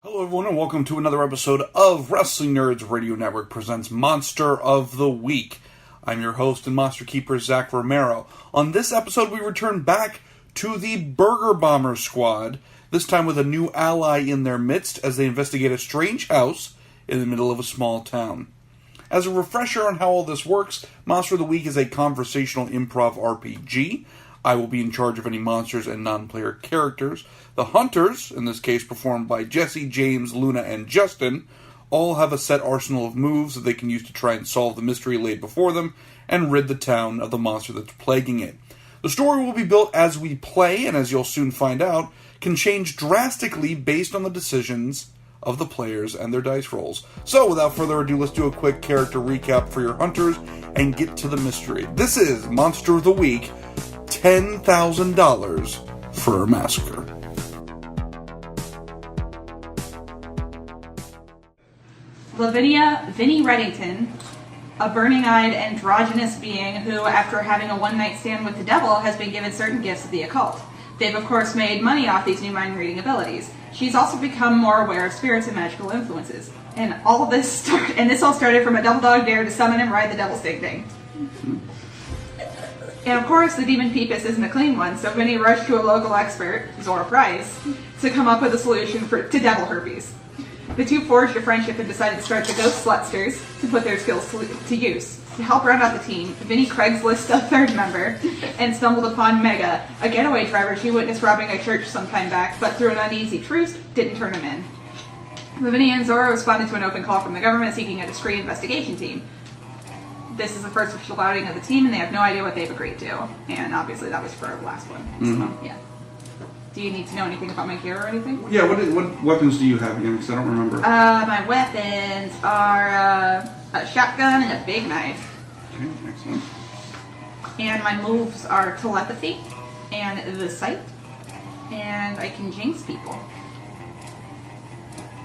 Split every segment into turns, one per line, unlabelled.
Hello everyone and welcome to another episode of Wrestling Nerds Radio Network presents Monster of the Week. I'm your host and Monster Keeper, Zac Romero. On this episode we return back to the Burger Bomber Squad, this time with a new ally in their midst as they investigate a strange house in the middle of a small town. As a refresher on how all this works, Monster of the Week is a conversational improv RPG. I will be in charge of any monsters and non-player characters. The Hunters, in this case performed by Jesse, James, Luna, and Justin, all have a set arsenal of moves that they can use to try and solve the mystery laid before them and rid the town of the monster that's plaguing it. The story will be built as we play, and as you'll soon find out, can change drastically based on the decisions of the players and their dice rolls. So, without further ado, let's do a quick character recap for your Hunters and get to the mystery. This is Monster of the Week, $10,000 for a Massacre.
Lavinia Vinnie Reddington, a burning-eyed androgynous being who, after having a one-night stand with the devil, has been given certain gifts of the occult. They've, of course, made money off these new mind-reading abilities. She's also become more aware of spirits and magical influences. And all of this this all started from a double dog dare to summon and ride the devil's ding-ding. And of course, the demon Peepus isn't a clean one, so Vinny rushed to a local expert, Zora Price, to come up with a solution to devil herpes. The two forged a friendship and decided to start the Ghost Slutsters to put their skills to use. To help round out the team, Vinny Craigslist a third member and stumbled upon Mega, a getaway driver she witnessed robbing a church some time back, but through an uneasy truce, didn't turn him in. Lavinia and Zora responded to an open call from the government seeking a discreet investigation team. This is the first official outing of the team, and they have no idea what they've agreed to. And obviously that was for the last one. So, yeah. Do you need to know anything about my gear or anything?
Yeah, what weapons do you have again? Because I don't remember.
My weapons are a shotgun and a big knife.
Okay, excellent.
And my moves are telepathy and the sight. And I can jinx people.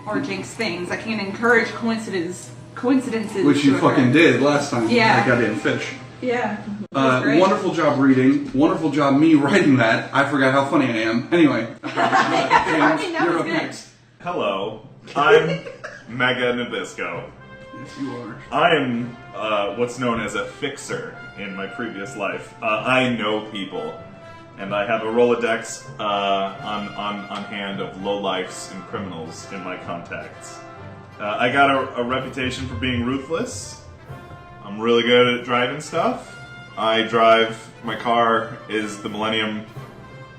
Or jinx things. I can encourage coincidences.
Which you fucking did last time.
Yeah.
I got in fish.
Yeah.
Wonderful job reading. Wonderful job me writing that. I forgot how funny I am. Anyway. James, you're up next.
Hello. I'm Mega Nabisco.
Yes, you are.
I am what's known as a fixer in my previous life. I know people. And I have a Rolodex on hand of lowlifes and criminals in my contacts. I got a reputation for being ruthless. I'm really good at driving stuff. My car is the Millennium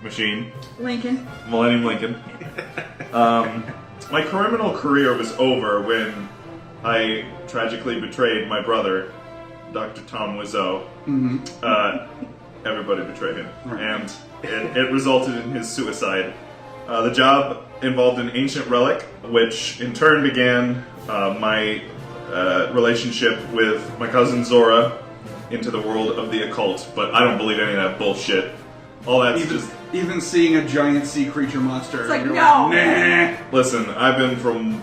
Machine. Millennium Lincoln. My criminal career was over when I tragically betrayed my brother, Dr. Tom Wiseau.
Mm-hmm.
Everybody betrayed him.
Right.
And it resulted in his suicide. The job involved an ancient relic, which in turn began my relationship with my cousin Zora into the world of the occult, but I don't believe any of that bullshit. All that's
Even seeing a giant sea creature monster.
It's like,
you're
no!
Like, nah.
Listen, I've been from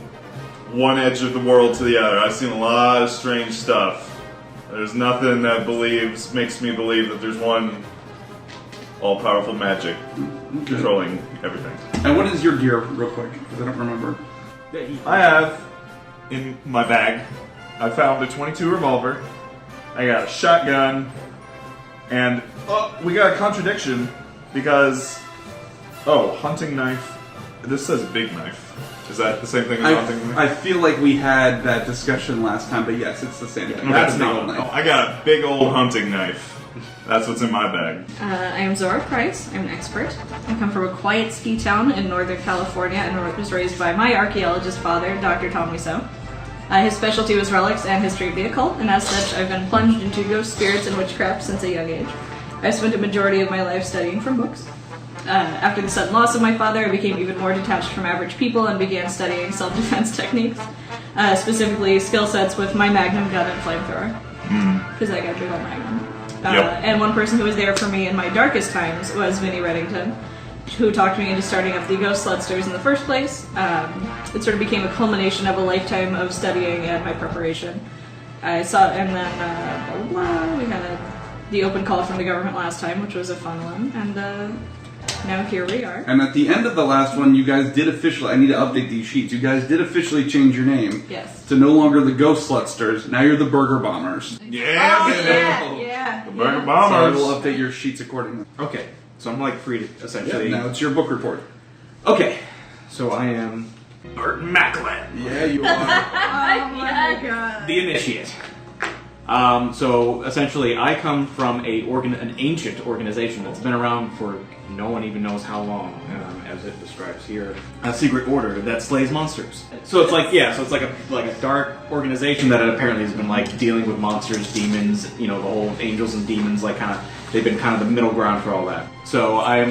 one edge of the world to the other. I've seen a lot of strange stuff. There's nothing that makes me believe that there's one all-powerful magic controlling everything.
And what is your gear, real quick? Because I don't remember.
I have, in my bag, I found a .22 revolver, I got a shotgun, and we got a contradiction because, hunting knife. This says big knife. Is that the same thing as hunting knife?
I feel like we had that discussion last time, but yes, it's the same thing.
That's not. I got a big old hunting knife. That's what's in my bag.
I am Zora Price. I'm an expert. I come from a quiet ski town in Northern California and was raised by my archaeologist father, Dr. Tom Wiseau. His specialty was relics and history of the occult, and as such, I've been plunged into ghost spirits and witchcraft since a young age. I spent a majority of my life studying from books. After the sudden loss of my father, I became even more detached from average people and began studying self-defense techniques, specifically skill sets with my magnum gun and flamethrower, because I got a big old magnum. And one person who was there for me in my darkest times was Vinnie Reddington, who talked me into starting up the Ghost Slutsters in the first place. It sort of became a culmination of a lifetime of studying and my preparation. We had the open call from the government last time, which was a fun one, and Now here we are.
And at the end of the last one, you guys did officially, I need to update these sheets, you guys did officially change your name.
Yes.
To no longer the Ghost Slutsters, now you're the Burger Bombers.
Yeah,
Oh,
baby.
yeah.
The Burger
So I
Bombers.
will update your sheets accordingly.
Okay, so I'm like free to essentially.
Now it's your book report.
Okay, so I am Burt Macklin,
Yeah, you are.
Oh my god.
the initiate. So essentially, I come from an ancient organization that's been around for no one even knows how long, as it describes here. A secret order that slays monsters. So it's like it's like a dark organization that apparently has been like dealing with monsters, demons, the whole angels and demons, like kind of. They've been kind of the middle ground for all that. So I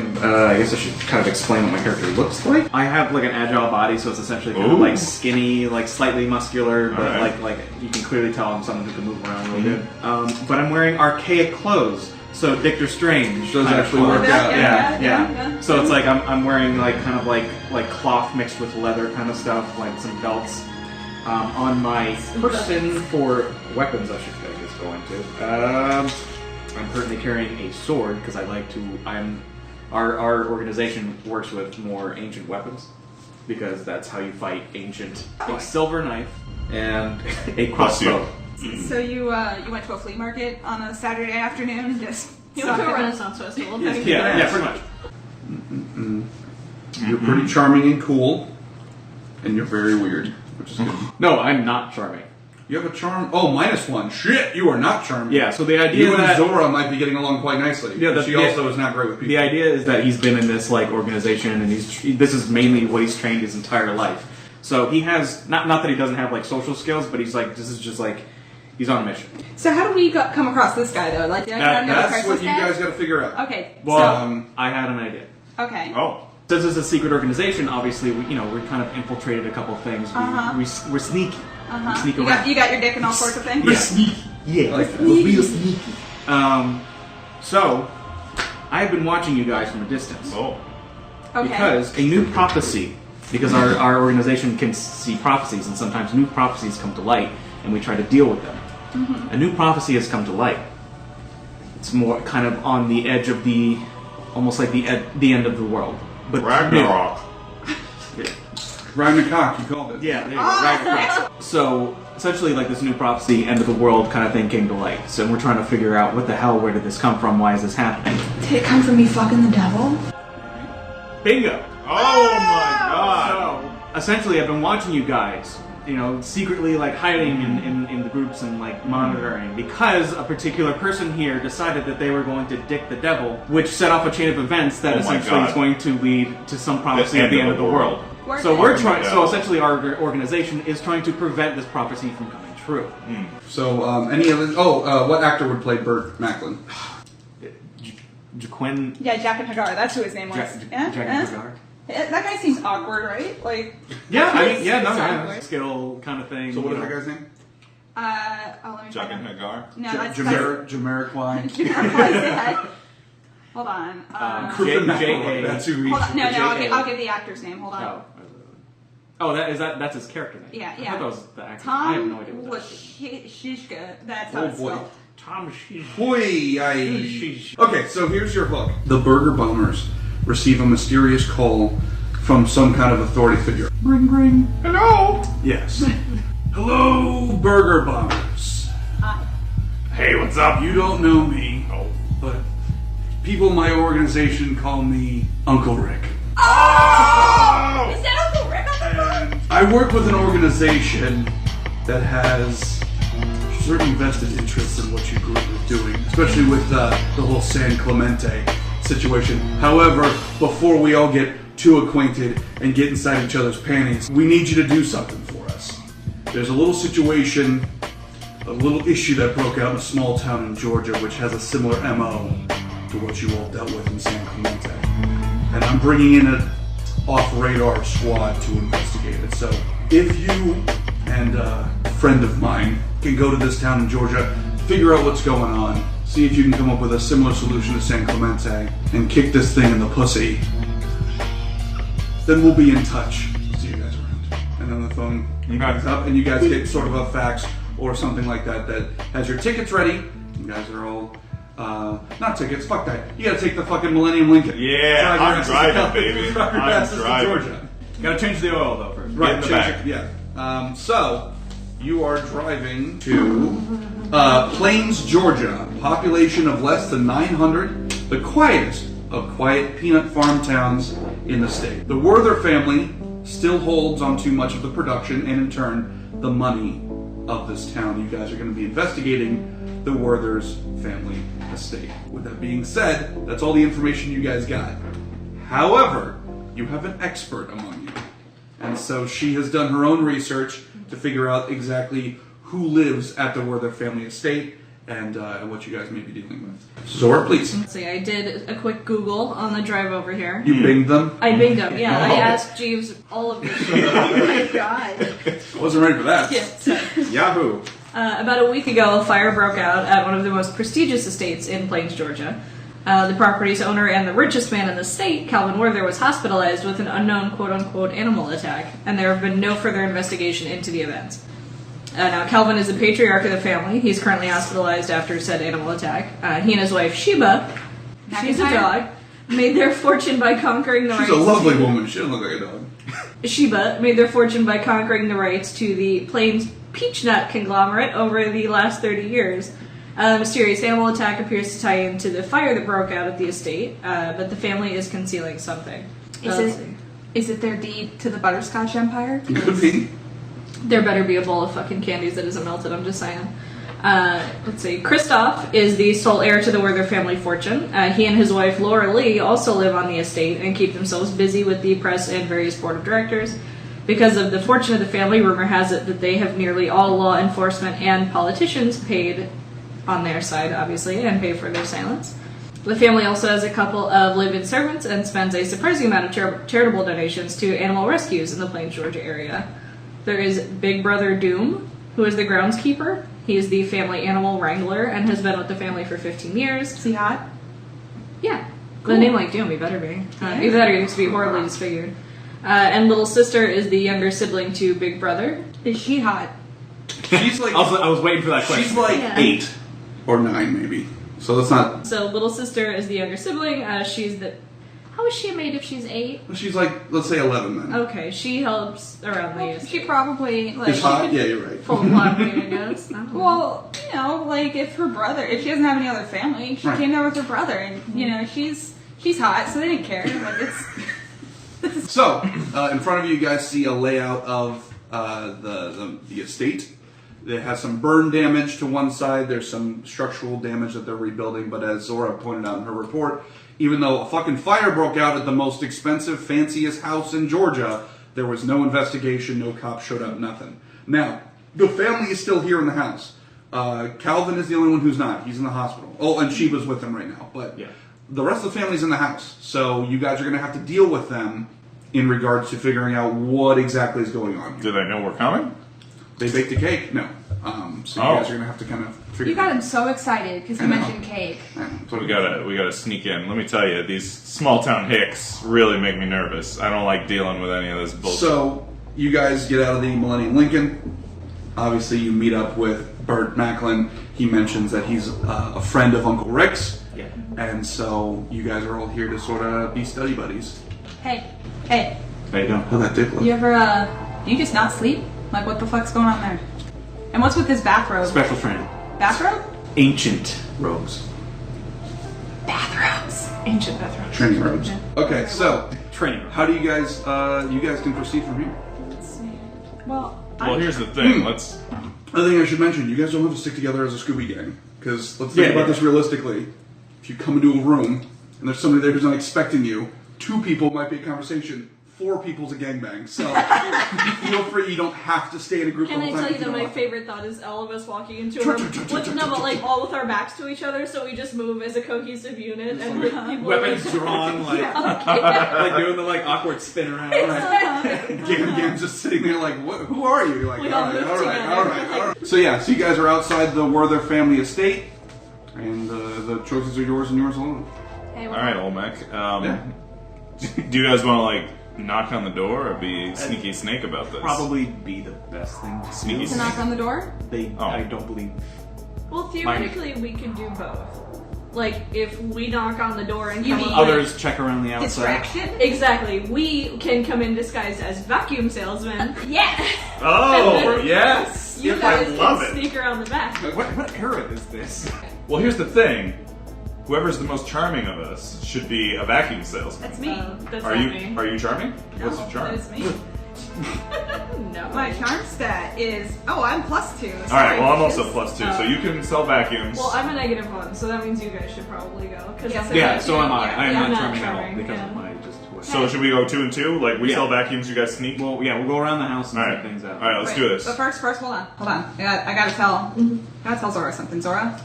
guess I should kind of explain what my character looks like. I have like an agile body, so it's essentially kind of like skinny, like slightly muscular, but
Alright.
like you can clearly tell I'm someone who can move around really good. But I'm wearing archaic clothes, so Doctor Strange
Those
kind of
actually
clothes.
work out.
Yeah. So it's like I'm wearing like kind of like cloth mixed with leather kind of stuff, like some belts. On my person for weapons, I should I guess go into. I'm currently carrying a sword because our organization works with more ancient weapons because that's how you fight ancient. A silver knife and a crossbow.
So you went to a flea market on a Saturday afternoon and just
You went to a
stocked up?
Renaissance festival.
Yeah, pretty much.
You're pretty charming and cool, and you're very weird, which is good.
No, I'm not charming.
You have a charm. Oh, -1. Shit, you are not charming.
Yeah, so the idea
You and
that
Zora might be getting along quite nicely.
Yeah,
but she also is not great with people.
the idea is that he's been in this like organization, and this is mainly what he's trained his entire life. So he has not that he doesn't have like social skills, but he's like this is just like he's on a mission.
So how do we come across this guy though? Like, did I know the
That's
person
what you
was
guys
dead?
got to figure out.
Okay.
Well, I had an idea.
Okay.
Oh.
Since it's a secret organization, obviously we kind of infiltrated a couple things. We're sneaky. We sneak
You
around.
got your dick and all sorts of things.
We're sneaky. Yeah,
Like that.
we're real sneaky. So I've been watching you guys from a distance.
Oh.
Okay.
Because a new prophecy, because our organization can see prophecies, and sometimes new prophecies come to light, and we try to deal with them. A new prophecy has come to light. It's more kind of on the edge of almost like the end of the world. But
Ragnarok.
Ragnarok, you called it.
Yeah, there you go. Ragnarok. So essentially, like this new prophecy, end of the world kind of thing came to light. So we're trying to figure out what the hell, where did this come from? Why is this happening?
Did it come from me fucking the devil?
Bingo.
Oh my god.
So essentially, I've been watching you guys, secretly like hiding in the groups and like monitoring because a particular person here decided that they were going to dick the devil, which set off a chain of events that
Oh my
essentially
God.
is going to lead to some prophecy at the end of the world.
Worth
So
it.
we're trying.
Yeah.
So essentially, our organization is trying to prevent this prophecy from coming true.
So, any of it? Oh, what actor would play Burt Macklin?
Jaquin.
Yeah, Jack and Hagar. That's who his name was.
Jack
Yeah?
Hagar.
That guy seems awkward, right? Like.
Yeah, I mean,
It's awkward.
skill kind of thing.
So, what is that guy's name?
Let me
Jack
find
and
out.
Hagar.
No, that's
Jamiroquai.
Jamiroquai. Hold on.
J.A.
That's who he.
Hold on. No,
J.A.
I'll give the actor's name. Hold on.
That's his character name.
Yeah,
I
yeah.
thought that was the actor. I have no idea
Tom
what that is.
Shishka. That's how
Oh
it's
boy.
spelled.
Tom Sheesh.
Boy, Okay, so here's your hook. The Burger Bombers receive a mysterious call from some kind of authority figure. Ring, ring.
Hello.
Yes. Hello, Burger Bombers.
Hey, what's up?
You don't know me,
Oh.
but people in my organization call me Uncle Rick.
Oh!
Is that Uncle Rick on the phone?
And I work with an organization that has certain vested interests in what your group is doing, especially with the whole San Clemente situation. However, before we all get too acquainted and get inside each other's panties, we need you to do something for us. There's a little situation, a little issue that broke out in a small town in Georgia which has a similar MO to what you all dealt with in San Clemente. And I'm bringing in an off-radar squad to investigate it. So if you and a friend of mine can go to this town in Georgia, figure out what's going on, see if you can come up with a similar solution to San Clemente, and kick this thing in the pussy, then we'll be in touch. See you guys around. And then the phone hangs up, and you guys get sort of a fax or something like that that has your tickets ready. You guys are all Not tickets, fuck that. You gotta take the fucking Millennium Lincoln.
Yeah, I'm driving, baby.
Drive your
I'm
asses to
driving.
Georgia.
Gotta change the oil though first.
Right,
in the
change
back.
it, yeah. So, you are driving to Plains, Georgia. Population of less than 900. The quietest of quiet peanut farm towns in the state. The Werther family still holds on to much of the production and in turn the money of this town. You guys are going to be investigating the Werther's family estate. With that being said, that's all the information you guys got. However, you have an expert among you. And so she has done her own research to figure out exactly who lives at the Werther family estate and what you guys may be dealing with. Zora, please.
Let's see, I did a quick Google on the drive over here.
You binged them?
I binged them, yeah. I asked Jeeves all of this shit.
Oh my god.
I wasn't ready for that.
Yeah, so,
Yahoo!
about a week ago, a fire broke out at one of the most prestigious estates in Plains, Georgia. The property's owner and the richest man in the state, Calvin Werther, was hospitalized with an unknown quote-unquote animal attack, and there have been no further investigation into the events. Now, Calvin is the patriarch of the family. He's currently hospitalized after said animal attack. He and his wife, Sheba, she's a dog, made their fortune by conquering the rights...
She's a lovely woman. She doesn't look like a dog.
Sheba made their fortune by conquering the rights to the Plains peach nut conglomerate over the last 30 years. A mysterious animal attack appears to tie into the fire that broke out at the estate, but the family is concealing something.
Is it their deed to the Butterscotch Empire?
It could be.
There better be a bowl of fucking candies that isn't melted, I'm just saying. Let's see. Christoph is the sole heir to the Werther family fortune. He and his wife, Laura Lee, also live on the estate and keep themselves busy with the press and various board of directors. Because of the fortune of the family, rumor has it that they have nearly all law enforcement and politicians paid on their side, obviously, and pay for their silence. The family also has a couple of live-in servants and spends a surprising amount of charitable donations to animal rescues in the Plains, Georgia area. There is Big Brother Doom, who is the groundskeeper. He is the family animal wrangler and has been with the family for 15 years.
Is he hot?
Yeah.
Cool.
The name like Doom, he better be. Either that or he needs to be horribly disfigured. And little sister is the younger sibling to Big Brother.
Is she hot?
She's like...
I was waiting for that question.
She's like
Yeah.
8 or 9, maybe. So that's not...
So little sister is the younger sibling. She's the... How is she a maid if she's 8?
She's like, let's say 11 then.
Okay, she helps around the estate.
She probably like
Is hot? Yeah, you're right.
Full laundry, I guess. I don't know.
Well, you know, like if she doesn't have any other family, she
Right.
came there with her brother, and you know she's hot, so they didn't care. Like it's
So, in front of you guys see a layout of the estate. It has some burn damage to one side. There's some structural damage that they're rebuilding. But as Zora pointed out in her report, even though a fucking fire broke out at the most expensive, fanciest house in Georgia, there was no investigation, no cops showed up, nothing. Now, the family is still here in the house. Calvin is the only one who's not. He's in the hospital. Oh, and Sheba's with him right now. But
Yeah.
the rest of the family's in the house. So you guys are going to have to deal with them in regards to figuring out what exactly is going on here.
Do they know we're coming?
They baked a cake? No. So you guys are going to have to kind of figure
you got him so excited because
I
you
know.
mentioned cake.
So we gotta sneak in. Let me tell you, these small town hicks really make me nervous. I don't like dealing with any of this bullshit.
So you guys get out of the Millennium Lincoln. Obviously, you meet up with Bert Macklin. He mentions that he's a friend of Uncle Rick's.
Yeah.
And so you guys are all here to sort of be study buddies.
Hey,
How you doing?
How'd that dick look?
you ever you just not sleep? Like what the fuck's going on there? And what's with this bathrobe?
Special training.
Bathrobe?
Ancient robes.
Bathrobes. Ancient bathrobes.
Training robes.
Yeah.
Okay, so
Training robes.
how do you guys can proceed from here?
Let's see. Well,
Well, here's the thing. Let's.
Another thing I should mention, you guys don't have to stick together as a Scooby gang. Because let's think
Yeah,
about
yeah.
this realistically. If you come into a room and there's somebody there who's not expecting you, 2 people might be a conversation, 4 people's a gangbang. So feel free, you don't have to stay in a group
Can
the
I
whole time.
tell you
if
that
don't
my
want.
favorite thought is all of us walking into a room with no, but like all with our backs to each other, so we just move as a cohesive unit and like, people
Weapons
are like,
drawn, like doing the like awkward spin around.
Gam's just sitting there like, what, who are you? You're like,
We all
alright,
move
alright,
together.
alright. So yeah, so you guys are outside the Werther family estate, and the choices are yours and yours alone.
hey,
All right, Olmec.
Yeah.
Do you guys want to like knock on the door or be sneaky snake about this?
Probably be the best thing to
Sneaky
do.
to knock on the door?
They,
Oh.
I don't believe.
Well, theoretically, we could do both. Like, if we knock on the door and
You
come
mean-
up
Others check around the outside.
Distraction?
Exactly. We can come in disguised as vacuum salesmen.
Yeah!
Oh, yes!
You
I
guys
love
can
it.
sneak around the back.
What era is this?
Well, here's the thing. Whoever's the most charming of us should be a vacuum salesman.
That's me.
That's
Are
not
you
me.
are you charming? What's your charm?
That is me.
No.
My charm stat is... Oh, I'm +2.
Alright,
Sorry,
well I'm
bitches.
also +2, so you can sell vacuums.
Well, I'm a -1, so that means you guys should probably go. Cause
Yes,
Yeah, so am I.
Yeah,
I am
I'm
not
not
charming at all
charming,
because
yeah.
of my just voice.
So should we go 2 and 2? Like we
Yeah.
sell vacuums, you guys sneak?
Well, yeah, we'll go around the house and
Alright.
check things out.
Alright, let's
Wait,
do this.
But first, hold on. I gotta tell Zora something. Zora?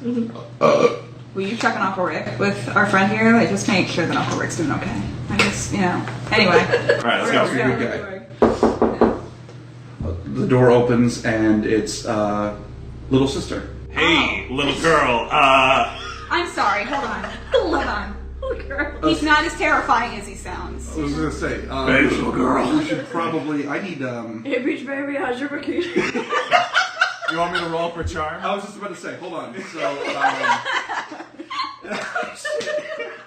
Were you checking Uncle Rick with our friend here? Like, just make sure that Uncle Rick's doing okay. I just, Anyway.
Alright, let's go.
You're a good guy. The door opens and it's little sister.
Hey, little girl,
I'm sorry. Hold on. He's not as terrifying as he sounds.
I was gonna say,
Hey, little girl.
we should probably. I need.
Hey, beach baby, how's your vacation?
you want me to roll for charm?
I was just about to say, hold on. So,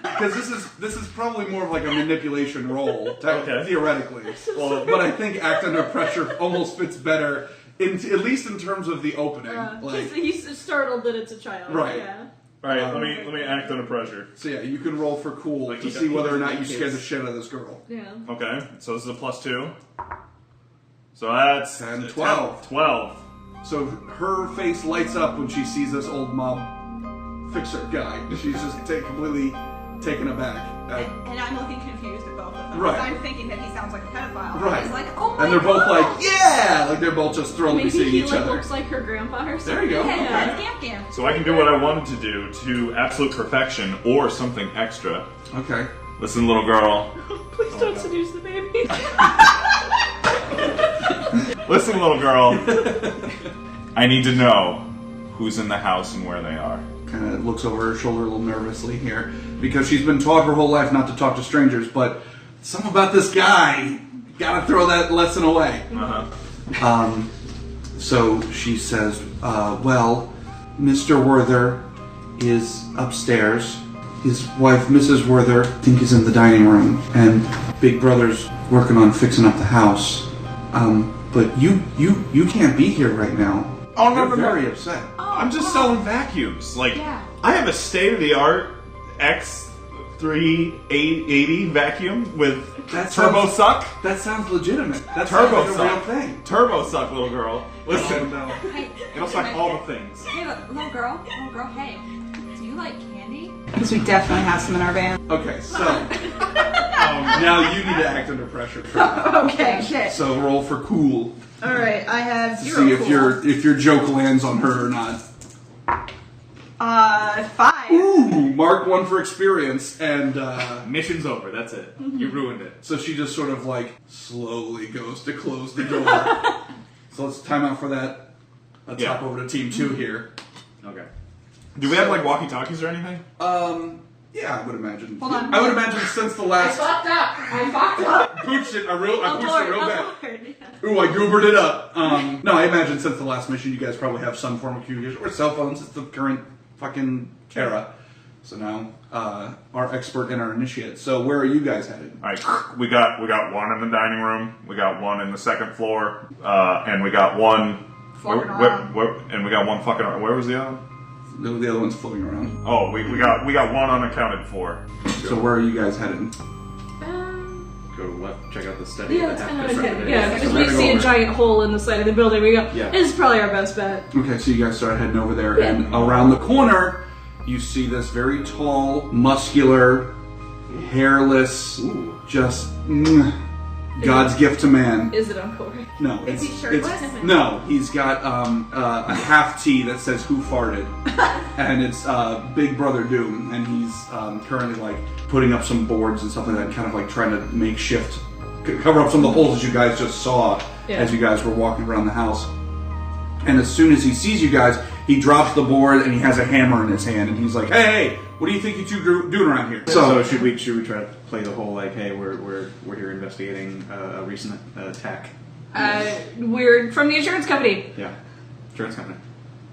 because this is probably more of like a manipulation role,
Okay.
theoretically.
Well,
But I think act under pressure almost fits better, at least in terms of the opening.
He's startled that it's a child.
Right.
Yeah.
alright, let me act under pressure.
So yeah, you can roll for cool
Like
to
he
see
got-
whether or not you
kids.
scared the shit out of this girl.
Yeah.
Okay, so this is a +2. So that's
10, 12.
12.
So her face lights up when she sees this old mob fixer guy. She's just completely taken aback.
And I'm looking confused at both of them.
Right.
I'm thinking that he sounds like a pedophile.
Right.
He's like, oh my
And they're both
God.
like, yeah! Like they're both just thrilled to
Maybe
be seeing
he
each other.
looks like her grandpa or something.
There you go.
Yeah,
Okay.
Gam.
So I can do what I wanted to do to absolute perfection or something extra.
Okay.
Listen, little girl.
Please don't seduce the baby.
Listen, little girl. I need to know who's in the house and where they are.
Kind of looks over her shoulder a little nervously here because she's been taught her whole life not to talk to strangers, but something about this guy, gotta throw that lesson away.
Uh-huh.
So she says, well, Mr. Werther is upstairs. His wife, Mrs. Werther, I think is in the dining room, and Big Brother's working on fixing up the house. But you can't be here right now.
Oh, no,
You're
no, no.
very upset.
I'm just selling vacuums. Like,
Yeah.
I have a state-of-the-art X3880 vacuum with
That
turbo
sounds-
suck.
That sounds legitimate. That
Turbo
sounds like a real
suck.
thing.
Turbo suck, little girl. Listen,
Oh, no.
Hey,
it'll suck all the things.
hey, little girl, hey. Do you like candy? Because we definitely have some in our van.
Okay, so now you need to act under pressure.
Okay, shit.
So roll for cool.
All right, I have
To
0
see if
cool.
your joke lands on her or not.
5.
Ooh, mark 1 for experience, and
Mission's over. That's it. You ruined it.
so she just sort of like slowly goes to close the door. So let's time out for that. Let's
Yeah.
hop over to team 2 here.
Okay.
Do we have like walkie-talkies or anything?
Yeah, I would imagine.
Hold on.
I would imagine since the last
I fucked up.
pooched it, I pooched it real bad.
Yeah.
Ooh, I goobered it up. No, I imagine since the last mission, you guys probably have some form of communication or cell phones. It's the current fucking era. So now, our expert and our initiate. So where are you guys headed?
All right, we got one in the dining room. We got one in the second floor, and we got one.
Floating around.
And we got one fucking. Where was the other?
The other one's floating around.
Oh, we got one unaccounted for.
So where are you guys headed?
Go left. Check out the study.
Yeah,
that
it's
happens
kind of
right
good.
there.
Yeah, because
So
we
we're gonna
see
go
a
over.
giant hole in the side of the building. We go,
Yeah.
this is probably our best bet.
Okay, so you guys start heading over there,
Yeah.
and around the corner, you see this very tall, muscular, hairless,
Ooh.
just God's gift to man.
Is it Uncle Rick?
No,
Is he shirtless?
no. He's got a half tee that says "Who farted," and it's Big Brother Doom, and he's currently like putting up some boards and stuff like that, and kind of like trying to make shift, cover up some of the holes that you guys just saw as you guys were walking around the house. And as soon as he sees you guys, he drops the board and he has a hammer in his hand, and he's like, "Hey, what do you think you two doing around here?"
So should we try to play the whole like, hey, we're here investigating a recent attack?
We're from the insurance company.
Yeah, insurance company.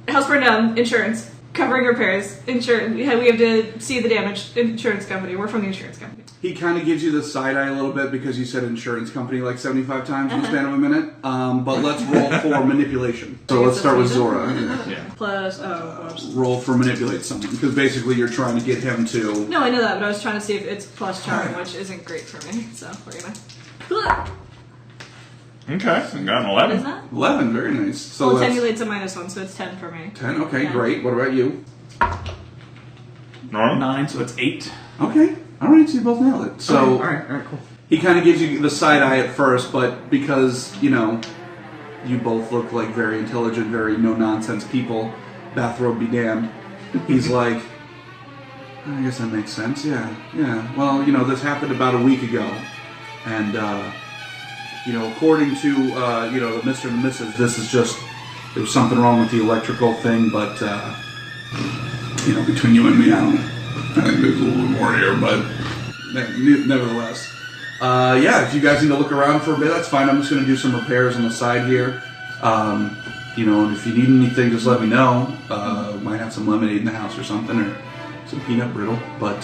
House burned down. Insurance. Covering repairs, insurance. We have to see the damage. Insurance company. We're from the insurance company.
He kind of gives you the side eye a little bit because you said insurance company like 75 times in the span of a minute. But let's roll for manipulation. So let's start with Zora.
Yeah.
Plus, whoops.
Roll for manipulate someone because basically you're trying to get him to.
No, I know that, but I was trying to see if it's plus charm, which isn't great for me. So we're gonna.
Okay, I got an
What is
11.
that?
11, very nice. So
Well,
that's
attenuate's a -1, so it's 10 for me.
10. Okay,
Yeah.
great. What about you?
Norm?
9, so it's 8.
Okay, all right. So you both nailed it. So
all right, cool.
he kind of gives you the side eye at first, but because you both look like very intelligent, very no nonsense people. Bathrobe be damned. He's like, I guess that makes sense. Yeah. Well, this happened about a week ago, and according to the Mr. and Mrs. This is just there was something wrong with the electrical thing, but between you and me, I think there's a little bit more here, but nevertheless. If you guys need to look around for a bit, that's fine. I'm just going to do some repairs on the side here. And if you need anything, just let me know. Might have some lemonade in the house or something, or some peanut brittle. But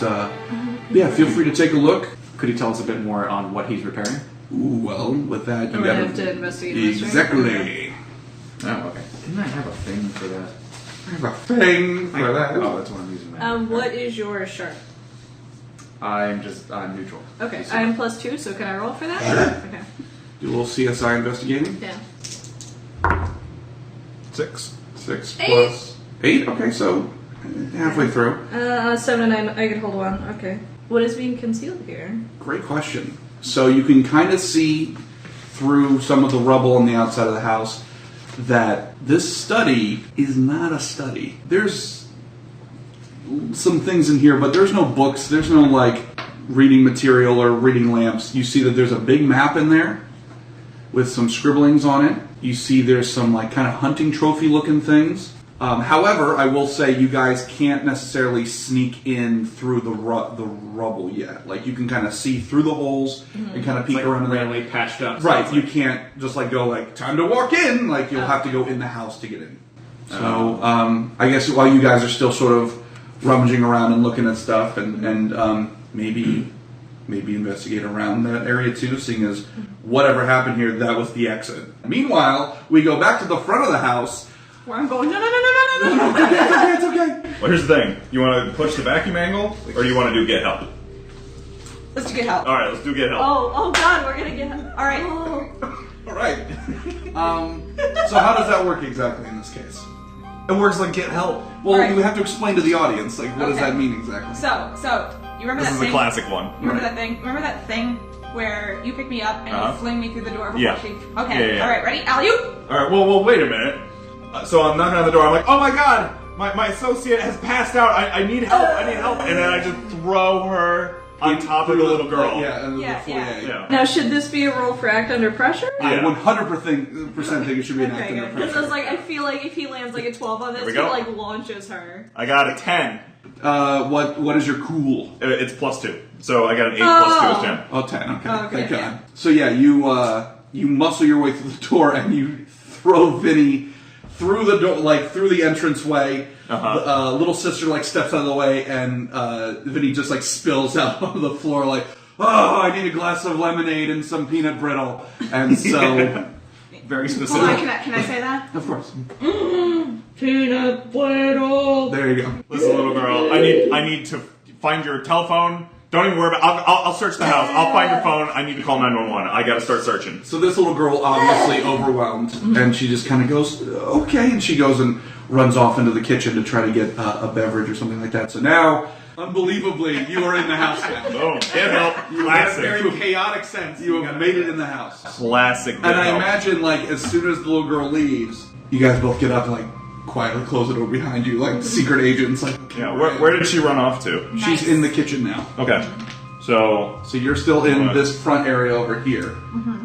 feel free to take a look.
Could you tell us a bit more on what he's repairing?
Ooh, well, with that, you
We're gonna
gotta
have to investigate this, right?
exactly.
Oh, okay. Didn't I have a thing for that?
I have a thing for that.
Oh, that's what I'm using now.
What is your sharp?
I'm neutral.
Okay, I am +2, so can I roll for that? Sure. Okay.
Do a little CSI investigating.
Yeah.
6.
6
8.
plus 8. Okay, so halfway through.
7 and 9. I can hold 1. Okay. What is being concealed here?
Great question. So you can kind of see through some of the rubble on the outside of the house that this study is not a study. There's some things in here, but there's no books. There's no reading material or reading lamps. You see that there's a big map in there with some scribblings on it. You see there's some kind of hunting trophy looking things. However, I will say you guys can't necessarily sneak in through the rubble yet. You can kind of see through the holes and kind of peek around in there.
Randomly patched up.
Right, you can't just go time to walk in. You'll have to go in the house to get in. So I guess while you guys are still sort of rummaging around and looking at stuff, and maybe investigate around that area too, seeing as whatever happened here, that was the exit. Meanwhile, we go back to the front of the house.
Where I'm going, no.
It's okay.
Well, here's the thing. You want to push the vacuum angle, or you want to do get help?
Let's get help.
All right, let's do get help.
Oh God, we're gonna get him.
All right.
All right. So how does that work exactly in this case?
It works like get help.
Well,
Right.
you have to explain to the audience, what does
Okay.
that mean exactly?
So you remember
This
that
is
thing?
a classic one.
You remember that thing? Remember that thing where you pick me up and you fling me through the door before
Yeah.
she? Okay.
Yeah.
All right. Ready? Alley-oop.
All right, well, wait a minute. So I'm knocking on the door. I'm like, oh my god, my associate has passed out. I need help. I need help. And then I just throw her on top of the little girl.
Yeah, and
Yeah,
the foyer.
Yeah.
Now, should this be a roll for act under pressure?
I
Yeah.
100% think it should be an act under
This
pressure.
is I feel like if he lands a 12 on this,
Here we
he
go.
launches her.
I got a 10.
What is your cool?
It's +2. So I got an 8 plus 2 is 10.
Oh, 10. Okay.
Okay,
Thank God.
yeah.
So yeah, you muscle your way through the door and you throw Vinny through the door, through the entranceway. Little sister steps out of the way, and Vinny just spills out on the floor oh, I need a glass of lemonade and some peanut brittle. And so,
Very
Hold on.
specific.
Can I say that?
of course,
Peanut brittle.
there you go.
Listen, little girl, I need to find your telephone. Don't even worry about it. I'll search the house. I'll find your phone. I need to call 911. I gotta start searching.
So this little girl, obviously overwhelmed, and she just kind of goes, okay, and she goes and runs off into the kitchen to try to get a beverage or something like that. So now, unbelievably, you are in the house now.
Boom. Get help.
You had a
Classic.
very chaotic sense. You have made it in the house.
Classic. Get
And I
help.
imagine, as soon as the little girl leaves, you guys both get up and, quietly close the door behind you, secret agents. Okay,
Yeah, where did she run off to?
She's in the kitchen now.
Okay. So,
So you're still in this front area over here.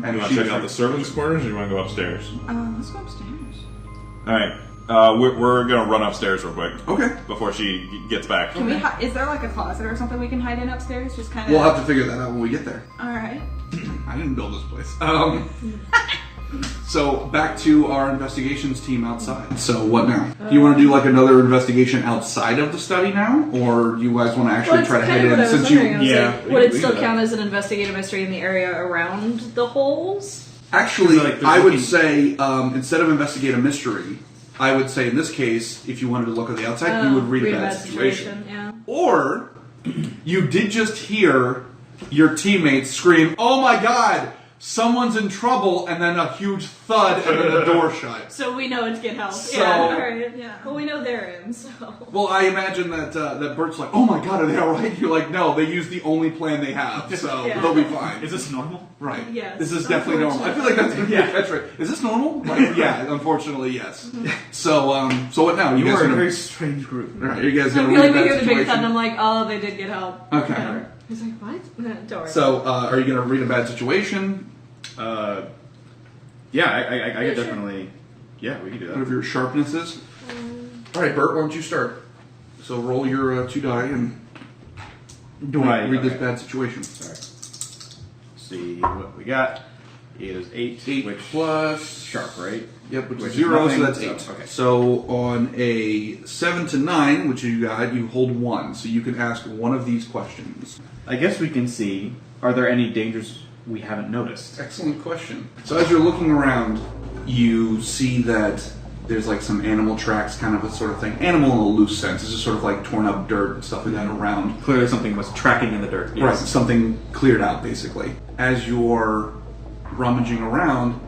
And
you want to check out the servants' quarters, or you want to go upstairs?
Let's go upstairs.
All right. We're gonna run upstairs real quick
Okay.
before she gets back.
Can we? Is there a closet or something we can hide in upstairs? Just kind of.
We'll have to figure that out when we get there.
All right.
I didn't build this place. So back to our investigations team outside. So what now? Do you want to do like another investigation outside of the study now, or do you guys want to actually try to head in? Since
would it still count as an investigative mystery in the area around the holes?
Actually, I would say instead of investigate a mystery, I would say in this case, if you wanted to look at the outside, you would read a bad situation.
Yeah.
Or you did just hear your teammates scream, "Oh my God! Someone's in trouble," and then a huge thud and then the door shut.
So we know it's get help.
So,
yeah. Well, we know they're in, so.
Well, I imagine that that Bert's like, "Oh my God, are they all right?" You're like, "No, they used the only plan they have, so they'll be fine."
Is this normal?
Right.
Yes.
This is definitely normal. I feel like that's going to be a catchphrase. Is this normal? Like, yeah, unfortunately, yes. So, so what now?
You
guys
are a
gonna,
very strange group.
All right, you guys
I
going to
feel
read
like we
that
hear the big
situation?
thud and I'm like, oh, they did get help.
Okay.
Yeah.
All right.
He's like, what? Don't worry.
So, are you going to read a bad situation?
Yeah, I could definitely. Yeah, we can do that.
Whatever your sharpness is. All right, Bert, why don't you start? So roll your 2 die and read this bad situation.
Sorry. See what we got. Is 8, which
plus
sharp, right?
Yep, which is
is
0, so
nothing,
that's
so,
8.
okay.
So on a 7 to 9, which you got, you hold 1. So you can ask one of these questions.
I guess we can see. Are there any dangers we haven't noticed?
Excellent question. So as you're looking around, you see that there's like some animal tracks, kind of a sort of thing. Animal in a loose sense. It's just sort of like torn up dirt and stuff like that around.
Clearly something was tracking in the dirt. Yes.
Right, something cleared out basically. As you're rummaging around,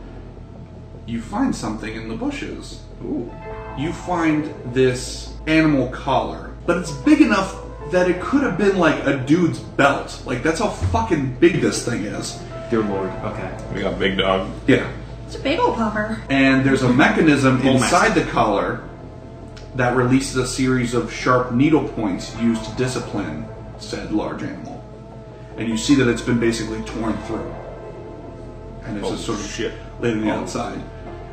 you find something in the bushes.
Ooh.
You find this animal collar, but it's big enough that it could have been like a dude's belt. Like, that's how fucking big this thing is.
Dear Lord. Okay.
We got Big Dog.
Yeah.
It's a bagel popper.
And there's a mechanism
Oh,
inside
master.
the collar that releases a series of sharp needle points used to discipline said large animal. And you see that it's been basically torn through. And it's just sort of laid on the outside.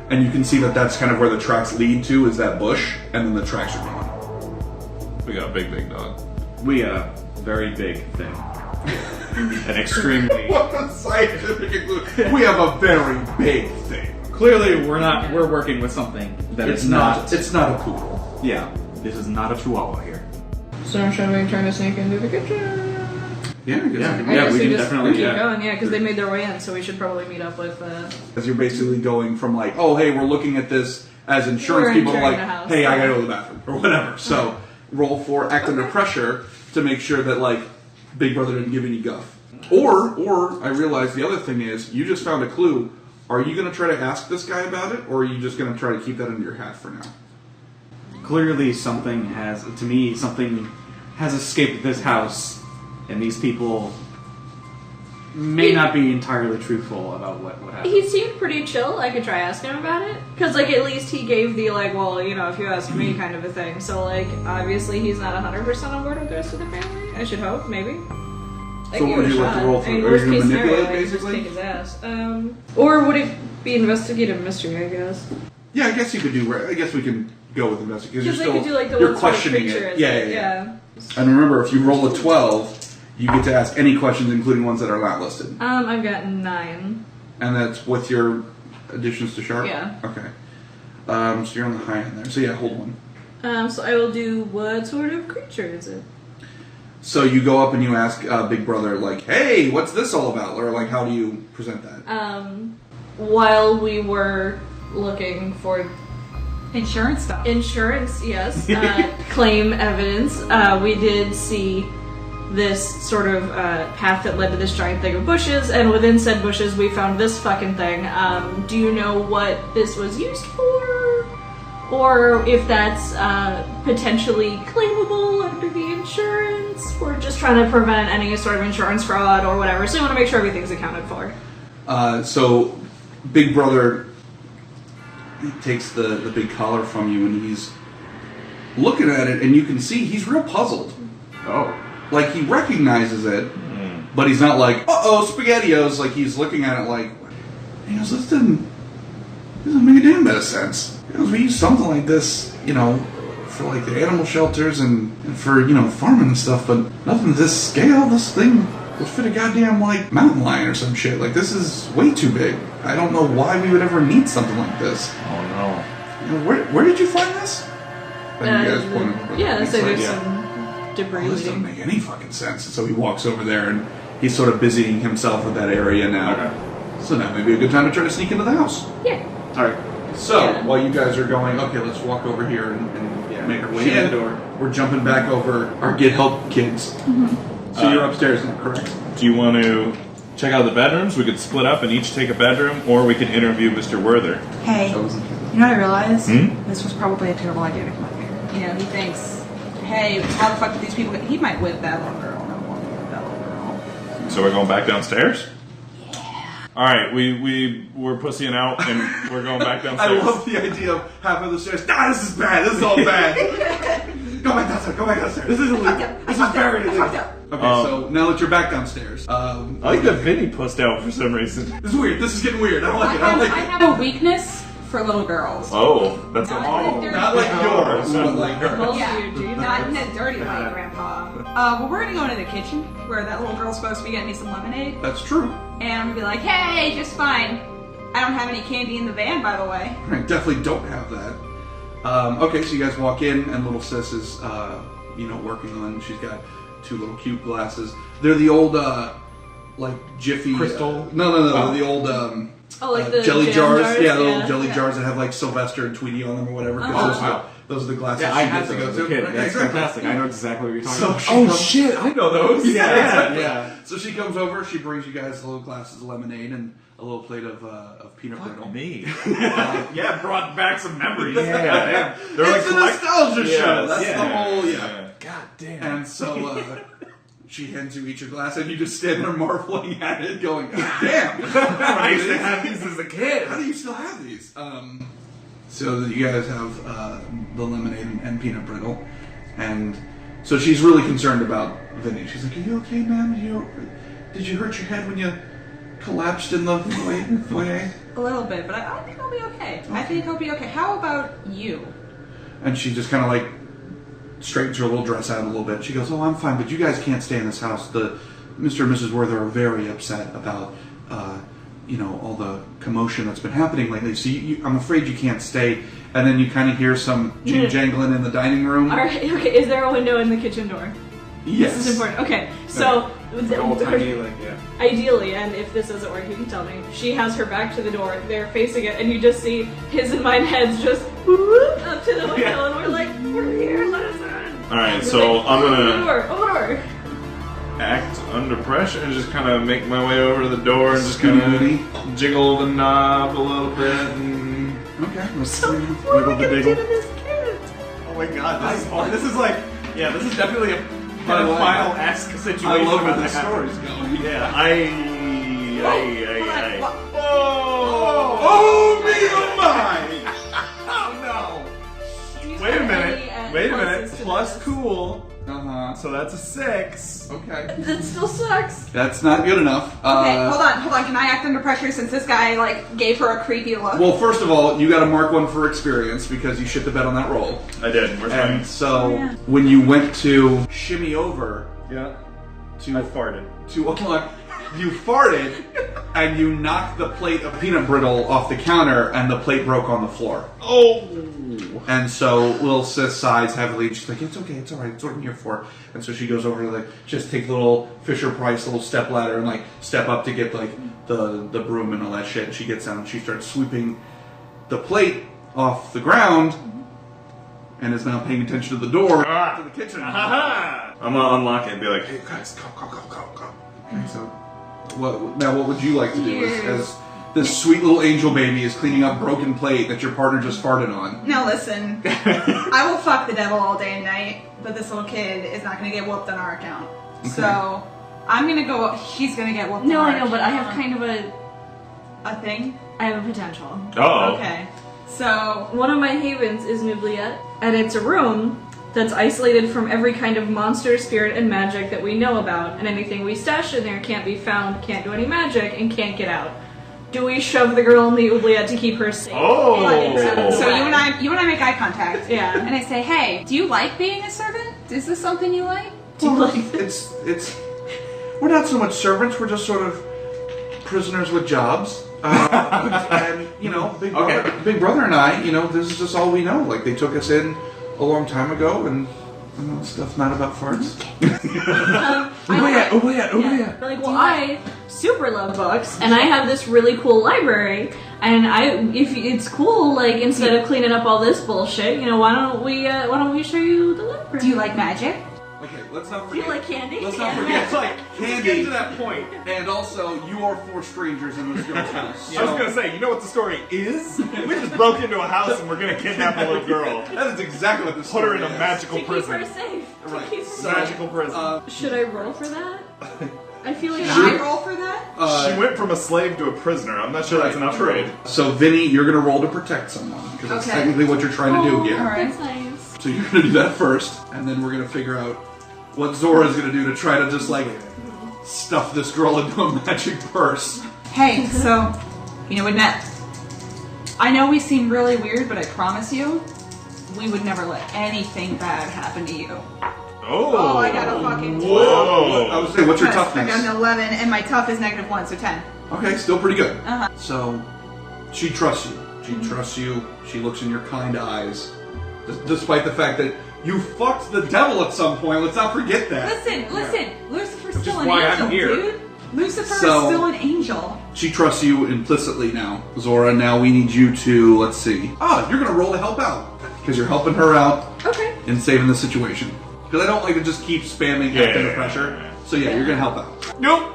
And you can see that that's kind of where the tracks lead to, is that bush, and then the tracks are gone.
We got Big Dog.
We got a very big thing. An extremely.
What a scientific conclusion. We have a very big thing.
Clearly, we're working with something that
It's
is not.
It's not a poodle.
Yeah, this is not a chihuahua here.
So should we try to sneak into the kitchen?
Yeah, I guess.
Yeah, we can definitely.
keep going, yeah, because they made their way in, so we should probably meet up with.
As you're basically going from like, oh, hey, we're looking at this as insurance
We're
people,
insuring
like,
the house,
hey, I
yeah.
gotta go to the bathroom or whatever. So roll for act under pressure to make sure that like Big Brother didn't give any guff. Or I realize the other thing is you just found a clue. Are you gonna try to ask this guy about it, or are you just gonna try to keep that under your hat for now?
Clearly, something has escaped this house, and these people may not be entirely truthful about what happened.
He seemed pretty chill. I could try asking him about it. Because, like, at least he gave the, like, well, you know, if you ask me kind of a thing. So, like, obviously he's not 100% on board with the rest of the family. I should hope, maybe.
So what would you like to roll for? Are you
worst
gonna
case
manipulate,
scenario, I could just
basically?
kick his ass. Or would it be investigative mystery, I guess?
Yeah, I guess you could do. I guess we can go with investigation
Because
because
they could do, like, the
you're
what sort of
questioning
creature
it.
is
Yeah,
it?
yeah. And remember, if you roll a 12, you get to ask any questions, including ones that are not listed.
I've got 9.
And that's with your additions to sharp?
Yeah.
Okay. So you're on the high end there. So yeah, hold one.
So I will do what sort of creature is it?
So you go up and you ask Big Brother, like, hey, what's this all about? Or, like, how do you present that?
While we were looking for
Insurance stuff.
insurance, yes, claim evidence, we did see this sort of path that led to this giant thing of bushes, and within said bushes we found this fucking thing. Do you know what this was used for? Or if that's potentially claimable under the insurance? We're just trying to prevent any sort of insurance fraud or whatever, so we want to make sure everything's accounted for.
So Big Brother takes the big collar from you and he's looking at it, and you can see he's real puzzled.
Oh.
Like, he recognizes it, but he's not like, uh-oh, SpaghettiOs. Like, he's looking at it like, he goes, this doesn't make a damn bit of sense. He goes, we use something like this, you know, for, like, the animal shelters and for, you know, farming and stuff, but nothing to this scale. This would fit a goddamn, like, mountain lion or some shit. Like, this is way too big. I don't know why we would ever need something like this.
Oh no.
You know, where did you find this? And you guys pointed over
Yeah,
the
so there's
side.
some debris.
Oh, this doesn't
leading.
make any fucking sense. And so he walks over there and he's sort of busying himself with that area now.
Okay.
So now may be a good time to try to sneak into the house.
Yeah.
Alright. So,
Yeah.
while you guys are going, okay, let's walk over here and make our way
Shut
in.
the door.
We're jumping back over our Get Help kids. So you're upstairs now, correct?
Do you want to check out the bedrooms? We could split up and each take a bedroom, or we could interview Mr. Werther.
Hey,
That wasn't
you know what I realized?
Hmm?
This was probably a terrible idea to come up here. You know, he thinks, hey, how the fuck did these people get... He might whip that little girl. No one will whip that little girl.
So we're going back downstairs? All right, we're pussying out and we're going back
I
downstairs.
love the idea of half of the stairs. Nah, this is bad. This is all bad. Go back downstairs. Go back downstairs. This is illegal. This is very illegal. Okay, so now that you're back downstairs,
I like that Vinny pussed out for some reason.
this is weird. This is getting weird. I don't like it. I don't like
I
it.
have a weakness for little girls.
Oh, that's
Not
a
Not like yours, but like her.
Both
Yeah,
of you do
not in a dirty way, Grandpa. Well, we're gonna go into the kitchen where that little girl's supposed to be getting me some lemonade,
That's true.
and I'm gonna be like, "Hey, just fine. I don't have any candy in the van, by the way."
I definitely don't have that. Okay, so you guys walk in, and little sis is, working on. She's got two little cute glasses. They're the old, like Jiffy
Crystal?
No,
Oh.
the old.
Oh, like the
jelly
jam
jars.
jars?
Yeah, the little
Yeah.
jelly
Yeah.
jars that have like Sylvester and Tweety on them or whatever. 'Cause
Oh,
those are the glasses
Yeah,
she
I had
gets to
those
go
as
to.
a kid.
Okay,
That's
exactly.
fantastic. I know exactly what you're talking
So
about.
she
Oh
comes-
shit, I know those.
Yeah.
yeah.
So she comes over, she brings you guys little glasses of lemonade and a little plate of peanut brittle.
me.
Yeah, brought back some memories.
Yeah. They're
It's a nostalgia show.
Yes.
That's
Yeah.
the whole,
God damn.
And so she hands you each a glass, and you just stand there marveling at it, going, "God damn!
I used to have these as a kid.
How do you still have these?" So you guys have the lemonade and peanut brittle, and so she's really concerned about Vinny. She's like, "Are you okay, ma'am? Did you hurt your head when you collapsed in the foyer?"
A little bit, but I think I'll be okay. I think I'll be okay. How about you?
And she just kind of like straightens her little dress out a little bit. She goes, "Oh, I'm fine, but you guys can't stay in this house. The Mr. and Mrs. Werther are very upset about, all the commotion that's been happening lately. So I'm afraid you can't stay." And then you kind of hear some jangling in the dining room.
All right. Okay. Is there a window in the kitchen door?
Yes.
This is important. Okay. So,
Old timey, like, yeah.
ideally, and if this doesn't work, you can tell me. She has her back to the door. They're facing it, and you just see his and mine heads just whoop up to the window, and we're like, "We're here. Let us in."
All right,
We're
so
like,
I'm
Open the
gonna
door. Open the door.
act under pressure and just kind of make my way over to the door and just
Scooty
kind
Woody.
of jiggle the knob a little bit and
Okay. Let's
So,
see.
what are we
Wiggle the
gonna do
diggle.
to this kid?
Oh my god, this is like, yeah, this is definitely a
I like-
pedophile-esque situation.
I love where
when
this
that
story's
happens.
going.
Yeah.
I.
Oh, me oh my!
Oh
Wait a
Any,
minute. Wait a
pluses
minute.
to
Plus
this?
cool.
Uh-huh.
So that's a 6.
Okay.
That still sucks.
That's not good enough.
Okay, hold on. Can I act under pressure since this guy gave her a creepy look?
Well, first of all, you got to mark one for experience because you shit the bed on that roll.
I did. Where's
And
mine?
so
Yeah.
when you went to shimmy over
Yeah.
to
I farted.
you farted and you knocked the plate of peanut brittle off the counter and the plate broke on the floor.
Oh.
And so little sis sighs heavily. She's like, "It's okay, it's all right. It's what I'm here for." And so she goes over to just take the little Fisher Price little step ladder and step up to get the broom and all that shit. And she gets down and she starts sweeping the plate off the ground and is now paying attention to the door to the kitchen.
I'm gonna unlock it and be like,
Hey guys, go. Okay, so what would you like to do as this sweet little angel baby is cleaning up broken plate that your partner just farted on?
Now listen, I will fuck the devil all day and night, but this little kid is not gonna get whooped on our account. So I'm gonna go. She's gonna get whooped.
No,
on our
I know, but I have
account.
kind of
a thing.
I have a potential.
oh.
Okay, so
One of my havens is Nubliette, and it's a room that's isolated from every kind of monster, spirit, and magic that we know about, and anything we stash in there can't be found, can't do any magic, and can't get out. Do we shove the girl in the oubliette to keep her safe?
Oh.
so you and I make eye contact.
Yeah.
And I say, hey, do you like being a servant? Is this something you like?
Do you like
It's we're not so much servants. We're just sort of prisoners with jobs. And Big Brother and I, this is just all we know. Like they took us in a long time ago, and stuff not about farts.
I super love books, and I have this really cool library. And if it's cool, like instead of cleaning up all this bullshit, why don't we show you the library?
Do you like magic?
Okay, let's not
Do you
forget.
like candy?
Let's not forget.
It's like,
Candy.
get to that point.
And also, you are 4 strangers in this girl's house.
I was gonna say, you know what the story is? We just broke into a house and we're gonna kidnap a little girl.
That is exactly what this
Put her in a
is.
magical
To keep her
prison.
safe.
Right.
To keep her safe.
Magical prison.
Should I roll for that? I feel like
Should I roll for that?
She went from a slave to a prisoner. I'm not sure that's an upgrade.
So, Vinny, you're going to roll to protect someone, because that's
Okay.
technically what you're trying to do here.
Alright.
That's nice.
So you're going to do that first, and then we're going to figure out what Zora's going to do to try to just, stuff this girl into a magic purse.
Hey, so, Annette, I know we seem really weird, but I promise you, we would never let anything bad happen to you.
Oh,
I got a fucking
Whoa.
I was saying, what's your
I
toughness?
got an 11, and my tough is -1, so 10.
Okay, still pretty good.
Uh-huh.
So, she trusts you. She trusts you. She looks in your kind eyes. Despite the fact that you fucked the devil at some point. Let's not forget that.
Listen, Lucifer's still an
why I'm
angel,
here.
dude. Lucifer
So-
is still an angel.
She trusts you implicitly now. Zora, now we need you to, let's see. You're going to roll to help out. Because you're helping her out
Okay.
in saving the situation. Because I don't like to just keep spamming acting the pressure. So yeah, you're going to help out.
No.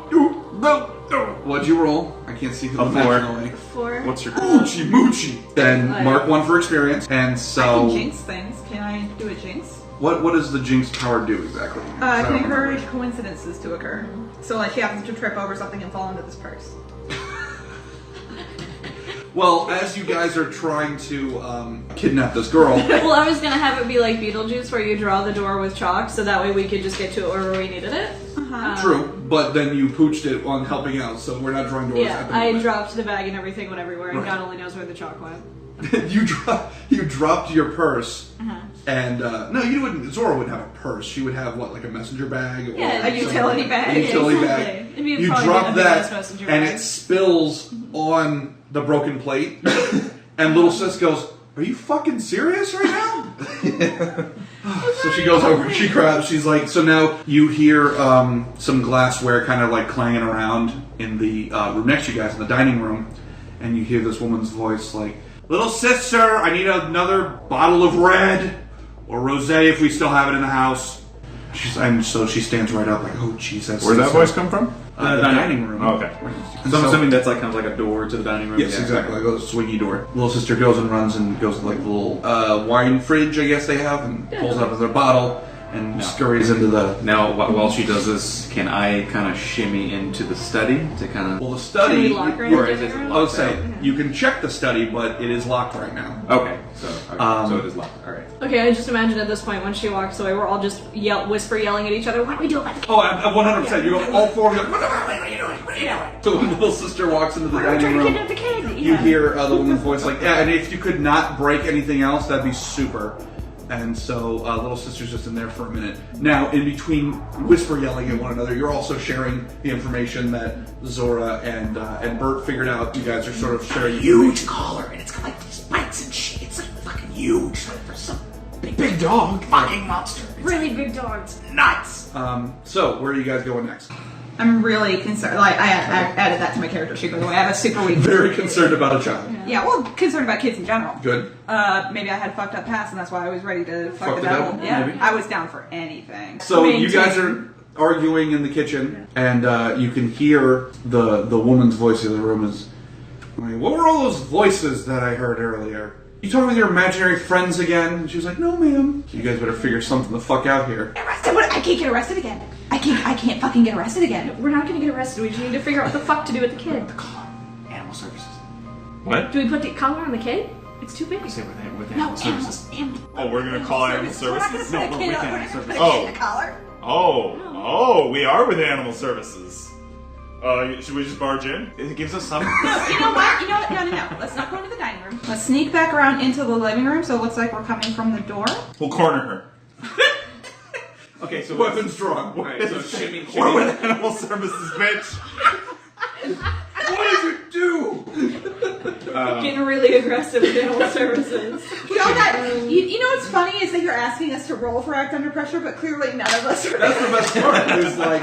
What'd you roll? I can't see who the
4.
magic away.
4.
What's your
Moochie moochie. Then
Right.
mark 1 for experience. And
I can
so,
jinx things. Can I do a jinx?
what does the jinx power do exactly?
I
I
can
don't remember.
encourage coincidences to occur. So she happens to trip over something and fall into this purse.
Well, as you guys are trying to kidnap this girl,
Well, I was gonna have it be like Beetlejuice, where you draw the door with chalk, so that way we could just get to it wherever we needed it.
true, but then you pooched it on helping out, so we're not drawing doors
Yeah,
at the
I
moment.
dropped the bag and everything went everywhere, and
Right.
God only knows where the chalk went.
you dropped your purse,
Uh-huh.
and no, you wouldn't. Zora wouldn't have a purse. She would have what, like a messenger bag? Or
Yeah,
a utility bag.
A utility
Yeah,
bag.
exactly. It'd be
You
probably
drop
a big ass
that,
messenger
and
bag.
it spills on the broken plate, and little sis goes, "Are you fucking serious right now?" So she goes over, she grabs, she's like, so now you hear some glassware kind of like clanging around in the room next to you guys, in the dining room, and you hear this woman's voice like, "Little sister, I need another bottle of red, or rosé if we still have it in the house." And so she stands right up like, "Oh Jesus."
Where'd that voice come from?
The dining room.
Oh, okay.
And
So I'm
so-
assuming that's like kind of like a door to the dining room.
Yes,
Yeah.
exactly. Like a little swingy door. Little sister goes and runs and goes to like the little wine fridge, I guess they have, and pulls out another bottle and scurries into the.
Now, while she does this, can I kind of shimmy into the study to kind of?
Well, the study.
Can we lock her in the
Or is it
dining room?
I would say
locked
you can check the study, but it is locked right now.
Okay, so so it is locked. All right.
Okay, I just imagine at this point when she walks away, we're all just whisper yelling at each other. What do we do about the
Oh, I'm 100%. You go all four of you. Like, what are you doing? What are you doing? So when little sister walks into the dining room,
the kid?
you hear the woman's voice like, "Yeah, and if you could not break anything else, that'd be super." And so little sister's just in there for a minute. Now, in between whisper yelling at one another, you're also sharing the information that Zora and Bert figured out. You guys are sort of sharing
Huge collar, and it's got like these spikes and shit. It's like fucking huge, like for some big dog, fucking monster. It's
Really big dogs.
nuts.
So, where are you guys going next?
I'm really concerned. Like, I added that to my character sheet, by the way. I have a super weak.
Very concerned about a child.
Yeah, well, concerned about kids in general.
Good.
Maybe I had fucked up past, and that's why I was ready to fuck
the
the devil.
devil,
Yeah,
maybe.
I was down for anything.
So you guys
Maintain.
are arguing in the kitchen, and you can hear the woman's voice in the room is like, "What were all those voices that I heard earlier? You talking with your imaginary friends again?" And she was like, "No, ma'am." So you guys better figure something the fuck out here.
Arrested? What? I can't get arrested again. I can't fucking get arrested again.
We're not gonna get arrested. We just need to figure out what the fuck to do with the kid.
Animal services.
What?
Do we put the collar on the kid? It's too big.
Say with
No,
animal services.
Oh, we're gonna call animal
We're not
services?
gonna put a kid
with
on- we're
animal
not gonna put a
services.
kid in a collar.
Oh, we are with animal services. Should we just barge in?
It gives us some.
No, you know what? No. Let's not go into the dining room. Let's sneak back around into the living room so it looks like we're coming from the door.
We'll corner her.
Okay, so
Weapons drawn.
Alright, so shimmy.
What would animal services, bitch?
What does it do?
Getting really aggressive with animal services.
You know that? You know what's funny is that you're asking us to roll for act under pressure, but clearly none of us are.
That's the best part. Is like,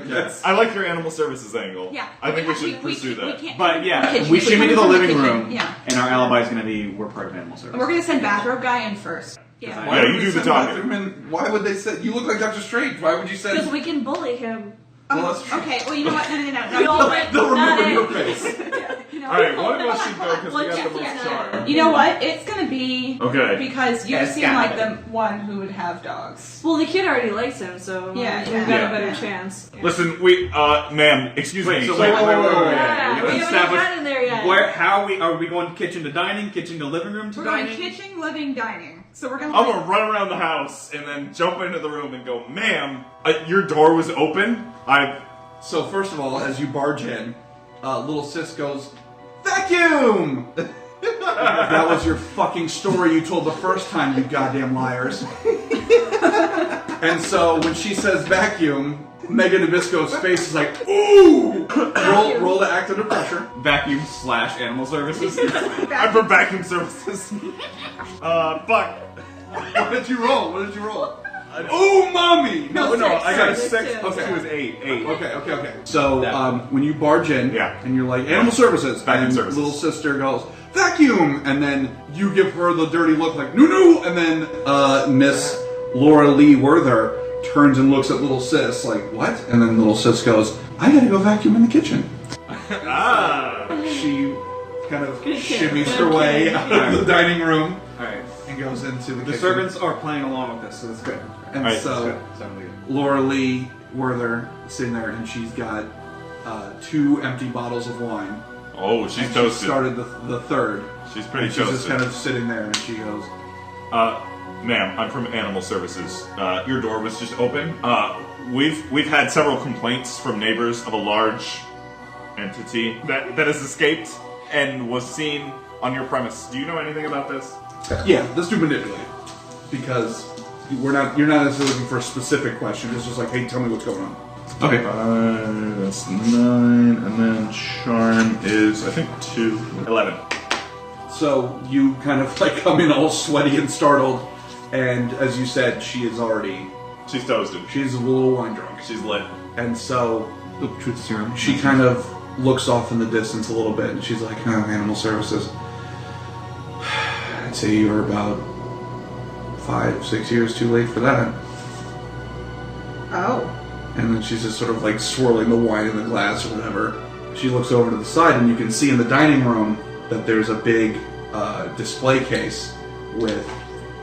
yes.
I like your animal services angle.
Yeah.
I think we should pursue
we
that.
can't.
But yeah,
Kitchen.
we shimmy to the
From
living
kitchen.
room,
Yeah.
and our alibi is going to be we're part of animal service.
And we're gonna send bathrobe guy in first. Yeah.
Yeah, you do the talking.
Why would they say you look like Dr. Strange? Why would you say?
Because we can bully him.
Well, that's true.
Okay. Well, you know what? No.
We all went
They'll remember
at
your
it.
face.
Alright, one of us should go because we got the most charm.
You know what? It's gonna be
Okay.
because you
Yes,
seem
got
like
it.
the one who would have dogs.
Well, the kid already likes him, so
Yeah,
we've
yeah.
got
Yeah.
a better
Yeah.
chance.
Listen, ma'am, excuse me.
So
Wait,
wait.
Yeah,
Let's
we haven't
establish
gotten there yet.
are we going kitchen to dining, kitchen to living room to
We're going
dining?
kitchen, living, dining. So we're gonna.
I'm gonna run around the house and then jump into the room and go, ma'am, your door was open?
So first of all, as you barge in, little sis goes, vacuum! That was your fucking story you told the first time, you goddamn liars. And so when she says vacuum, Megan Nabisco's face is like, ooh! Roll to act under pressure.
Vacuum / animal services.
I'm for vacuum services. But
What did you roll? Oh, mommy!
no, I got a
Six,
6
two.
plus 2 is 8.
Okay. So when you barge in,
Yeah.
and you're like, animal services,
Vacuum
and
services.
little sister goes, vacuum! And then you give her the dirty look like, no! And then Miss Laura Lee Werther turns and looks at little sis like, what? And then little sis goes, I gotta go vacuum in the kitchen. She kind of
Good kid.
shimmies her
Good
way
kid.
out of the dining room
Alright.
and goes into the
The
kitchen.
servants are playing along with this, so that's good.
And
Alright,
so
Good. Sounds good.
Laura Lee Werther sitting there, and she's got 2 empty bottles of wine.
Oh, she's
And she
toasted.
started the third.
She's pretty
And she's just
toasted.
kind of sitting there, and she goes,
Ma'am, I'm from Animal Services. Your door was just open. We've had several complaints from neighbors of a large entity that has escaped and was seen on your premise. Do you know anything about this?
"Yeah, let's do manipulate, because you're not necessarily looking for a specific question. It's just like, hey, tell me what's going on."
Okay.
That's 9, and then charm is, I think, 2. 11.
So you kind of like come in all sweaty and startled, and as you said, she's
toasted.
she's a little wine drunk,
She's lit.
and so
The truth serum.
she kind of looks off in the distance a little bit, and she's like, animal services. I'd say you're about 5-6 years too late for that.
Oh.
And then she's just sort of like swirling the wine in the glass or whatever. She looks over to the side, and you can see in the dining room that there's a big display case with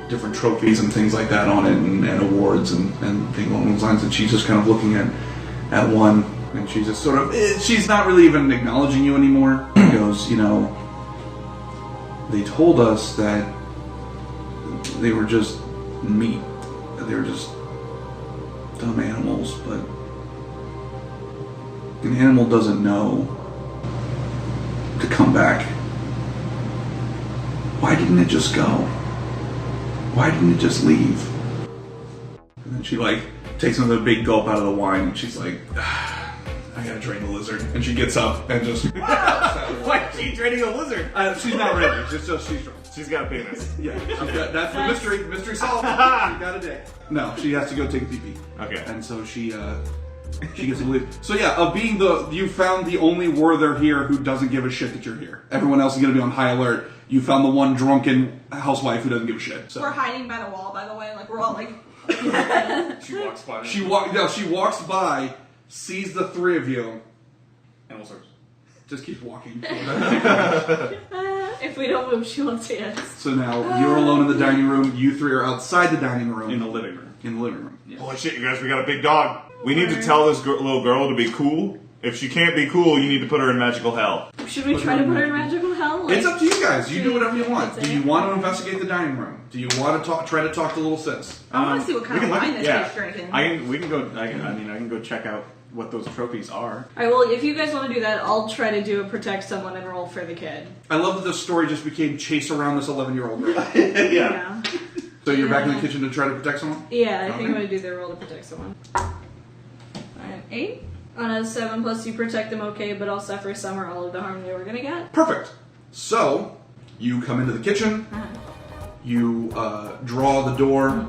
different trophies and things like that on it, and awards and things along those lines. And she's just kind of looking at one, and she's just sort of, she's not really even acknowledging you anymore. She goes, they told us that they were just meat, that they were just dumb animals, but an animal doesn't know to come back. Why didn't it just go? Why didn't it just leave? And then she like takes another big gulp out of the wine, and she's like, I gotta drain the lizard. And she gets up and just
What? She draining a lizard?
she's not ready. She's drunk.
She's got a penis.
Yeah, that's the mystery. Mystery solved. She got a day. No, she has to go take a pee-pee.
Okay.
And so she gets to leave. So yeah, you found the only Werther here who doesn't give a shit that you're here. Everyone else is gonna be on high alert. You found the one drunken housewife who doesn't give a shit. So
We're hiding by the wall, by the way. Like, we're all like.
She walks by.
she walks by, sees the 3 of you,
Animal service.
just keeps walking.
If we don't move, she won't see us.
So now you're alone in the dining room. You 3 are outside the dining room.
In the living room.
In the living room.
Holy shit, you guys, we got a big dog. We need to tell this little girl to be cool. If she can't be cool, you need to put her in magical hell.
Should we try to put her in magical hell? Like,
It's up to you guys. You do whatever you want.
That's
Do you
it.
want to investigate the dining room? Do you want to try to talk to little sis?
I want to see what kind of wine this kid's drinking.
We can go. I can go check out what those trophies are.
Alright, well, if you guys want to do that, I'll try to do a protect someone and roll for the kid.
I love that this story just became chase around this 11-year-old girl.
Yeah.
So you're back in the kitchen to try to protect someone?
Yeah, I think
Okay.
I'm gonna do the roll to protect someone. Alright, 8. On a 7 plus you protect them okay, but I'll suffer some or all of the harm they were gonna get.
Perfect. So, you come into the kitchen, you draw the door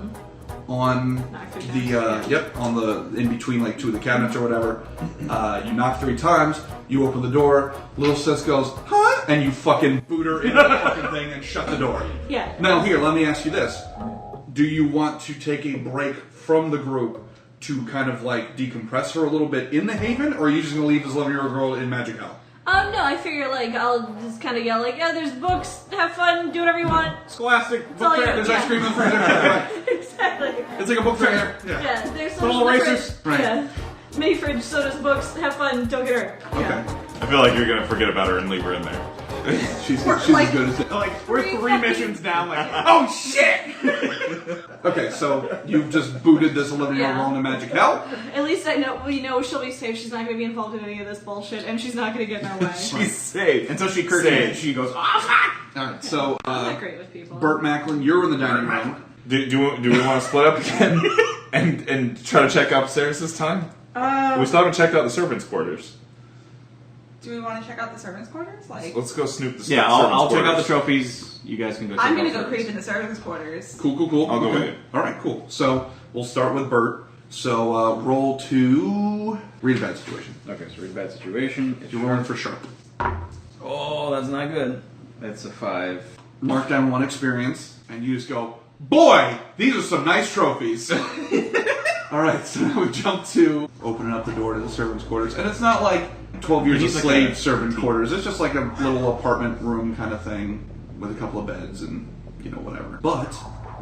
on
Knock through
the,
cabinets,
on the, in between like two of the cabinets or whatever. You knock 3 times, you open the door, little sis goes, huh? And you fucking boot her into the fucking thing and shut the door.
Yeah.
Now here, let me ask you this. Do you want to take a break from the group to kind of like decompress her a little bit in the Haven, or are you just going to leave this 11-year-old girl in Magic Hell?
No, I figure like I'll just kind of yell like, yeah, there's books, have fun, do whatever you want.
Scholastic
all
book fair.
you-
There's
yeah.
ice cream in the freezer.
Exactly.
It's like a book fair.
Yeah, there's
Put all
some in the
racers.
fridge.
Right.
Yeah. Mini fridge, so does books, have fun, don't get hurt.
Okay.
Yeah.
I feel like you're gonna forget about her and leave her in there.
She's
like-
as good as it.
Like, we're 3 missions down, like, oh shit!
Okay, so you've just booted this 11-year-old
Yeah.
girl into Magic Hell.
At least I know we know she'll be safe. She's not going to be involved in any of this bullshit, and she's not going to get in our way.
She's safe.
And so she curses
Safe.
and she goes, oh fuck!
All right, so
I'm not great with people.
Burt Macklin, you're in the dining room.
Do we want to split up again and try to check upstairs this time? We still haven't checked out the servants' quarters.
Do we want to check out the servants' quarters? Like,
Let's go snoop the
Yeah,
servants'
I'll check out the
quarters.
trophies. You guys can go check
I'm
out
gonna go
servants.
creep in the servants' quarters.
Cool.
I'll go
Okay.
with you.
All right, cool. So we'll start with Burt. So roll to read a bad situation.
Okay, so read bad situation.
You're rolling for sharp.
Oh, that's not good. That's a 5.
Mark down 1 experience, and you just go, boy, these are some nice trophies. All right, so now we jump to opening up the door to the servants' quarters, and it's not like 12 years
He's
of
like
slave
a
servant quarters. It's just like a little apartment room kind of thing with a couple of beds and whatever. But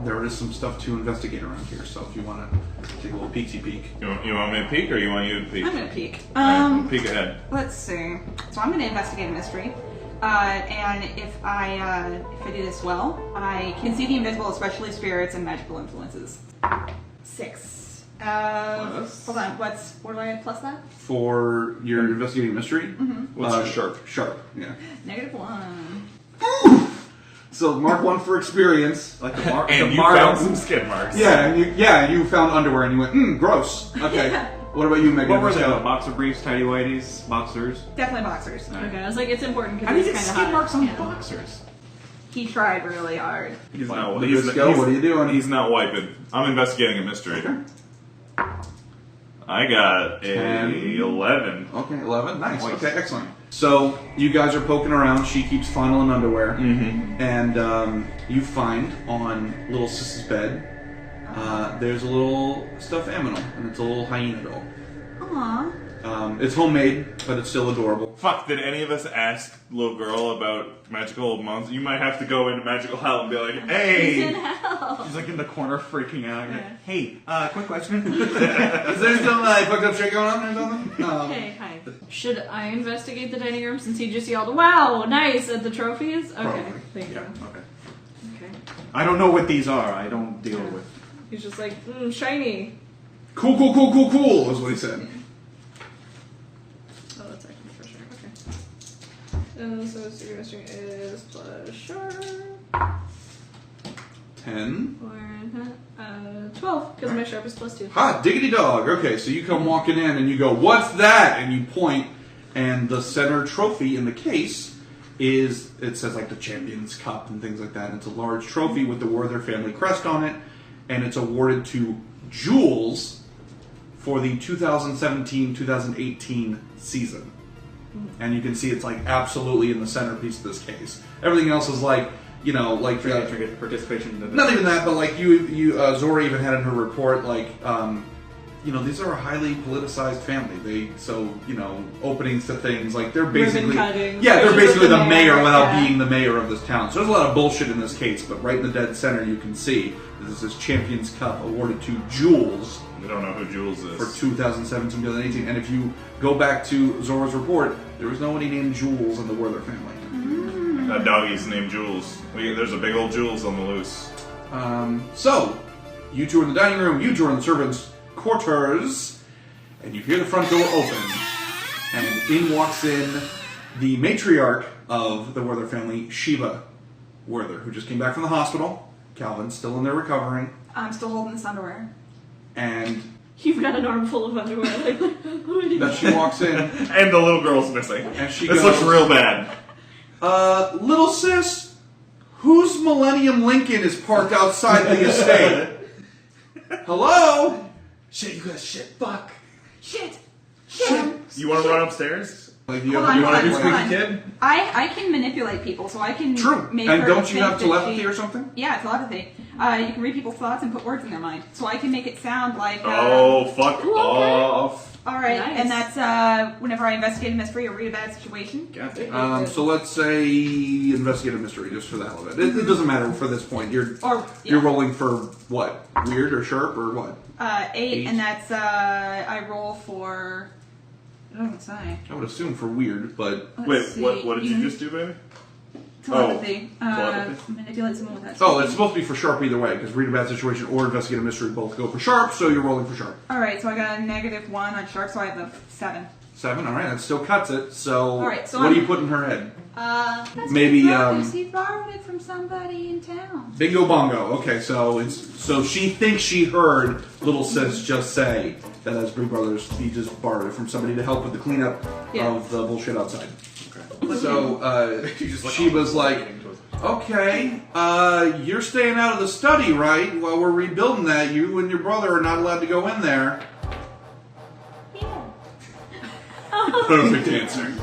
there is some stuff to investigate around here. So if you want to take a little peeksy peek,
You want me to peek, or you want you to peek?
I'm gonna peek.
Alright, peek ahead.
Let's see. So I'm gonna investigate a mystery. And if I do this well, I can see the invisible, especially spirits and magical influences. 6.
Plus?
Hold on. What do I add plus that?
for your investigating mystery,
What's your sharp?
Sharp, yeah.
-1.
So mark 1 for experience.
Like the mark.
And
the
you
mark
found some skid marks.
Yeah, and you found underwear and you went, gross. Okay.
Yeah.
What about you, Megan?
What were they?
Michelle?
Boxer briefs, tidy whities, boxers.
Definitely boxers.
Okay, I was like, it's important
How
because
do you
it's
get
kind
skid
of
marks on
yeah.
boxers?
He tried really hard.
He's
The
not.
good skill, what are you doing?
He's not wiping. I'm investigating a mystery.
Okay.
I got a
10.
11.
Okay, 11. Nice.
Nice.
Okay, excellent. So you guys are poking around. She keeps funneling underwear, and you find on little Sis's bed there's a little stuffed aminal, and it's a little hyena doll.
Aww.
It's homemade, but it's still adorable.
Fuck, did any of us ask little girl about magical monsters? You might have to go into magical hell and be like,
He's in
hey!
hell.
He's like in the corner freaking out.
Yeah.
Hey, quick question.
Is there some fucked up shit going on or something?
Okay, hi. Should I investigate the dining room since he just yelled, wow, nice, at the trophies? Okay,
Probably.
thank you.
Okay.
Okay.
I don't know what these are. I don't deal with.
He's just like, shiny.
Cool, is what he said.
Oh, that's actually for sure. Okay. So secret mystery is plus sharp.
10.
Or 12, because my sharp is plus 2.
Hot diggity dog. Okay, so you come walking in and you go, what's that? And you point, and the center trophy in the case is, it says like the Champions Cup and things like that. And it's a large trophy with the Werther family crest on it, and it's awarded to Jules for the 2017-2018 season. And you can see it's like absolutely in the centerpiece of this case. Everything else is like, like
Forget participation. In the
not even that, but like Zora even had in her report, like, these are a highly politicized family. Openings to things, like they're basically,
cuttings,
yeah, they're
pictures of
basically
the
the mayor
mayor,
without
yeah.
being the mayor of this town. So there's a lot of bullshit in this case, but right in the dead center you can see this is Champions Cup awarded to Jules
We don't know who Jules is.
for 2017-2018. And if you go back to Zora's report, there was nobody named Jules in the Werther family.
That doggy's named Jules. There's a big old Jules on the loose.
So, you two are in the dining room, you two are in the servants' quarters, and you hear the front door open, and in walks in the matriarch of the Werther family, Shiva Werther, who just came back from the hospital, Calvin's still in there recovering,
I'm still holding this underwear.
and
You've got an armful of underwear. Like, what do I do?
then she walks in,
And the little girl's missing.
and she
This
goes,
looks real bad.
little sis, whose Millennium Lincoln is parked outside the estate? Hello?
Shit, you guys, shit, fuck.
Shit!
You want to run upstairs?
Like, you
Hold on,
want to do
hold
squeaky
on.
kid?
I can manipulate people, so I can
True.
make
And
her
don't you
think
have
that
telepathy
she-
or something?
Yeah, telepathy. You can read people's thoughts and put words in their mind. So I can make it sound like...
Oh, fuck
Ooh, okay.
off.
Alright,
Nice.
and that's whenever I investigate a mystery or read a bad situation.
God damn.
So let's say investigate a mystery, just for the hell of it. It doesn't matter for this point. You're
Yeah.
rolling for what? Weird or sharp or what?
8, and that's I roll for... I don't know what to say.
I would assume for weird, but
Let's
Wait,
see.
what did you just do, baby?
Telepathy.
telepathy.
Manipulate someone with that.
oh, it's supposed to be for sharp either way because read a bad situation or investigate a mystery both go for sharp. So you're rolling for sharp.
Alright, so I got a -1 on sharp, so I have the 7.
7. All right, that still cuts it. So,
Alright, so
what do
I'm-
you put in her head?
That's
Maybe,
he borrowed it from somebody in town.
Bingo bongo. Okay, so she thinks she heard little sis just say that as Big Brothers, he just borrowed it from somebody to help with the cleanup
Yeah.
of the bullshit outside. So she was like, "Okay, you're staying out of the study, right? While we're rebuilding that, you and your brother are not allowed to go in there." Perfect answer.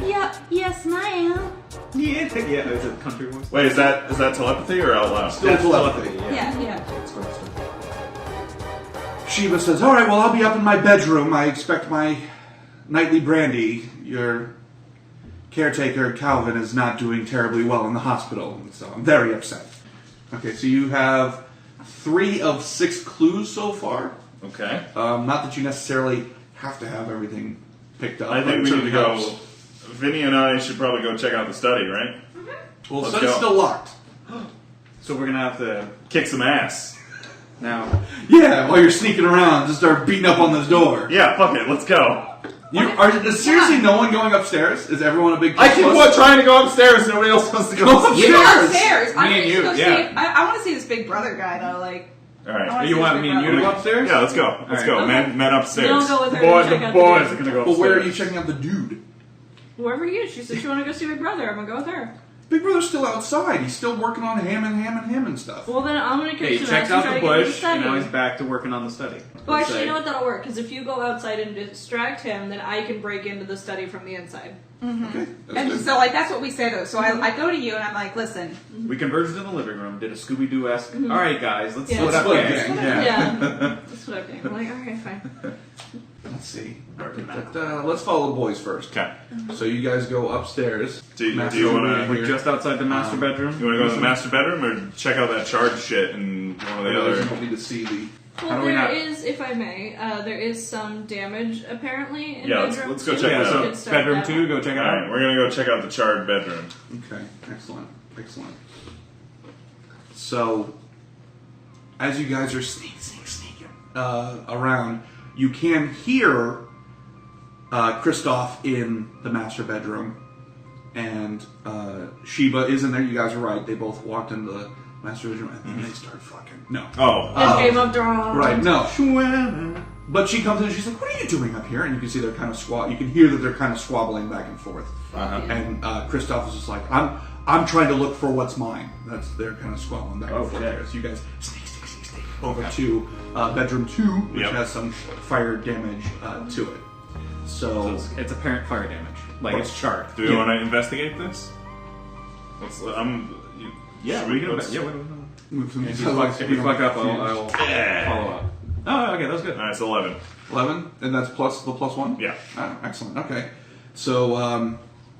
Yeah, yes, ma'am.
Yeah, is it country voice?
Wait, is that telepathy or out loud?
Still telepathy.
Yeah.
Shiva says, "All right, well, I'll be up in my bedroom. I expect my nightly brandy. Your caretaker, Calvin, is not doing terribly well in the hospital, so I'm very upset." Okay, so you have 3 of 6 clues so far.
Okay.
Not that you necessarily have to have everything picked up.
I think we
but
need to
it
go.
helps.
Vinny and I should probably go check out the study, right?
Well, the
Let's
study's
go.
still locked.
So we're gonna have to
Kick some ass.
now.
Yeah, while you're sneaking around, just start beating up on this door.
Yeah, fuck it, let's go.
Is seriously no one going upstairs? Is everyone a big
I keep trying to go upstairs. Nobody else wants to go
Go
upstairs.
upstairs.
Upstairs. I'm
Me and
gonna
you,
go
yeah.
see. I want to see this big brother guy though. Like,
All
I
right.
wanna
You
see
want
this
me
big
and you to
brother.
go upstairs?
Yeah, let's go. Let's go.
Alright.
Men upstairs.
Then I'll go with her
The boys,
and check
the
out
boys
the
are gonna go
But
upstairs.
where are you checking out the dude?
Whoever he is, she said she want to go see Big Brother. I'm gonna go with her.
Big Brother's still outside. He's still working on ham and stuff.
Well, then I'm gonna
Yeah,
catch
he
some
checked
ass and
out
try
the
to get into
bush,
study.
and now he's back to working on the study.
Well,
Let's
actually,
say-
you know what? That'll work. Because if you go outside and distract him, then I can break into the study from the inside.
Okay, that's
And
good.
so, like, that's what we say though. So I go to you and I'm like, listen.
We converged in the living room, did a Scooby-Doo-esque, alright guys, let's
Yeah.
split up
Split
gang.
gang.
Yeah. That's what I'm doing. I'm like, alright, fine.
Let's see. Let's follow the boys first.
Okay.
So you guys go upstairs.
Do you
Master
wanna-
over
We're
here.
just outside the master bedroom.
You want to go to the master bedroom or check out that charge shit and one of the
Otherwise, you
other?
don't need to see the.
Well,
How do we
there
not-
is, if I may, there is some damage apparently in
Yeah,
bedroom
let's go
two.
check
Yeah,
it out.
so
We could start
bedroom
that
2,
one.
go check it
All
out.
right, we're gonna go check out the charred bedroom.
Okay, excellent. So, as you guys are sneaking around, you can hear Kristoff in the master bedroom, and Sheba is in there. You guys are right. They both walked into the master bedroom, and then they start fucking. No.
Oh.
It's Game of Thrones.
Right, no. But she comes in and she's like, "What are you doing up here?" And you can see they're kind of you can hear that they're kind of squabbling back and forth.
Uh-huh.
And Kristoff is just like, I'm trying to look for what's mine. They're kind of squabbling back and forth
shit.
there. So you guys sneak over to bedroom 2, which
Yep.
has some fire damage to it.
So
So
it's apparent fire damage. Like it's charred.
Do we
Yeah.
want to investigate this?
Yeah,
should
we can.
let's-
Yeah,
if
if you fuck up, I'll follow up. Oh, okay, that was good.
All right, it's 11.
11, and that's plus the +1.
Yeah.
Oh, excellent. Okay, so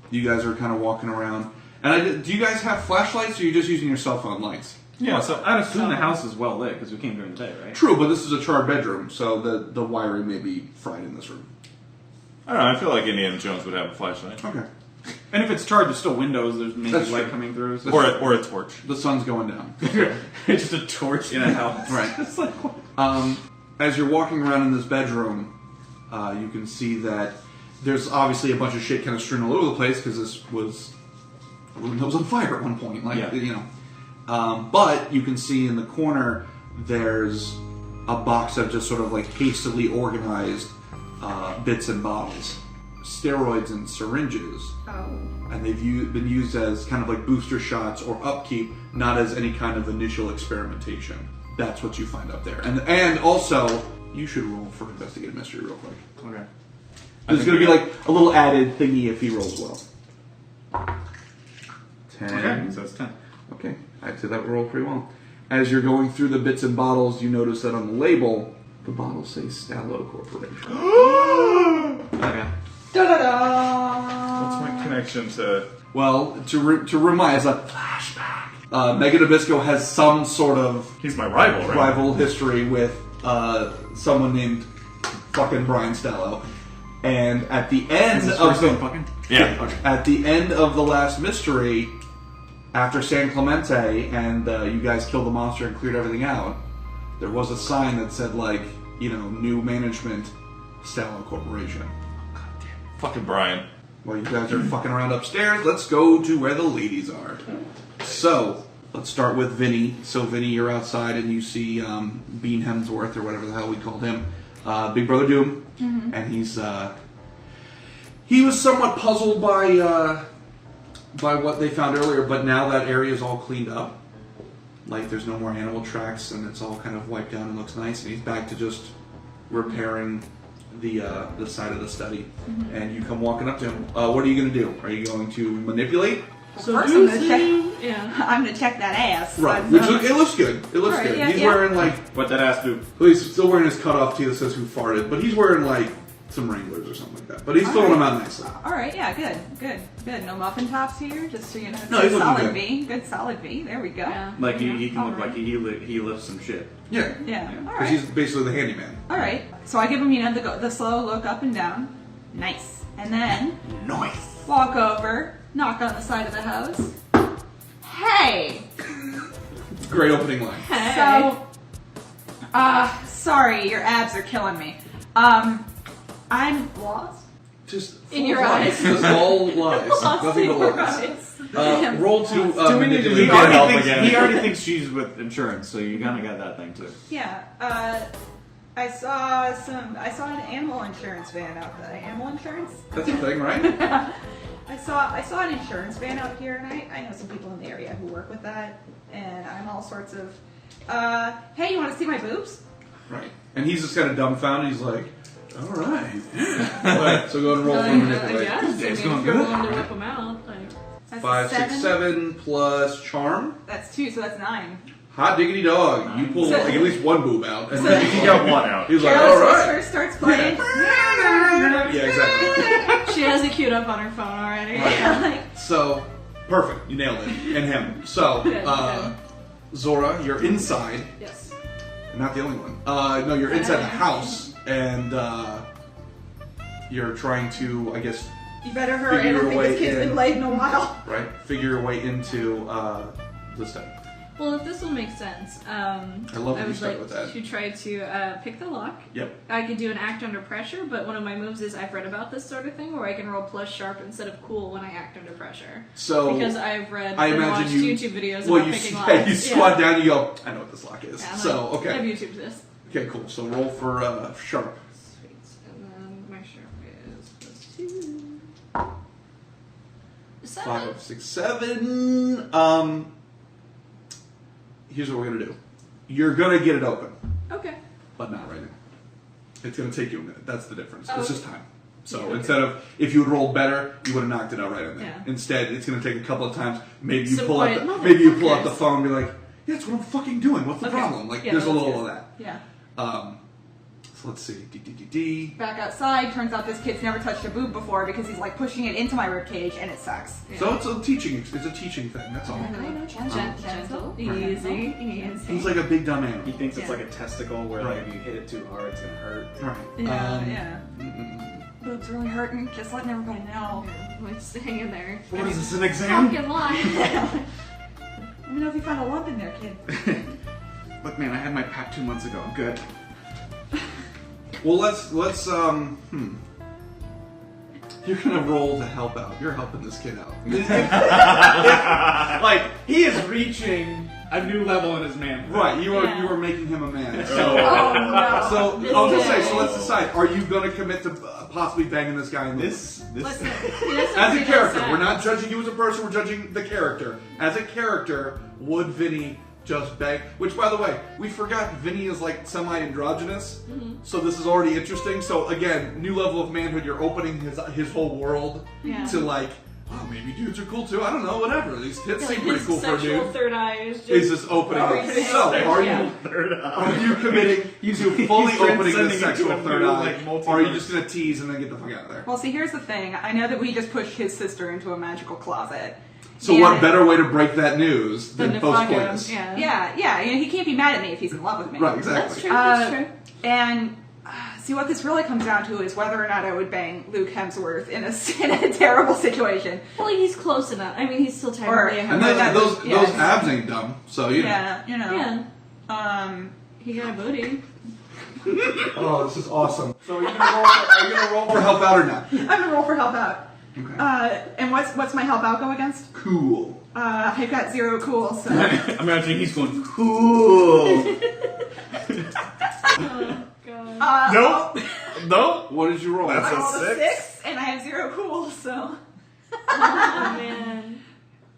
you guys are kind of walking around, and do you guys have flashlights, or are you just using your cell phone lights?
Yeah, so I'd assume the house is well lit because we came during the day, right?
True, but this is a charred bedroom, so the wiring may be fried in this room.
I don't know. I feel like Indiana Jones would have a flashlight.
Okay.
And if it's charred, there's still windows. There's maybe
That's
light
true.
coming through. So
Or a torch.
The sun's going down.
it's just a torch in a house.
Right.
It's like,
As you're walking around in this bedroom, you can see that there's obviously a bunch of shit kind of strewn all over the place because this was a room that was on fire at one point. Like,
Yeah.
you know. But you can see in the corner there's a box of just sort of like hastily organized bits and bottles. Steroids and syringes. And they've been used as kind of like booster shots or upkeep, not as any kind of initial experimentation. That's what you find up there. And also, you should roll for Investigate Mystery real quick.
Okay.
There's going to be like a little added thingy if he rolls well. 10.
Okay, so it's 10.
Okay, I'd say that rolled pretty well. As you're going through the bits and bottles, you notice that on the label, the bottles say Stallo Corporation.
Okay.
Da-da-da!
What's my connection to...
Well, to remind, as a flashback, Mega Nabisco has some sort of
He's my rival, right?
rival history with someone named fucking Brian Stallo. And at the end of the
fucking?
Yeah.
at the end of the last mystery, after San Clemente and you guys killed the monster and cleared everything out, there was a sign that said like, new management, Stallo Corporation.
Fucking Brian.
While you guys are fucking around upstairs, let's go to where the ladies are. So, let's start with Vinny. So, Vinny, you're outside and you see Bean Hemsworth, or whatever the hell we called him, Big Brother Doom, and he was somewhat puzzled by what they found earlier, but now that area is all cleaned up. Like, there's no more animal tracks, and it's all kind of wiped down and looks nice, and he's back to just repairing the side of the study. And you come walking up to him. What are you going to do? Are you going to manipulate?
So first I'm gonna check.
Yeah.
I'm gonna check that ass.
Right.
I'm,
Which it looks good. It looks
Right,
good.
yeah,
He's
yeah.
wearing like...
What that ass do?
Well, he's still wearing his cutoff tee that says who farted, but he's wearing like some Wranglers or something like that. But he's throwing them out nicely.
All right, yeah, good. No muffin tops here, just so you know.
No, he's looking
solid
good.
V, good solid V. There we go.
Yeah.
Like he can look
Alright.
like he lifts some shit.
Yeah.
Yeah. All
Because
right.
he's basically the handyman.
All right. So I give him, the slow look up and down. Nice. And then
Nice.
walk over, knock on the side of the house. Hey.
Great opening line.
So, sorry, your abs are killing me. I'm lost.
Just
In your
full of
eyes.
lies. Just all lies.
Lost
Nothing
in
but
your
lies.
eyes.
Roll to
Do we need to
manipulate.
do
He
Can't help
already, thinks,
again.
he already thinks she's with insurance, so you kind of got that thing too.
Yeah. I saw an animal insurance van out there. Animal insurance?
That's a thing, right?
I saw an insurance van out here, and I know some people in the area who work with that, and I'm all sorts of. Hey, you want to see my boobs?
Right. And he's just kind of dumbfounded. He's like, all right. Alright, so go and roll for manipulate.
Yes.
It's
I
going
mean, if you're
good.
willing to whip them out, like.
That's
5, 6, 7 plus charm.
That's 2, so that's 9.
Hot diggity dog. You pull like at least one boob out. And then
He got one out.
he's like,
Carol's
all right.
sister starts playing.
Yeah, exactly.
She has it queued up on her phone already.
Like,
So, perfect. You nailed it. And him. So, Zora, you're inside.
Yes.
Not the only one. No, you're inside the house. And you're trying to, I guess,
you better hurry. I
Figure
don't
your
think
way
this kid's
in.
been laid in a while.
right, figure your way into the study.
Well, if this will make sense, I
love that you
would
started
like
with that.
to try to pick the lock.
Yep.
I could do an act under pressure, but one of my moves is I've read about this sort of thing where I can roll plus sharp instead of cool when I act under pressure.
So,
Because I've read
I
and
imagine
watched
you-
YouTube videos
well,
about
you,
picking
yeah,
locks.
you squat down, you go, I know what this lock is.
Yeah, I'm
So,
like, I've
okay.
YouTubed this.
Okay, cool. So roll for sharp.
Sweet. And then my sharp is plus 2. 7.
5, 6, 7. Here's what we're gonna do. You're gonna get it open,
Okay.
but not right now. It's gonna take you a minute. That's the difference.
Oh,
It's
okay.
just time. So
Okay.
instead of if you had rolled better, you would have knocked it out right in there.
Yeah.
Instead, it's gonna take a couple of times. Maybe you
Some
pull out
quiet
the
moments.
maybe you pull out the phone and be like, "Yeah, that's what I'm fucking doing. What's the
Okay.
problem?" Like
Yeah,
there's a
that's
little
good.
of that.
Yeah.
So let's see. D.
Back outside, turns out this kid's never touched a boob before because he's like pushing it into my ribcage, and it sucks.
So it's a teaching thing. That's all.
Gentle.
Right.
Easy.
He's like a big dumb animal.
He thinks it's
Yeah.
like a testicle where
Right.
like if you hit it too hard, it's gonna hurt.
Right.
Yeah. Boobs really hurting. Just letting everybody know.
Like, just hang in there.
What is this, an exam?
Fucking lie.
Let me know if you find a lump in there, kid.
Look, man, I had my pap 2 months ago. I'm good.
Well, let's You're gonna roll to help out. You're helping this kid out.
Like he is reaching A new level in his man.
Right, you are making him a man.
Oh no.
So I was gonna say, so let's decide. Are you gonna commit to possibly banging this guy in the
Listen,
as a character? We're not judging you as a person. We're judging the character. As a character, would Vinny just bang? Which, by the way, we forgot Vinny is like semi-androgynous. So this is already interesting. So again, new level of manhood. You're opening his whole world to like. Oh, maybe dudes are cool too. I don't know. Whatever. These tits seem pretty cool for a dude.
Sexual third eye is
Is this opening? So, are you committing to fully opening the sexual third eye, or are you just gonna tease and then get the fuck out of there?
Well, see, here's the thing. I know that we just pushed his sister into a magical closet.
So, what better way to break that news than
to
post
fuck him,
coitus?
Yeah. You know, he can't be mad at me if he's in love with me.
Right, exactly.
That's true.
And see, what this really comes down to is whether or not I would bang Luke Hemsworth in a terrible situation.
Well, he's close enough. I mean, he's still technically a
And
Hemsworth.
those abs ain't dumb. So you know.
Yeah, you know.
Yeah. He got a booty.
Oh, this is awesome. So are you gonna roll for help out or not?
I'm gonna roll for help out.
Okay.
And what's my help out go against?
Cool.
I've got 0 cool, so.
I'm imagining he's going, cool.
Oh, God.
Nope. Nope.
What did you roll?
That's
I rolled a
6.
6, and I have 0 cool, so.
Oh, man.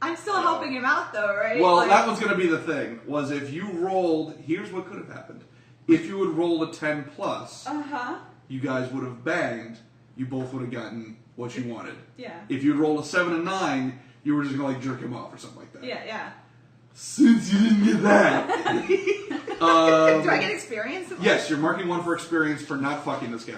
I'm still helping him out, though, right?
Well,
Like-
that was going to be the thing. Was if you rolled, here's what could have happened. If you would roll a 10 plus, you guys would have banged. You both would have gotten what you wanted.
Yeah.
If you'd rolled a 7 and 9, you were just going to like jerk him off or something like that.
Yeah.
Since you didn't get that.
Do I get experience?
Yes, you're marking 1 for experience for not fucking this guy.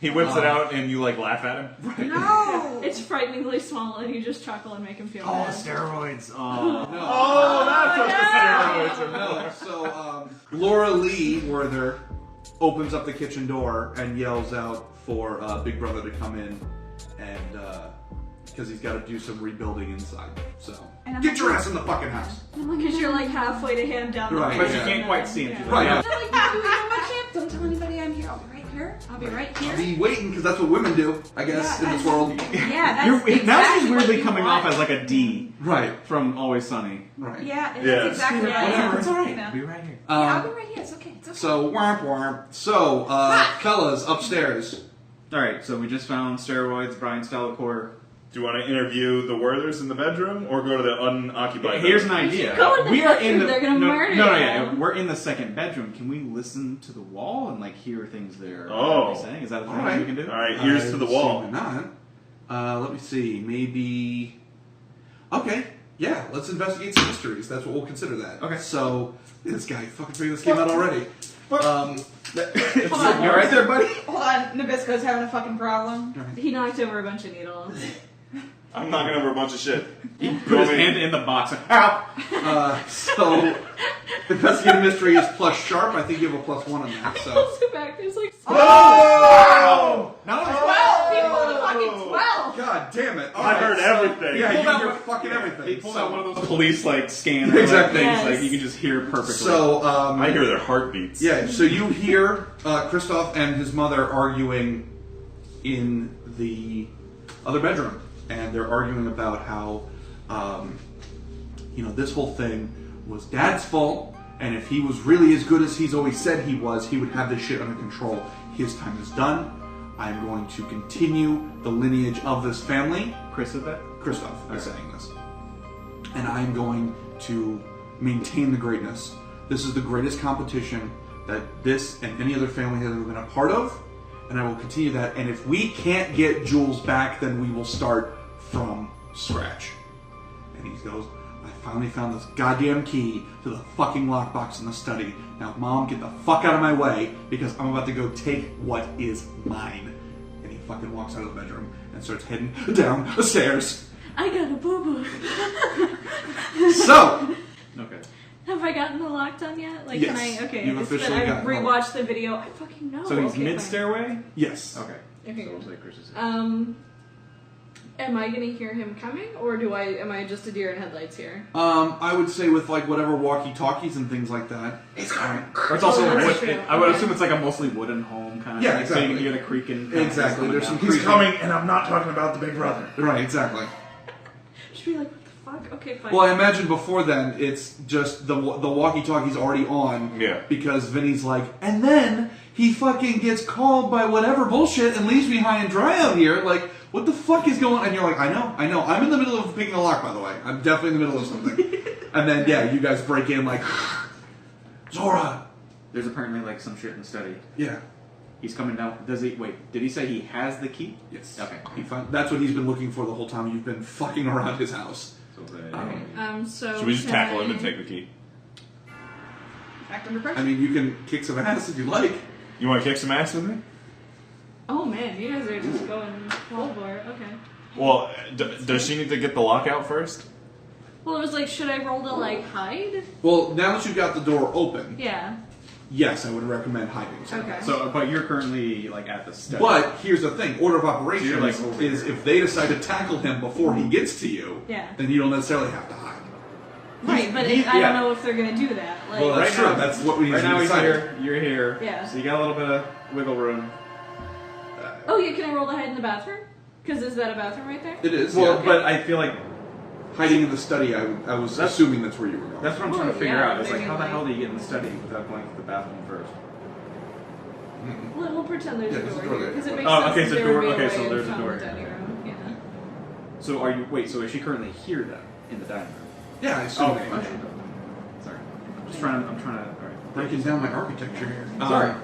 He whips it out and you like laugh at him.
No!
It's frighteningly small, and you just chuckle and make him feel bad.
Steroids. Oh.
No.
Oh, that's what the steroids are.
So, Laura Lee Werther opens up the kitchen door and yells out for Big Brother to come in, and because he's got to do some rebuilding inside. So, get your ass in the fucking house.
Because you're like halfway to hand down the
Right,
But
yeah.
you can't quite see him.
Right.
I'm like, you know what, champ? Don't tell anybody I'm here. I'll be right here. I'll be right here.
Be waiting because that's what women do, I guess, in this world.
Yeah, that's
Now
exactly
she's weirdly
what you
coming
want.
off as like a D
Right.
from Always Sunny.
Right.
Yeah, that's
Yes.
exactly
Yeah,
right.
whatever,
It's alright.
You know.
Be right here.
I'll be right here. It's okay. It's okay.
So, womp womp. So, fellas, upstairs.
Alright, so we just found steroids, Brian Stellacore.
Do you want to interview the Werthers in the bedroom or go to the unoccupied
Here's an
bedroom?
idea.
Go in the
We are in
bedroom,
the
they're gonna murder
no,
you.
we're in the second bedroom. Can we listen to the wall and like hear things they're
Oh.
saying? Is that a thing
Alright.
we can do?
Alright, ears to the wall.
Why not? Let me see. Maybe. Okay. Yeah, let's investigate some mysteries. That's what we'll consider that.
Okay.
So, this guy fucking figured this game out already.
Hold on.
You alright there, buddy?
Hold on. Nabisco's having a fucking problem.
He knocked over a bunch of needles.
I'm knocking over a bunch of shit.
He put his hand in the box. Ow!
So, investigating mystery is plus sharp. I think you have a +1 on that. So.
Pulls it back. There's like.
Oh!
No,
12 people in the fucking 12.
God damn it!
I heard everything.
Yeah,
pulled
you
out
hear
one-
fucking everything.
He pulled
So-
out one of those police like scan
Exactly.
things,
Yes.
like you can just hear perfectly.
So,
I hear their heartbeats.
yeah, so you hear Christoph and his mother arguing in the other bedroom, and they're arguing about how, this whole thing was Dad's fault, and if he was really as good as he's always said he was, he would have this shit under control. His time is done. I'm going to continue the lineage of this family.
Chris said that?
Christoph is saying this. And I'm going to maintain the greatness. This is the greatest competition that this and any other family has ever been a part of, and I will continue that. And if we can't get Jules back, then we will start from scratch. And he goes, I finally found this goddamn key to the fucking lockbox in the study. Now, Mom, get the fuck out of my way, because I'm about to go take what is mine. And he fucking walks out of the bedroom and starts heading down the stairs.
I got a boo-boo.
So,
Okay.
Have I gotten the lock done yet? Like,
Yes,
can I? Okay.
you've
it's
officially
that
gotten the
I rewatched the video. I fucking know.
So he's
Okay,
mid
fine.
stairway?
yes.
Okay.
Okay,
So
good.
it's like Chris is
Am I gonna hear him coming, or am I just a deer in headlights here?
I would say with like whatever walkie-talkies and things like that.
He's coming.
Or it's also
Oh, that's
wood.
true.
I would
Okay.
assume it's like a mostly wooden home kind of
Yeah,
thing. So you
exactly.
can hear the creaking.
Exactly. There's some
He's
creaking.
coming, and I'm not talking about the big brother.
Right, exactly.
Just be like, what the fuck? Okay, fine.
Well, I imagine before then, it's just the walkie-talkie's already on.
Yeah.
Because Vinny's like, and then he fucking gets called by whatever bullshit and leaves me high and dry out here. Like, what the fuck is going on? And you're like, I know. I'm in the middle of picking a lock, by the way. I'm definitely in the middle of something. And then, yeah, you guys break in like, Zora!
There's apparently like some shit in the study.
Yeah.
He's coming down. Does he? Wait, did he say he has the key?
Yes.
Okay.
That's what he's been looking for the whole time you've been fucking around his house.
So
So
Should we just
can
tackle
I-
him and take the key?
Act under pressure.
I mean, you can kick some ass if you like.
You want to kick some ass with me?
Oh man, you guys are just going full bore. Okay.
Well, does she need to get the lock out first?
Well, it was like, should I roll to like hide?
Well, now that you've got the door open,
Yeah.
yes, I would recommend hiding.
Okay.
So, but you're currently like at the study.
But here's the thing: order of operations
You're, like, over
is
here.
if they decide to tackle him before he gets to you,
Yeah.
then you don't necessarily have to hide.
Right, but
he-
I don't
yeah.
know if they're gonna do that. Like,
Well, that's
Right
true.
now-
That's what we need
right
to
now he's
decide.
here. You're here.
Yeah.
So you got a little bit of wiggle room.
oh yeah, can I roll to hide in the bathroom? Because is that a bathroom right there?
It is.
Well,
yeah.
but I feel like
Hiding in the study, I was
That's-
assuming that's where you were going.
that's what I'm
Well,
trying to figure
yeah,
out. It's like,
maybe
how the
like-
hell do you get in the study without going to the bathroom first?
We'll pretend there's
Yeah,
a
there's a
door
door
here
there.
because it makes
Oh,
sense.
okay,
that
so
there
door-
would be a
okay, so
way
there's a
from
door
the
here.
dining room. Yeah.
So are you? Wait. So is she currently here then in the dining room?
Yeah, I assume.
Okay. Sorry. I'm trying to. All right.
Breaking down my architecture here.
Sorry.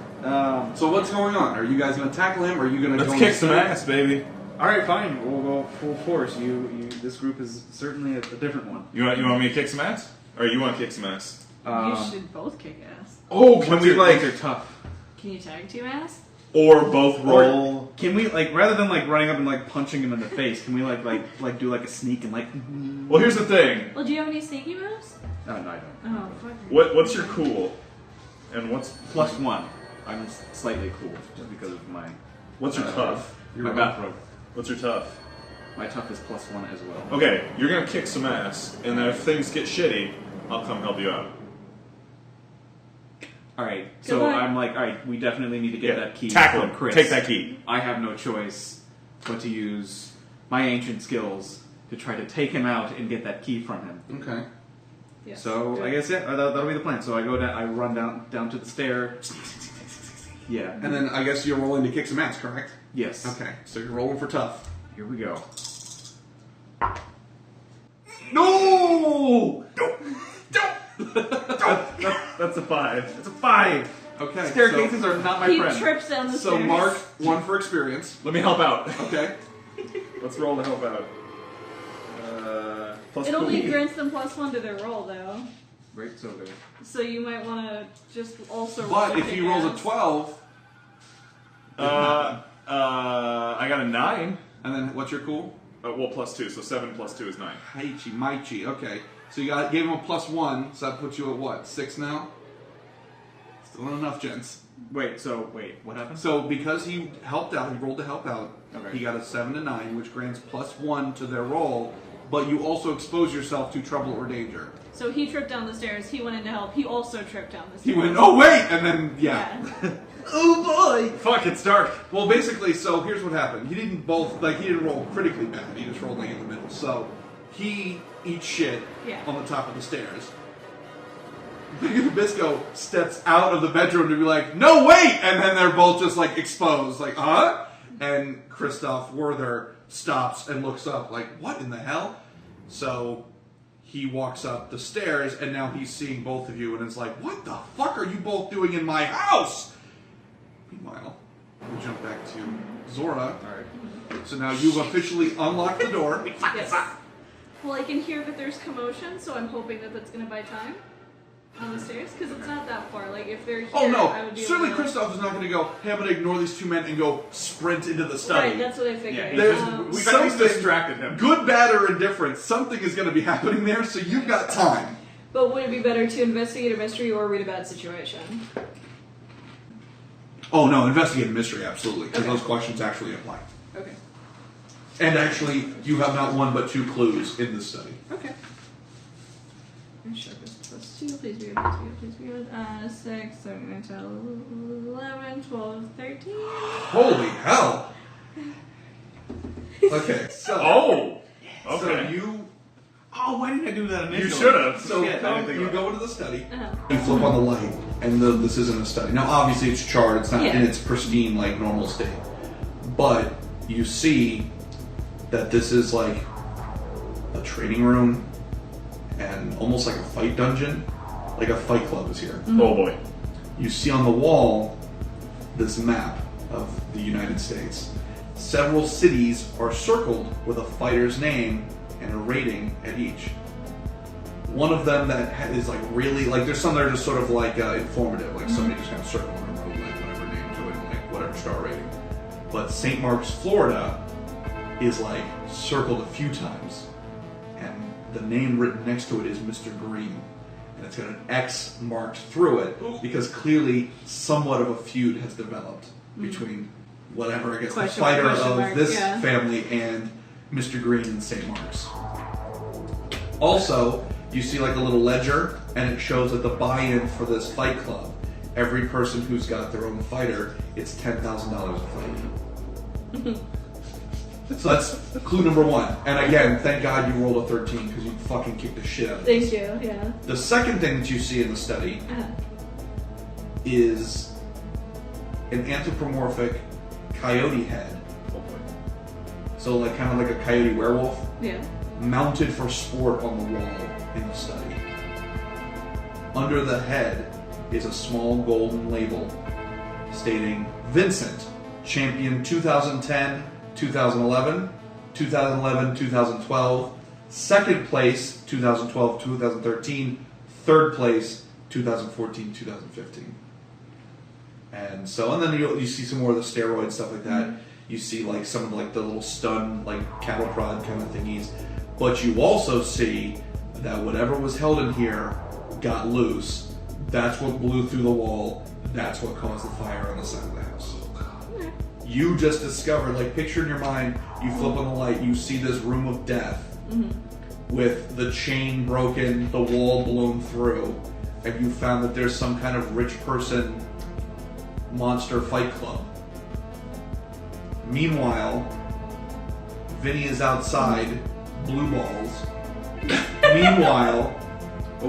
So what's going on? Are you guys going to tackle him, or are you going to
Let's
go
kick
in
some
the study?
ass, baby.
All right, fine. We'll go full force. This group is certainly a different one.
You want me to kick some ass? Or you want to kick some ass?
You should both kick ass.
Oh,
Can we like? They're tough.
Can you tag team ass?
Or both roll?
Or can we like rather than like running up and like punching him in the face? Can we like do like a sneak and like?
Well, here's the thing.
Well, do you have any sneaky moves?
No, I don't.
Oh, fuck.
What's your cool? And what's
+1. I'm slightly cool just because of my.
what's your tough?
My bathrobe.
What's your tough?
My tough is +1 as well.
Okay, you're gonna kick some ass, and then if things get shitty, I'll come help you out.
All right. So
Good luck.
I'm like, all right. We definitely need to get that key.
Tackle
from
him.
Chris.
Take that key.
I have no choice but to use my ancient skills to try to take him out and get that key from him.
Okay.
Yes.
So I guess that'll be the plan. So I go down. I run down to the stair. Yeah.
And then I guess you're rolling to kick some ass, correct?
Yes.
Okay. So you're rolling for tough.
Here we go.
No!
That's a 5. It's a 5.
Okay.
Staircases are not my
He
friend.
trips down the
So
stairs.
mark 1 for experience.
Let me help out.
Okay.
Let's roll to help out. Plus
It only
cool.
grants them +1 to their roll, though.
Right. So there.
So you might want to just also roll
But
to
if
kick
he rolls a
ass.
12,
I got a 9.
and then what's your cool?
Well, +2, so 7 + 2 is 9.
Haichi, Maichi. Okay. So you gave him a +1, so that puts you at what? 6 now? Still not enough, gents.
Wait. What happened?
So because he helped out, he rolled to help out.
Okay.
He got a 7 to 9, which grants +1 to their roll. But you also expose yourself to trouble or danger.
So he tripped down the stairs. He went in to help. He also tripped down the
He
stairs.
went, oh wait, and then yeah.
Oh boy! Fuck, it's dark.
Well, basically, so here's what happened. He didn't roll critically bad. He just rolled like in the middle. So he eats shit
Yeah.
on the top of the stairs. Nabisco steps out of the bedroom to be like, no, wait! And then they're both just like exposed, like, huh? And Christoph Werther stops and looks up, like, what in the hell? So he walks up the stairs, and now he's seeing both of you, and it's like, what the fuck are you both doing in my house? Meanwhile, we jump back to Zora.
Alright.
So now you've officially unlocked the door.
Yes. Well, I can hear that there's commotion, so I'm hoping that that's going to buy time on the stairs, because it's not that far. Like, if they're here,
Oh
I
no!
would be
Certainly
able to...
Christoph is not going to go, hey, I'm going to ignore these two men and go sprint into the study.
Right, that's what I figured.
Yeah, he
There's-
We've at least
Something-
distracted him.
Good, bad, or indifferent, something is going to be happening there, so you've got time.
But would it be better to investigate a mystery or read a bad situation?
Oh no, investigate a mystery, absolutely, because
Okay.
those questions actually apply.
Okay.
And actually, you have not one but 2 clues in this study.
Okay. Sharp is +2, please be good, please be good, please be good. 6, 7, 8, 11, 12, 13.
Holy hell! Okay, so...
Oh!
So
Okay.
you...
Oh, why didn't I do that initially?
You should have.
So
Shit, I didn't think
you
about
go into the study,
Uh-huh.
you flip on the light, and this isn't a study. Now, obviously, it's charred. It's not
Yeah.
in its pristine, like, normal state. But you see that this is, like, a training room and almost like a fight dungeon. Like a fight club is here.
Oh boy.
You see on the wall this map of the United States. Several cities are circled with a fighter's name and a rating at each. One of them that is like really, like there's some that are just sort of like informative, like somebody just kind of circled and wrote like whatever name to it, like whatever star rating. But St. Mark's, Florida is like circled a few times, and the name written next to it is Mr. Green. And it's got an X marked through it because clearly somewhat of a feud has developed between whatever, I guess, the fighter of this family and Mr. Green in St. Mark's. Also, you see like a little ledger, and it shows that the buy-in for this fight club, every person who's got their own fighter, it's $10,000 a fight. So that's clue number one. And again, thank God you rolled a 13 because you fucking kicked the shit out of
Thank
this.
you, yeah.
The second thing that you see in the study
Uh-huh.
is an anthropomorphic coyote head. So like kind of like a coyote werewolf
Yeah.
mounted for sport on the wall in the study. Under the head is a small golden label stating Vincent, champion 2010, 2011, 2011, 2012, second place 2012, 2013, third place 2014, 2015. And so, and then you see some more of the steroid stuff like that. You see like some of like the little stun, like cattle prod kind of thingies. But you also see that whatever was held in here got loose. That's what blew through the wall. That's what caused the fire on the side of the house. You just discovered, like picture in your mind, you flip on the light, you see this room of death with the chain broken, the wall blown through, and you found that there's some kind of rich person monster fight club. Meanwhile, Vinny is outside, blue balls. Meanwhile,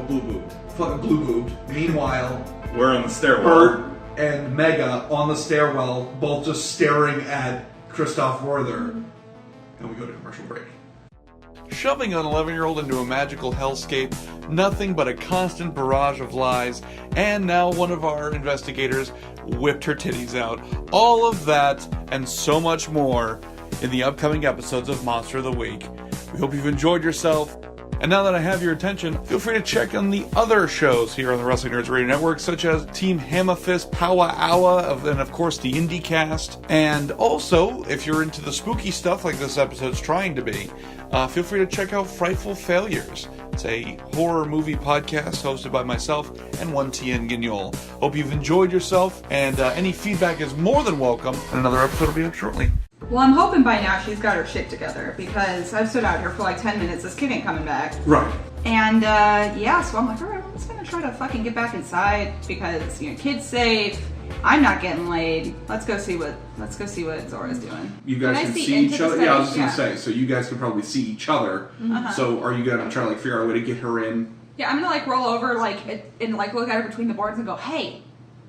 Blue boot.
fucking blue boobed. Meanwhile,
We're on the stairwell.
Bert and Mega on the stairwell, both just staring at Christoph Werther. And we go to commercial break. Shoving an 11-year-old into a magical hellscape, nothing but a constant barrage of lies, and now one of our investigators whipped her titties out. All of that and so much more in the upcoming episodes of Monster of the Week. We hope you've enjoyed yourself. And now that I have your attention, feel free to check on the other shows here on the Wrestling Nerds Radio Network, such as Team Hammerfist, Powa Hour, and of course the IndieCast. And also, if you're into the spooky stuff like this episode's trying to be, feel free to check out Frightful Failures. It's a horror movie podcast hosted by myself and one Tien Guignol. Hope you've enjoyed yourself, and any feedback is more than welcome. And another episode will be up shortly.
Well, I'm hoping by now she's got her shit together because I've stood out here for like 10 minutes. This kid ain't coming back.
Right.
And yeah, so I'm like, all right, I'm just gonna try to fucking get back inside because you know, kid's safe. I'm not getting laid. Let's go see what Zora's doing.
You guys
Can I
can
see
see
into
each
the
other. Yeah, I was just
study?
gonna say. So you guys can probably see each other. So are you gonna try to like figure out a way to get her in?
Yeah, I'm gonna like roll over like and like look at her between the boards and go, hey,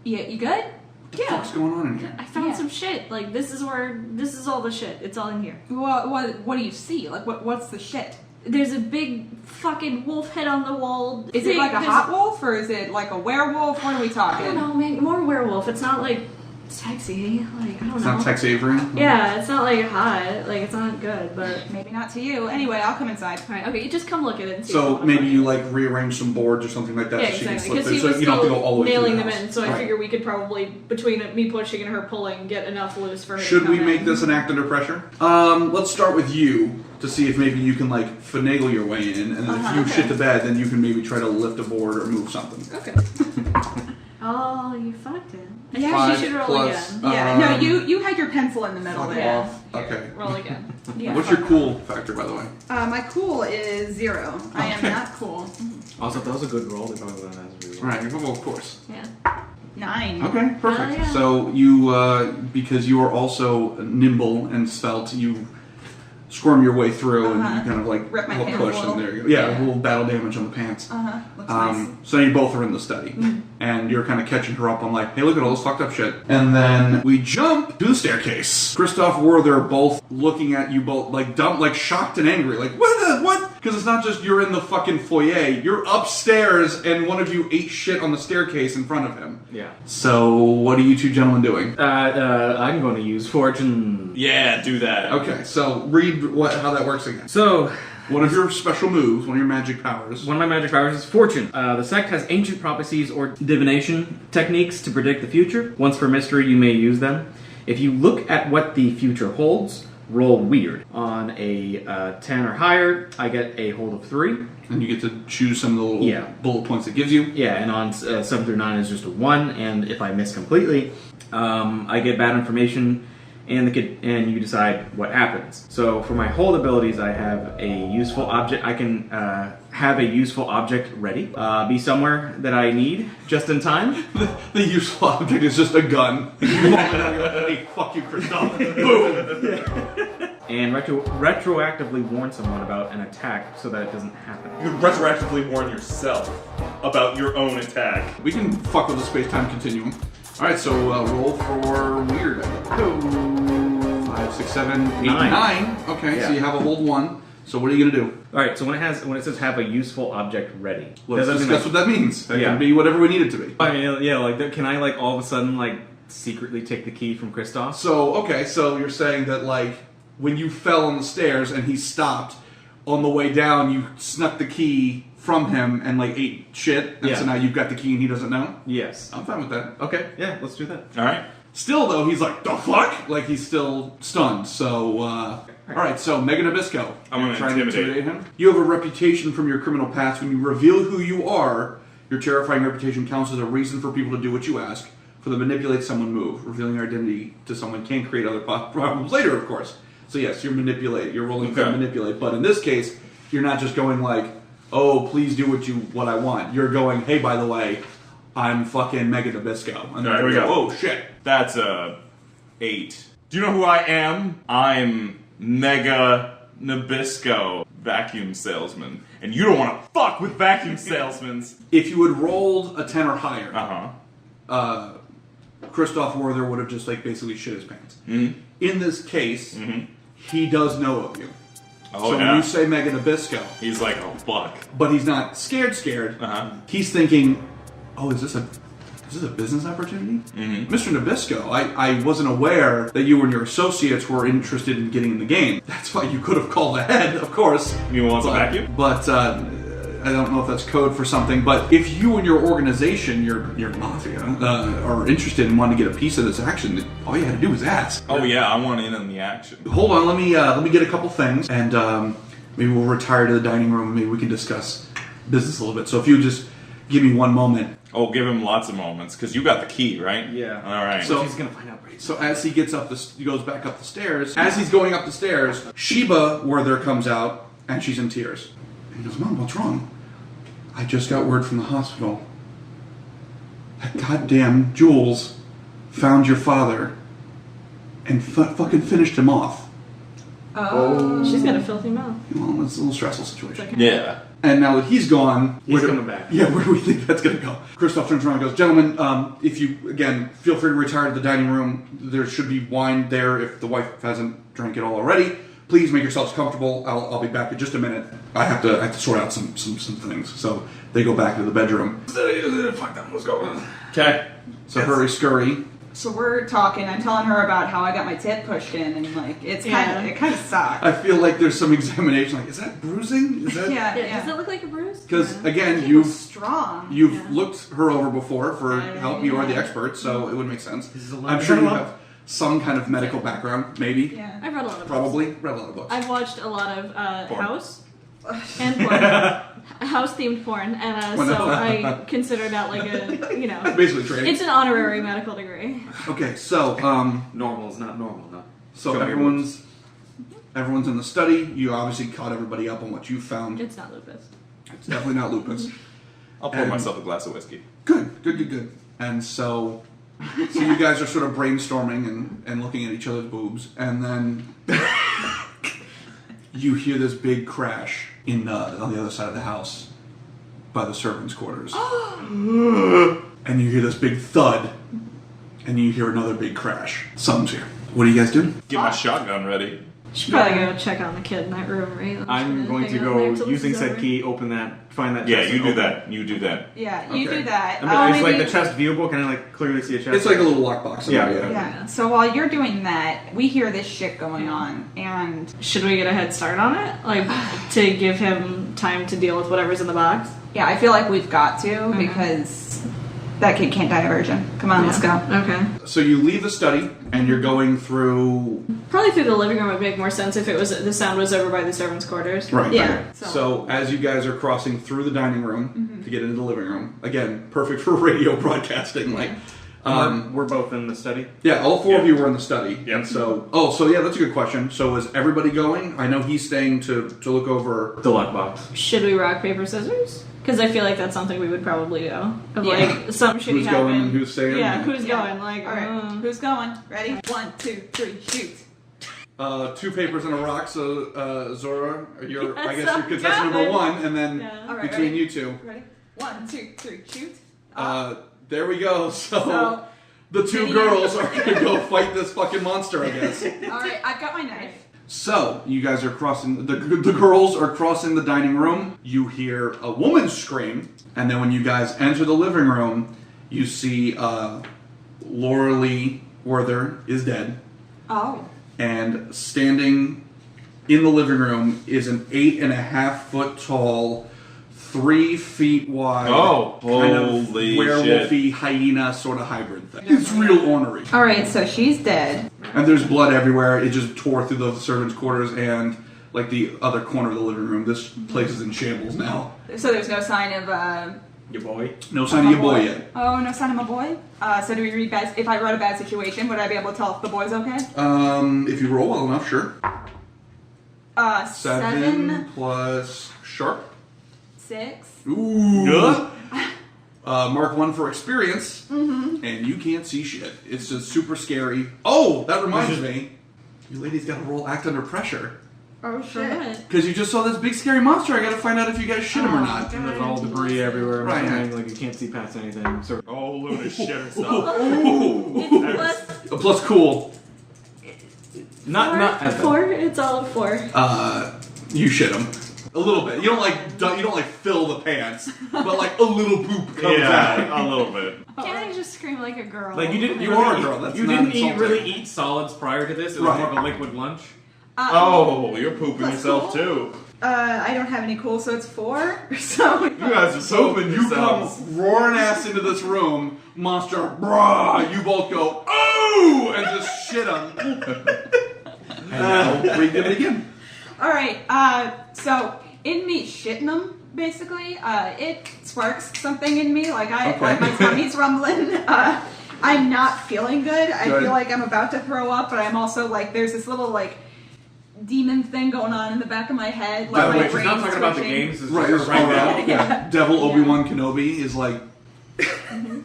you good?
What the fuck's going on in here?
I found
Yeah.
some shit. Like, this is all the shit. It's all in here.
What do you see? Like what's the shit?
There's a big fucking wolf head on the wall.
Is it like a hot wolf or is it like a werewolf? What are we
I
talking?
don't know, man. More werewolf. It's not like sexy. Like, I don't
It's
know.
not Tex Avery.
Yeah, it's not like hot. Like, it's not good, but.
Maybe not to you. Anyway, I'll come inside.
Alright, okay, you just come look at it and see if you
So
wanna
maybe
fuck
you
it.
like rearrange some boards or something like that
Yeah,
so she can
exactly.
slip
Because
through.
he
So
was
you don't have to
still
go all the way
nailing
through
them
the house.
in, so I
Right.
figure we could probably, between me pushing and her pulling, get enough loose for her to
Should
come
we make
in.
this an act under pressure? Let's start with you to see if maybe you can like finagle your way in, and then if you
okay.
shit the bed, then you can maybe try to lift a board or move something.
Okay. Oh, you fucked it.
Yeah,
Five
she should roll
plus,
again.
Yeah, no, you had your pencil in the middle
fuck
there.
off. Okay.
Roll again.
Yeah.
What's your cool factor, by the way?
My cool is 0. I am not cool.
Also, that was a good roll. They probably would have asked me.
Right. Well, of course.
Yeah.
9.
Okay, perfect.
yeah.
So you, because you are also nimble and svelte, you squirm your way through, and you kind of like
Rip my
little
pants
push,
a little.
and there you go. Yeah,
Yeah.
a little battle damage on the pants.
Looks nice.
So you both are in the study, and you're kind of catching her up on like, hey, look at all this fucked up shit. And then we jump to the staircase. Christoph Werther both looking at you both like dumb, like shocked and angry, like what? Because it's not just you're in the fucking foyer, you're upstairs, and one of you ate shit on the staircase in front of him.
Yeah.
So what are you two gentlemen doing?
I'm going to use fortune.
Yeah, do that.
Okay, so read how that works again.
So,
One of your special moves, one of your magic powers.
one of my magic powers is fortune. The sect has ancient prophecies or divination techniques to predict the future. Once per mystery, you may use them. If you look at what the future holds, roll weird. On a 10 or higher, I get a hold of 3.
And you get to choose some of the little
Yeah.
bullet points it gives you.
Yeah, and on 7 through 9 is just a 1, and if I miss completely, I get bad information, and you decide what happens. So for my hold abilities, I have a useful object. I can have a useful object ready, be somewhere that I need just in time.
The useful object is just a gun. Hey, fuck you, Christoph. Boom!
And retroactively warn someone about an attack so that it doesn't happen.
You could retroactively warn yourself about your own attack.
We can fuck with the space-time continuum. Alright, so roll for weird. 5, 6, 7, 8,
9.
9. Okay, so
Yeah.
you have a hold 1. So what are you gonna do?
All right, so when it says have a useful object ready,
Let's
does that mean
discuss what that means. That
Yeah.
can be whatever we need it to be.
I mean, yeah, like can I like all of a sudden like secretly take the key from Christoph?
So you're saying that like when you fell on the stairs and he stopped, on the way down you snuck the key from him and like ate shit, and
Yeah.
so now you've got the key and he doesn't know?
Yes.
I'm fine with that.
Okay. Yeah. Let's do that.
All right.
Still though, he's like, the fuck? Like he's still stunned. So alright, so Mega Nabisco.
I'm gonna
You're trying to
intimidate
him. You have a reputation from your criminal past. When you reveal who you are, your terrifying reputation counts as a reason for people to do what you ask. For the manipulate someone move. Revealing your identity to someone can create other problems later, of course. So yes, you're rolling to
Okay.
manipulate. But in this case, you're not just going like, oh, please do what I want. You're going, hey, by the way, I'm fucking Mega Nabisco. And
All right, here we go.
Oh shit.
That's a 8. Do you know who I am? I'm Mega Nabisco, vacuum salesman. And you don't want to fuck with vacuum salesmen.
If you had rolled a 10 or higher,
Uh-huh.
Christoph Werther would have just like basically shit his pants.
Mm-hmm.
In this case, he does know of you.
Oh,
so
yeah.
when you say Mega Nabisco,
He's like, oh, fuck.
but he's not scared.
Uh-huh.
He's thinking, oh, is this a business opportunity? Mr. Nabisco, I wasn't aware that you and your associates were interested in getting in the game. That's why you could have called ahead, of course.
You want some vacuum?
But I don't know if that's code for something. But if you and your organization, your mafia, are interested and want to get a piece of this action, all you had to do was ask.
Oh, yeah, I want in on the action.
Hold on, let me get a couple things, and maybe we'll retire to the dining room, and maybe we can discuss business a little bit. So if you just give me one moment.
Oh, give him lots of moments, because you got the key, right?
Yeah.
All right.
So-
He's gonna find out pretty soon.
So as he goes back up the stairs. As he's going up the stairs, Sheba Werther comes out, and she's in tears. And he goes, Mom, what's wrong? I just got word from the hospital. That goddamn Jules found your father and fucking finished him off.
Oh.
She's got a filthy mouth.
Well, it's a little stressful situation.
Yeah.
And now that he's gone,
He's coming back.
Yeah, where do we think that's going to go? Christoph turns around and goes, Gentlemen, if you, again, feel free to retire to the dining room. There should be wine there if the wife hasn't drank it all already. Please make yourselves comfortable. I'll be back in just a minute. I have to sort out some things. So they go back to the bedroom. Fuck that, let's go.
Okay.
So hurry, scurry.
So we're talking. I'm telling her about how I got my tit pushed in, and like it kind of sucked.
I feel like there's some examination. Like, is that bruising? Is that?
Yeah.
Does it look like a bruise?
Because again,
He was strong.
You've looked her over before for help. You are the expert, so it would make sense.
This is a lot
I'm
of
sure you
dialogue.
have some kind of medical background, maybe.
Yeah.
I've read a lot of
Probably read a lot of books.
I've watched a lot of
Porn.
house and porn, house-themed porn, and so I consider that like a, you know,
Basically training.
it's an honorary medical degree.
Okay, so
Normal is not normal, huh?
so
Show me your
everyone's in the study. You obviously caught everybody up on what you found.
It's not lupus.
It's definitely not lupus.
I'll pour
And-
myself a glass of whiskey.
Good. And so you guys are sort of brainstorming and looking at each other's boobs, and then you hear this big crash on the other side of the house by the servants' quarters. And you hear this big thud, and you hear another big crash. Something's here. What are you guys doing?
Get my shotgun ready.
Should probably go check on the kid in that room, right?
I'm going to go, using said key, open that, find that
Yeah,
chest.
you
and
do
open
that. You do that.
Yeah, you
Okay.
do that.
I mean, it's like
maybe-
the chest viewable. Can I like clearly see a chest?
It's like a little lockbox.
Yeah.
Yeah. So while you're doing that, we hear this shit going on, and
Should we get a head start on it? Like, to give him time to deal with whatever's in the box?
yeah, I feel like we've got to because that kid can't die of virgin. Come on, let's go.
Okay.
So you leave the study, and you're going through...
Probably through the living room would make more sense if it was the sound was over by the servants' quarters.
Right.
Yeah.
Okay. So as you guys are crossing through the dining room to get into the living room, again, perfect for radio broadcasting. Like,
We're both in the study.
yeah, all four of you were in the study.
Yep.
And so, so yeah, that's a good question. So is everybody going? I know he's staying to look over.
The lockbox.
Should we rock, paper, scissors? Because I feel like that's something we would probably do. Of
Yeah.
like, some shitty
Who's
happen.
going and who's staying?
Yeah, who's
Yeah.
going? Like,
All right, who's going? Ready? 1, 2, 3, shoot.
2 papers and a rock. So Zora, you're I
Yes,
guess you're
I'm
contestant number
going.
1, and then
Yeah.
All right,
between
ready?
you two.
Ready? 1, 2, 3, shoot.
There we go. So the two
Diddy.
girls are gonna go fight this fucking monster, I guess.
All right, I've got my knife.
So, you guys are crossing, the girls are crossing the dining room. You hear a woman scream, and then when you guys enter the living room, you see Laura Lee Werther is dead,
Oh.
and standing in the living room is an 8.5-foot tall, 3 feet wide,
Oh,
kind of
holy
werewolfy hyena sort of hybrid thing. It's real ornery.
All right, so she's dead.
And there's blood everywhere. It just tore through the servants' quarters and like the other corner of the living room. This place is in shambles now.
So there's no sign of
Your boy.
No sign of your boy yet.
Oh, no sign of my boy. So do we read bad? If I wrote a bad situation, would I be able to tell if the boy's okay?
If you roll well enough, sure.
7,
plus sharp.
6.
Ooh. Mark 1 for experience, and you can't see shit. It's just super scary. Oh, that reminds me. You ladies gotta roll act under pressure.
Oh shit.
Because you just saw this big scary monster. I gotta find out if you guys shit him or not.
And there's all debris everywhere.
Right.
Right. Like you can't see past anything. So
Oh, Luna shit herself.
Ooh.
Plus,
A plus cool.
not as bad.
4. It's all a 4.
You shit him. A little bit. You don't like fill the pants, but like a little poop comes out.
Yeah, a little bit.
Can't I just scream like a girl?
Like you didn't.
You
really
are a
eat-
girl, that's
you
not
didn't
insulting.
really eat solids prior to this. It was
Right.
more of a liquid lunch.
Oh, you're pooping
That's
yourself
cool.
too.
I don't have any cool, so it's 4. So
You guys are
So
pooping
you
yourselves.
come roaring ass into this room, monster, brah, you both go, oh, and just shit him. And now we did it again.
all right. So in me shitting them, basically, it sparks something in me. Like
Okay.
like my tummy's rumbling. I'm not feeling good. I
Good.
feel like I'm about to throw up, but I'm also like there's this little like demon thing going on in the back of my head.
By
Like
the
my
way, she's not
brain's
talking about the
twitching.
games. It's
Right,
just
it's
right
all
now.
right. Yeah. Devil Obi-Wan Kenobi is like,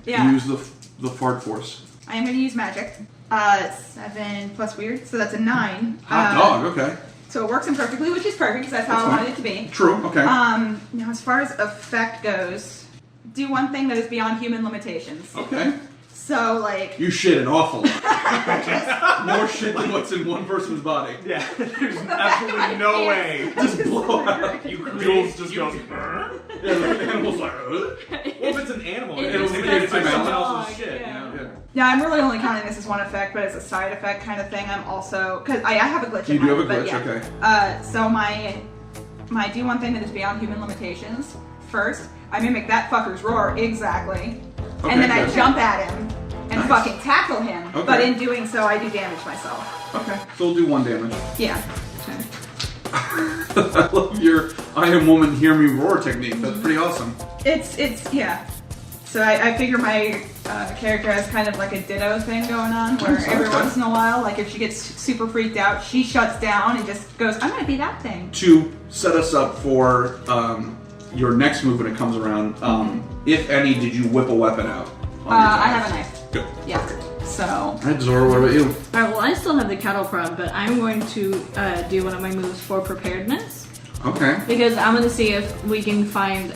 Yeah.
use the fart force.
I am going to use magic. 7 plus weird, so that's a 9.
Hot dog, okay.
So it works imperfectly, which is perfect because that's how
That's
I
fine.
wanted it to be.
True, okay.
Now, as far as effect goes, do one thing that is beyond human limitations.
Okay.
So, like,
You shit an awful lot. More shit than what's in one person's body.
Yeah, there's absolutely no way.
Just blow out.
Jules just goes.
Yeah, the animal's like,
Well, if it's an animal,
It'll
it's
indicate it's a
someone
mammal.
else's shit.
Yeah.
You know?
yeah, I'm really only counting this as one effect, but as a side effect kind of thing, I'm also because I have a glitch.
You
in
do
mine,
have a
but
glitch,
yeah.
okay.
So my do one thing that is beyond human limitations. First, I mimic that fucker's roar exactly,
Okay,
and then I
good.
jump at him and
Nice.
fucking tackle him.
Okay.
But in doing so, I do damage myself.
Okay, so we'll do 1 damage.
Yeah.
I love your I am woman, hear me roar technique. That's pretty awesome.
It's yeah. So I figure my character has kind of like a ditto thing going on, where
Nice,
every
okay.
once in a while, like if she gets super freaked out, she shuts down and just goes, "I'm gonna be that thing."
To set us up for your next move when it comes around, if any, did you whip a weapon out? on your
I
guys?
have a knife.
Good.
Yeah. So.
Alright, Zora, what about you?
Alright, well, I still have the cattle prod, but I'm going to do one of my moves for preparedness.
Okay.
Because I'm going to see if we can find,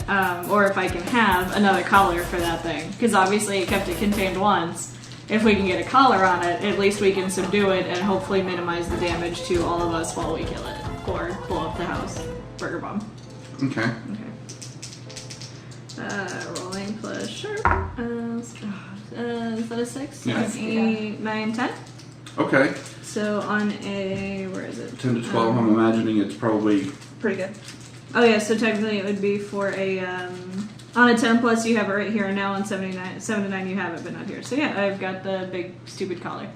or if I can have another collar for that thing. Because obviously it kept it contained once. If we can get a collar on it, at least we can subdue it and hopefully minimize the damage to all of us while we kill it. Or blow up the house. Burger bomb.
Okay.
Rolling plus sharp. Is that a 6?
Yeah.
8, 9, 10.
Okay.
So on a, where is it?
10 to 12, I'm imagining it's probably...
Pretty good.
Oh yeah, so technically it would be for a, on a 10 plus you have it right here, and now on 7 to 9 you have it, but not here. So yeah, I've got the big stupid collar.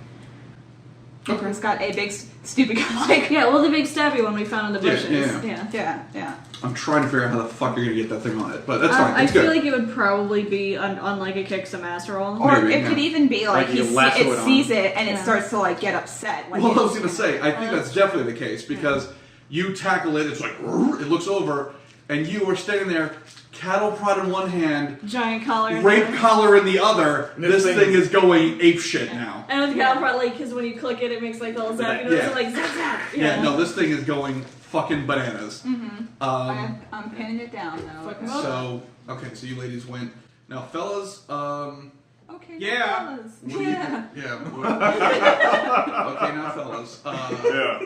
Okay.
It's got a big stupid collar.
Yeah, well the big stabby one we found in the bushes.
Yeah.
I'm trying to figure out how the fuck you're gonna get that thing on it, but that's fine.
I
It's
feel
good.
like it would probably be on like a kick some ass roll.
Or
Maybe,
it could even be like,
Like you lasso it on.
sees it and it
Yeah.
starts to like get upset. When
Well, I
you-
was gonna say, I think that's definitely the case because you tackle it, it's like, it looks over, and you are standing there, cattle prod in one hand,
Giant collar.
rape collar in the other. This
This
thing is going ape shit now.
And with the cattle prod, like, because when you click it, it makes like the little zap, you know,
Yeah.
so like zap zap.
Yeah, no, this thing is going fucking bananas.
I'm pinning it down though.
Fucking
So, okay, so you ladies went. Now, fellas,
Okay.
Yeah.
fellas.
what do you-
Yeah.
okay, now, fellas,
Yeah.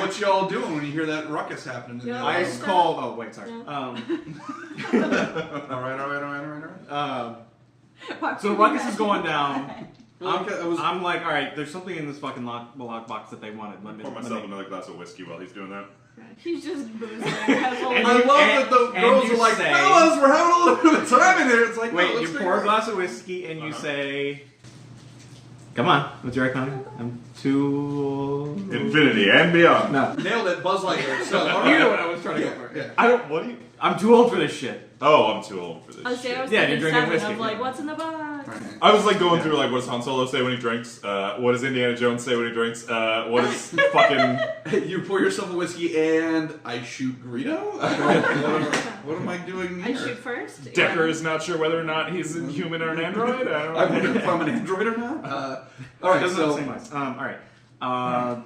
what's y'all doing when you hear that ruckus happening? In the
Yeah.
other
Ice
room?
cold. Oh wait, sorry.
All right.
So the ruckus is going down.
Well, okay, I was-
I'm like, all right. There's something in this fucking lock box that they wanted. Let me
Pour myself another glass of whiskey while he's doing that.
He's just boozing.
I love that the
and
girls
you
are like,
say-
fellas, we're having a little bit of time in here. It's like, no,
Wait,
let's
you
figure
pour a
it
glass of whiskey and you say, "Come on, what's your icon? I'm too
Infinity and beyond.
no."
out. Nailed it, Buzz Lightyear. So,
You know what I was trying to
yeah,
go for.
yeah.
I don't. What do you? I'm too old for this shit.
Oh, I'm too old for this.
I was
shit.
thinking
Yeah, you're drinking
7
whiskey.
of like, what's in the box?
Right.
I was like going through like, what does Han Solo say when he drinks? What does Indiana Jones say when he drinks? What is fucking?
You pour yourself a whiskey and I shoot Greedo? What am I doing
I
here?
shoot first.
Decker
Yeah.
is not sure whether or not he's a human or an android. I don't
I
know.
wonder if I'm an android or not. All right,
Doesn't have the
so
same eyes. All right.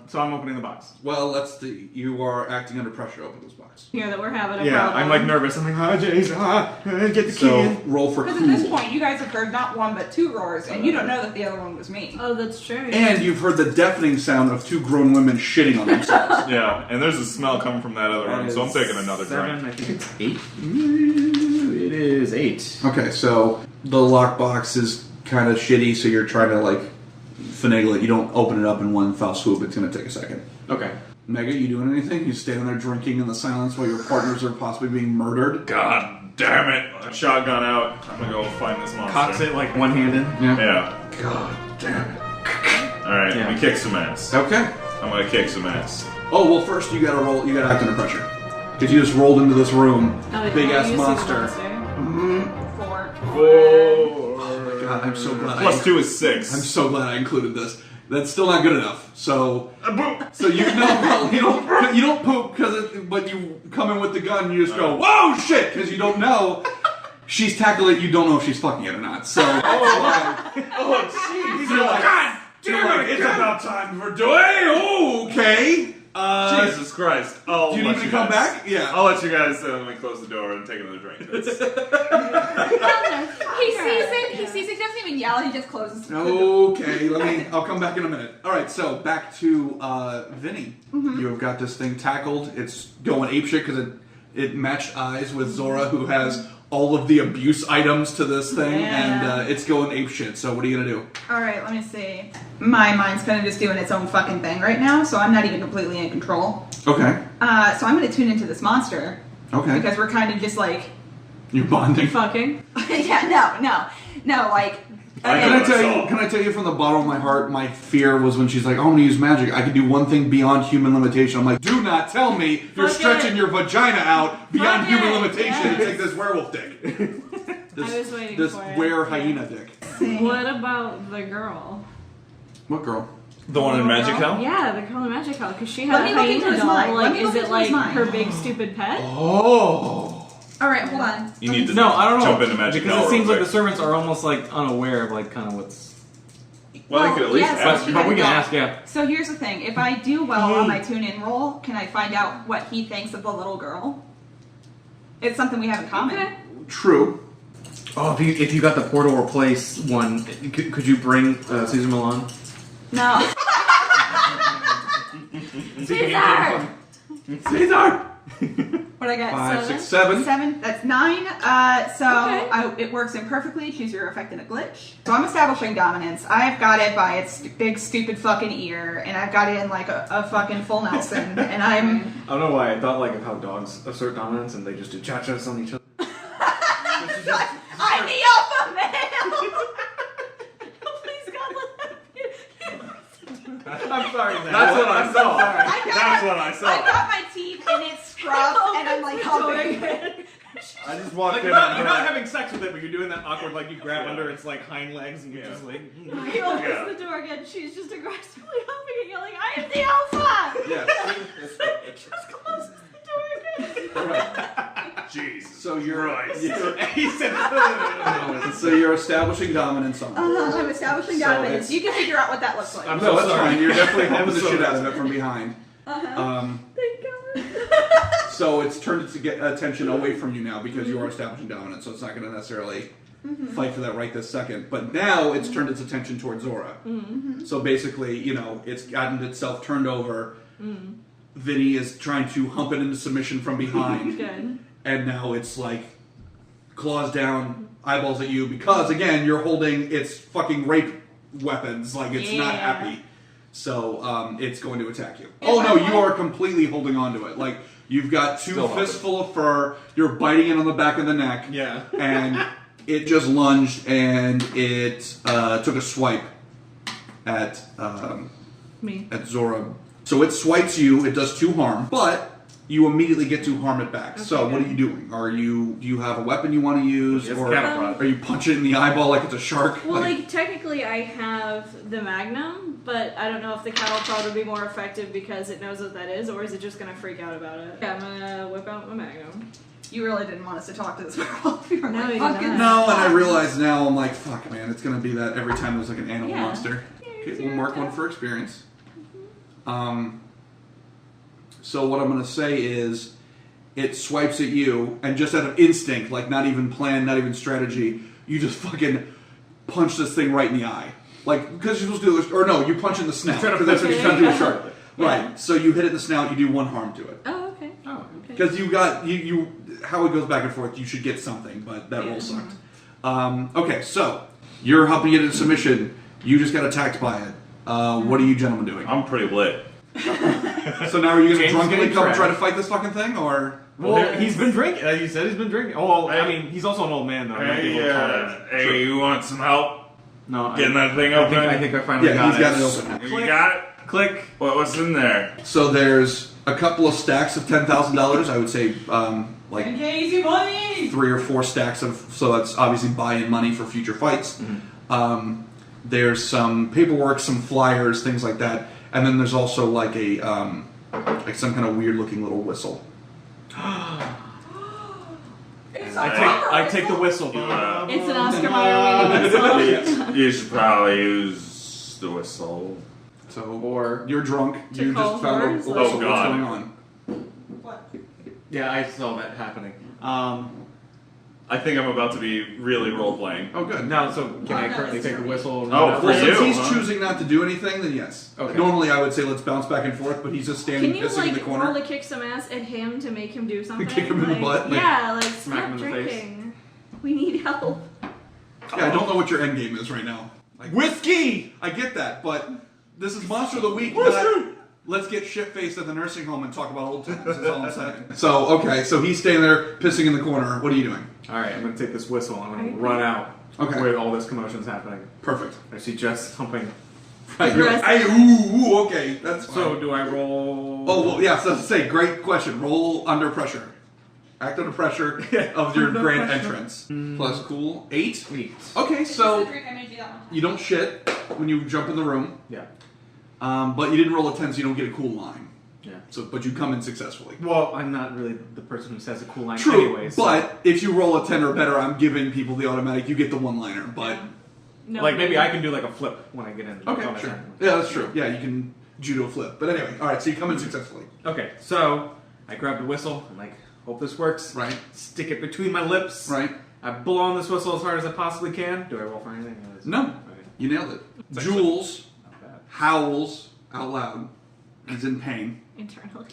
So I'm opening the box.
well, let's see. You are acting under pressure to open this box.
Here that we're having a
Yeah,
problem.
I'm like nervous. I'm like, oh, jeez, get the key.
So
in.
roll for
Because at this
cool.
point, you guys have heard not one but two roars, and you don't know that the other one was me.
Oh, that's true.
And you've heard the deafening sound of two grown women shitting on themselves.
Yeah, and there's a smell coming from that other room,
That
so I'm
is
taking another
7,
drink.
I think it's 8. It is 8.
Okay, so the lockbox is kind of shitty, so you're trying to like finagle it. You don't open it up in one foul swoop. It's going to take a second.
Okay.
Mega, you doing anything? You standing there drinking in the silence while your partners are possibly being murdered?
God damn it! Shotgun out. I'm gonna go find this monster.
Cocks it like one-handed.
Yeah.
God damn it.
All right.
Yeah.
We kick some ass.
Okay.
I'm gonna kick some ass.
Oh, well, first you gotta roll, you gotta act under pressure. Because you just rolled into this room,
Oh, yeah,
big
you
ass
see the
monster.
4.
Whoa.
God, I'm so glad
Plus 2 is 6.
I'm so glad I included this. That's still not good enough. So
Boop.
you know, well, you don't poop but you come in with the gun and you just go, whoa, shit, because you don't know. She's tackled it, you don't know if she's fucking it or not. So,
Oh jeez.
you're like,
God
you're
damn
like,
it!
it's about time for doing. Okay.
Jesus Christ!
Do you need me to come back? Yeah.
I'll let you guys let me close the door and take another drink.
He sees it. He sees it. Doesn't even yell. He just closes.
Okay, I'll come back in a minute. All right, so back to Vinny. You have got this thing tackled. It's going apeshit because it matched eyes with Zora, who has all of the abuse items to this thing,
Yeah.
and it's going apeshit. So what are you gonna do?
All right, let me see. My mind's kind of just doing its own fucking thing right now, so I'm not even completely in control.
Okay.
So I'm going to tune into this monster
Okay.
because we're kind of just like,
You're bonding.
Fucking.
yeah, no, like.
Can
okay.
I tell you from the bottom of my heart, my fear was when she's like, oh, I'm gonna use magic. I can do one thing beyond human limitation. I'm like, do not tell me you're
Fuck
stretching
it.
your vagina out beyond
Fuck
human
it.
limitation
Yes.
to take this werewolf dick.
I was waiting
this
for it.
were
Yeah.
hyena dick.
What about the girl?
What girl?
The one in Magic
Girl?
Hell?
Yeah, the girl in Magic Hell, because she
Let
had
me
a
look into
hyena
his
doll.
mind. Let
Like,
me
is
look
it
into
like
his mind.
her big stupid pet?
Oh.
All right, hold on.
You need to
No, I don't know.
jump into Magic
because
Hell
it seems
real
like the
quick.
servants are almost like unaware of like kind of what's.
Well, you could at least
yes,
ask.
you
But we
gotta
can
go.
ask, yeah.
So here's the thing: if I do well on my tune-in roll, can I find out what he thinks of the little girl? It's something we have in common.
Okay.
True.
Oh, if you got the Portal Replace one, could you bring Caesar Milan?
No.
Caesar!
Caesar!
What I got?
5,
7?
6, 7.
7. That's 9.
Okay.
It works in perfectly. Choose your effect in a glitch. So I'm establishing dominance. I've got it by its big stupid fucking ear, and I've got it in like a fucking full Nelson, and I'm.
I don't know why I thought like of how dogs assert dominance and they just do cha-chas on each other.
I'm the alpha male. Please God, let that be.
I'm sorry, Zach.
That's what I saw.
That's
what I saw.
I got my teeth in its scruff, and I'm like humping it.
I just walked
Like
in.
you're not
and heard-
having sex with it, but you're doing that awkward, like you grab under its like hind legs and you're just like.
He opens
Yeah.
the door again. She's just aggressively humping it, yelling, "I am the alpha!"
Yes.
Just closes the door again.
Jesus.
So you're
He said,
so you're establishing dominance on.
I'm establishing
So
dominance.
it's-
You can figure out what that looks like.
I'm
No,
so
that's
sorry.
fine. You're definitely
I'm
humping the
so
shit out of
sorry.
it from behind.
Thank God.
So it's turned to get attention away from you now because you are establishing dominance. So it's not going to necessarily fight for that right this second. But now it's turned its attention towards Zora. So basically, it's gotten itself turned over. Vinny is trying to hump it into submission from behind.
Good.
And now it's like claws down, eyeballs at you because again you're holding its fucking rape weapons. Like it's not
Yeah.
happy, so it's going to attack you. Oh no, you are completely holding on to it. Like you've got two
Still humping.
fistful of fur. You're biting it on the back of the neck.
Yeah.
And it just lunged and it took a swipe at
Me.
at Zora. So it swipes you. It does 2 harm, but you immediately get to harm it back. So what are you doing? Do you have a weapon you want to use,
It's
or
cattle prod.
are you punching it in the eyeball like it's a shark?
Well, like, technically I have the Magnum, but I don't know if the cattle prod would be more effective because it knows what that is, or is it just gonna freak out about it? Yeah, I'm gonna whip out my Magnum.
You really didn't want us to talk to this girl. You were
No,
like,
you
fucking
did
no, and I
stop.
realize now I'm like, fuck, man, it's gonna be that every time there's like an animal
Yeah.
monster. Okay, we'll mark one for experience. So what I'm gonna say is, it swipes at you, and just out of instinct, like not even plan, not even strategy, you just fucking punch this thing right in the eye. Like, because you're supposed to do this, or no, you punch in the snout,
Try to
because that's what
flip
you're
it.
trying to do with shark.
Yeah.
Right, so you hit it in the snout, you do 1 harm to it.
Oh, okay.
Oh,
Okay.
Because you got, you how it goes back and forth, you should get something, but that roll sucked. Okay, so, you're helping it into submission, you just got attacked by it. What are you gentlemen doing?
I'm pretty lit.
So now are you going to
James
drunkenly
getting
come
trapped.
try to fight this fucking thing, or?
Well, he's been drinking. You said he's been drinking. Oh, well, I mean, he's also an old man, though. He might be able to tolerate it.
Hey, you want some help
No,
getting that thing
I
open?
think I finally
Yeah,
got
he's
it.
got it open.
You got it?
Click.
What's in there?
So there's a couple of stacks of $10,000, I would say, like
Okay, easy money.
3 or 4 stacks of, so that's obviously buy-in money for future fights. There's some paperwork, some flyers, things like that, and then there's also like a like some kind of weird looking little whistle.
I take the whistle.
It's an Oscar Mayer whistle.
You should probably use the whistle.
So
Or-
you're drunk,
To
you
call
just found a
horns,
whistle.
like-
Oh,
What's
God.
going on?
Yeah, I saw that happening.
I think I'm about to be really role playing.
Oh, good.
Now, so can I
no,
currently
it's
take the
your-
whistle? and
Oh,
run out?
for
Well,
you,
since he's
huh?
choosing not to do anything, then yes.
Okay.
Normally I would say let's bounce back and forth, but he's just standing
Can you,
pissing in the
like,
corner.
roll to kick some ass at him to make him do something?
Kick him in the
Like,
butt, like-
yeah, like,
Smack
stop
him in the face.
drinking. We need help.
Yeah, I don't know what your end game is right now. Like,
Whiskey!
I get that, but this is Monster of the Week. Not, let's get shit-faced at the nursing home and talk about old times. That's all I'm saying. So, okay, so he's standing there pissing in the corner. What are you doing?
Alright, I'm gonna take this whistle. I'm gonna run out
Okay.
where all this commotion's happening.
Perfect.
I see Jess humping.
Right, you're like, hey, ooh, okay, that's fine.
So, do I roll?
Oh, well, yeah, so say, great question. Roll under pressure. Act under pressure of your
Under
grand
pressure.
entrance. Plus cool. 8?
8.
Okay, so
drink I made you that one time.
you don't shit when you jump in the room,
Yeah.
but you didn't roll a 10, so you don't get a cool line.
Yeah.
So, but you come in successfully.
Well, I'm not really the person who says a cool line
True,
anyway. So.
but if you roll a 10 or better, I'm giving people the automatic, you get the one-liner, but
No,
Like, maybe I can do like a flip when I get in.
Okay,
on my
sure.
turn.
Yeah, that's true. Yeah, you can judo flip. But anyway, all right. So you come in successfully.
Okay, so I grab the whistle. I'm like, hope this works.
Right.
Stick it between my lips.
Right.
I blow on this whistle as hard as I possibly can. Do I roll for anything?
No,
Okay.
you nailed it.
It's
Jules
Not bad.
howls out loud. He's in pain.
Internally.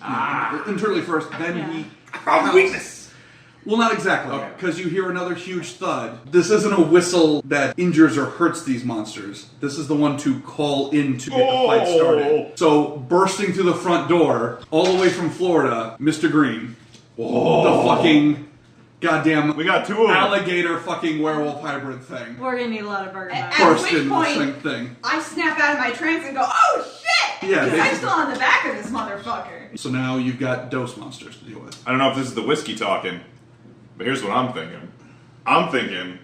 Internally first, then
Yeah.
he.
Found weakness.
Well, not exactly,
Okay.
because you hear another huge thud. This isn't a whistle that injures or hurts these monsters. This is the one to call in to get the fight started. So, bursting through the front door, all the way from Florida, Mr. Green. The fucking goddamn
We got 2 of them.
alligator fucking werewolf hybrid thing.
We're gonna need a lot of burger.
At
Burst
which
in the
point-
same thing.
I snap out of my trance and go, oh shit!
Yeah,
Because I'm
basically.
still on the back of this motherfucker.
So now you've got dose monsters to deal with.
I don't know if this is the whiskey talking, but here's what I'm thinking. I'm thinking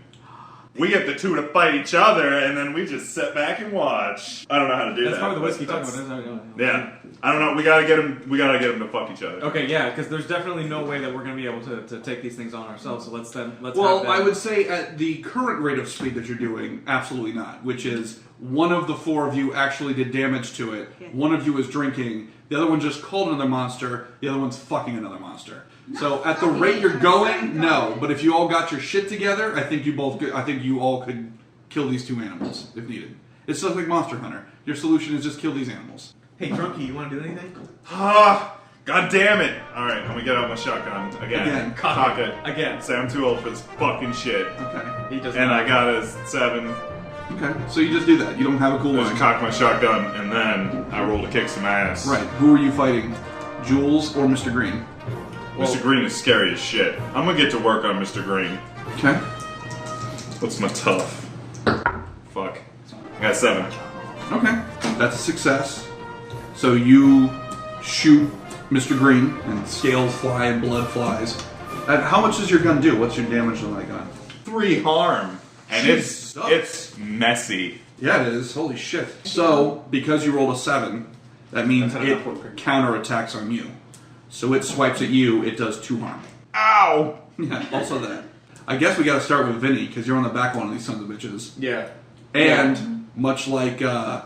we get the 2 to fight each other, and then we just sit back and watch. I don't know how to do
That's
that.
probably the whiskey
but
talking
that's-
about.
Yeah, I don't know. We gotta get him. We gotta get him to fuck each other.
Okay, yeah, because there's definitely no way that we're going to be able to take these things on ourselves. So let's
Well,
have them.
I would say at the current rate of speed that you're doing, absolutely not. Which is one of the 4 of you actually did damage to it.
Yeah.
One of you is drinking. The other one just called another monster. The other one's fucking another monster. So at the rate you're going, no. But if you all got your shit together, I think you all could kill these 2 animals if needed. It's just like Monster Hunter. Your solution is just kill these animals.
Hey, Drunky, you want to do anything?
Ah, God damn it! All right, I'm gonna get out my shotgun again.
Again.
Cock it
Again.
Say I'm too old for this fucking shit.
Okay.
He does
And
not.
I got a 7.
Okay. So you just do that. You don't have a cool
I just
line.
cock my shotgun, and then I roll to kick some ass.
Right. Who are you fighting? Jules or Mr. Green?
Mr. Green is scary as shit. I'm gonna get to work on Mr. Green.
Okay.
What's my tough? Fuck. I got 7.
Okay, that's a success. So you shoot Mr. Green, and scales fly and blood flies. And how much does your gun do? What's your damage on that gun?
3 harm. And
Jesus.
it's messy.
Yeah, it is. Holy shit. So, because you rolled a 7, that means
That's an
it
upward prick.
counterattacks on you. So it swipes at you, it does 2 harm.
Ow!
Yeah, also that. I guess we gotta start with Vinny, because you're on the back one of these sons of bitches.
Yeah.
And, much like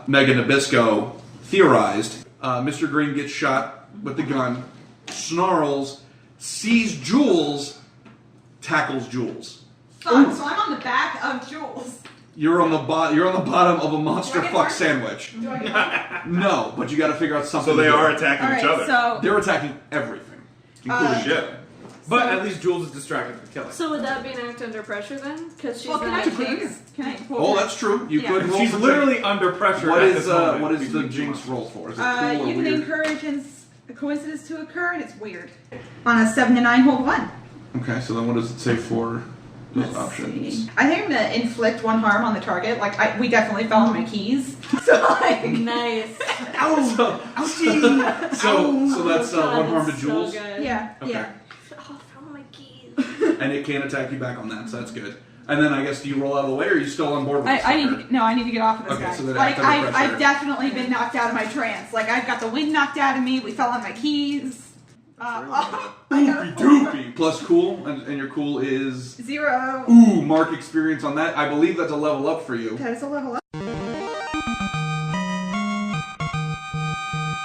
Megan Nabisco theorized, Mr. Green gets shot with the gun, snarls, sees Jules, tackles Jules.
Fuck, so I'm on the back of Jules.
You're on the bottom of a monster
Do I get
fuck
marked?
sandwich.
Do I get
No, but you got to figure out something.
So they
to do.
are attacking each other.
Alright, so
They're attacking everything, including
Shit.
But at least Jules is distracted from killing.
So would that be an act under pressure then? Because she's
well, can
not
I
a jinx.
jinx? Can I?
Oh, that's true. You
Yeah.
could roll.
She's
for
literally under pressure.
What
at
is
this moment.
what is the jinx roll for? Is it cool or
You can
weird?
encourage a coincidence to occur, and it's weird. On a 7 to 9, hold 1.
Okay, so then what does it say for those
Let's
options?
see. I think I'm gonna inflict 1 harm on the target. Like we definitely fell on my keys, so like.
Nice.
So that's
God,
1 harm to
that's
Jules,
So good.
Yeah,
Okay.
yeah.
Oh, from my keys.
and it can't attack you back on that, so that's good. And then I guess do you roll out of the way, or are you still on board with this?
I
sucker?
need to get off of this
Okay,
guy.
so then
Like
act under pressure.
I've definitely been knocked out of my trance. Like I've got the wind knocked out of me. We fell on my keys. I got a
Doopy. Plus cool, and your cool is
0.
ooh, mark experience on that. I believe that's a level up for you.
That is a level up.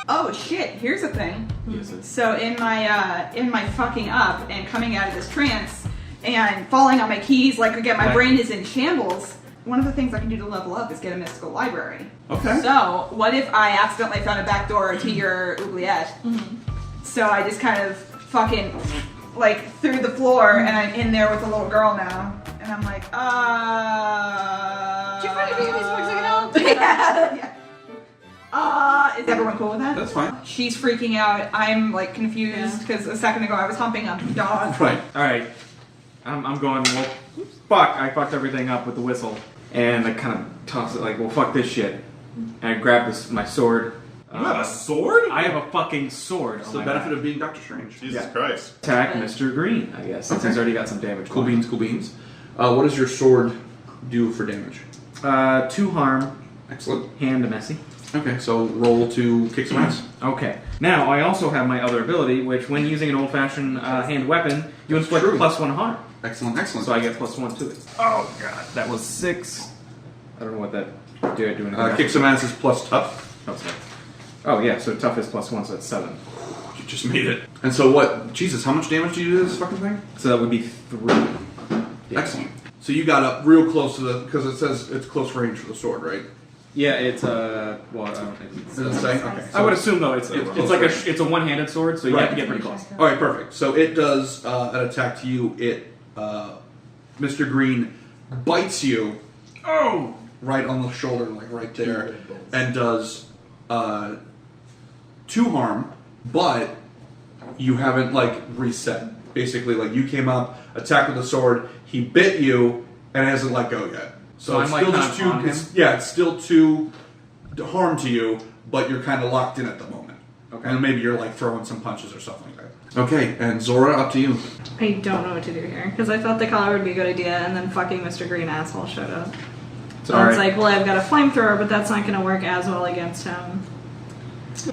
Oh shit! Here's the thing.
Yes, it's-
So in my fucking up and coming out of this trance and falling on my keys, like again, my brain is in shambles. One of the things I can do to level up is get a mystical library.
Okay.
So what if I accidentally found a back door to your oubliette? So I just kind of fucking like through the floor, and I'm in there with a little girl now, and I'm like,
Do you find any of these books I can help?
yeah. Is everyone cool with that?
That's fine.
She's freaking out. I'm like confused because a second ago I was humping a dog.
Right.
All right. I'm going. Well, fuck! I fucked everything up with the whistle, and I kind of toss it like, well, fuck this shit, and I grab my sword.
You have a sword?
I have a fucking sword.
It's
on
the
my
benefit
back.
of being Doctor Strange.
Jesus
Yeah.
Christ.
Attack Mr. Green, I guess, since
Okay.
he's already got some damage.
Cool
going.
beans, cool beans. What does your sword do for damage?
2 harm,
Excellent.
hand messy.
Okay, so roll to kick some ass.
Okay. Now, I also have my other ability, which when using an old-fashioned hand weapon, you inflict
true.
+1 harm.
Excellent, excellent.
So I get +1 to it. Oh, God. That was 6, I don't know what that doing.
Kick some ass is plus tough.
Oh, sorry. Oh yeah, so tough is +1, so that's 7.
You just made it. And so what? Jesus, how much damage do you do to this fucking thing?
So that would be 3. Yeah.
Excellent. So you got up real close to the, because it says it's close range for the sword, right?
Yeah, it's well,
Does it say? Okay.
I would assume though it's like it's a one-handed sword, so you have to get pretty close.
All right, perfect. So it does an attack to you. It, Mr. Green bites you. Oh! Right on the shoulder, like right there, and does 2 harm, but you haven't like reset. Basically, like you came up, attacked with the sword, he bit you, and it hasn't let go yet. So it's
I'm
still
like
just
on him?
it's still 2 harm to you, but you're kind of locked in at the moment.
Okay.
And maybe you're like throwing some punches or something like that. Okay, and Zora, up to you.
I don't know what to do here because I thought the collar would be a good idea, and then fucking Mr. Green asshole showed up. So it's like, well, I've got a flamethrower, but that's not going to work as well against him.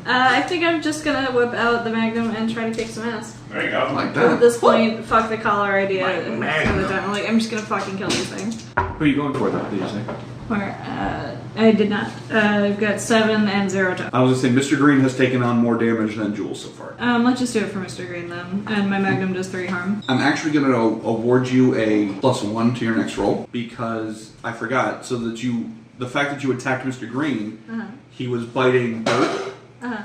I think I'm just going to whip out the Magnum and try to kick some ass.
There you go.
Like
At
that.
this point, fuck the collar idea.
Magnum.
Like, I'm just going to fucking kill these things.
Who are you going for though? Did you say?
Where, I did not. I've got 7 and 0 to.
I was going to say, Mr. Green has taken on more damage than Jules so far.
Let's just do it for Mr. Green then. And my Magnum does 3 harm.
I'm actually going to award you a +1 to your next roll because I forgot. So that the fact that you attacked Mr. Green, he was biting Bert.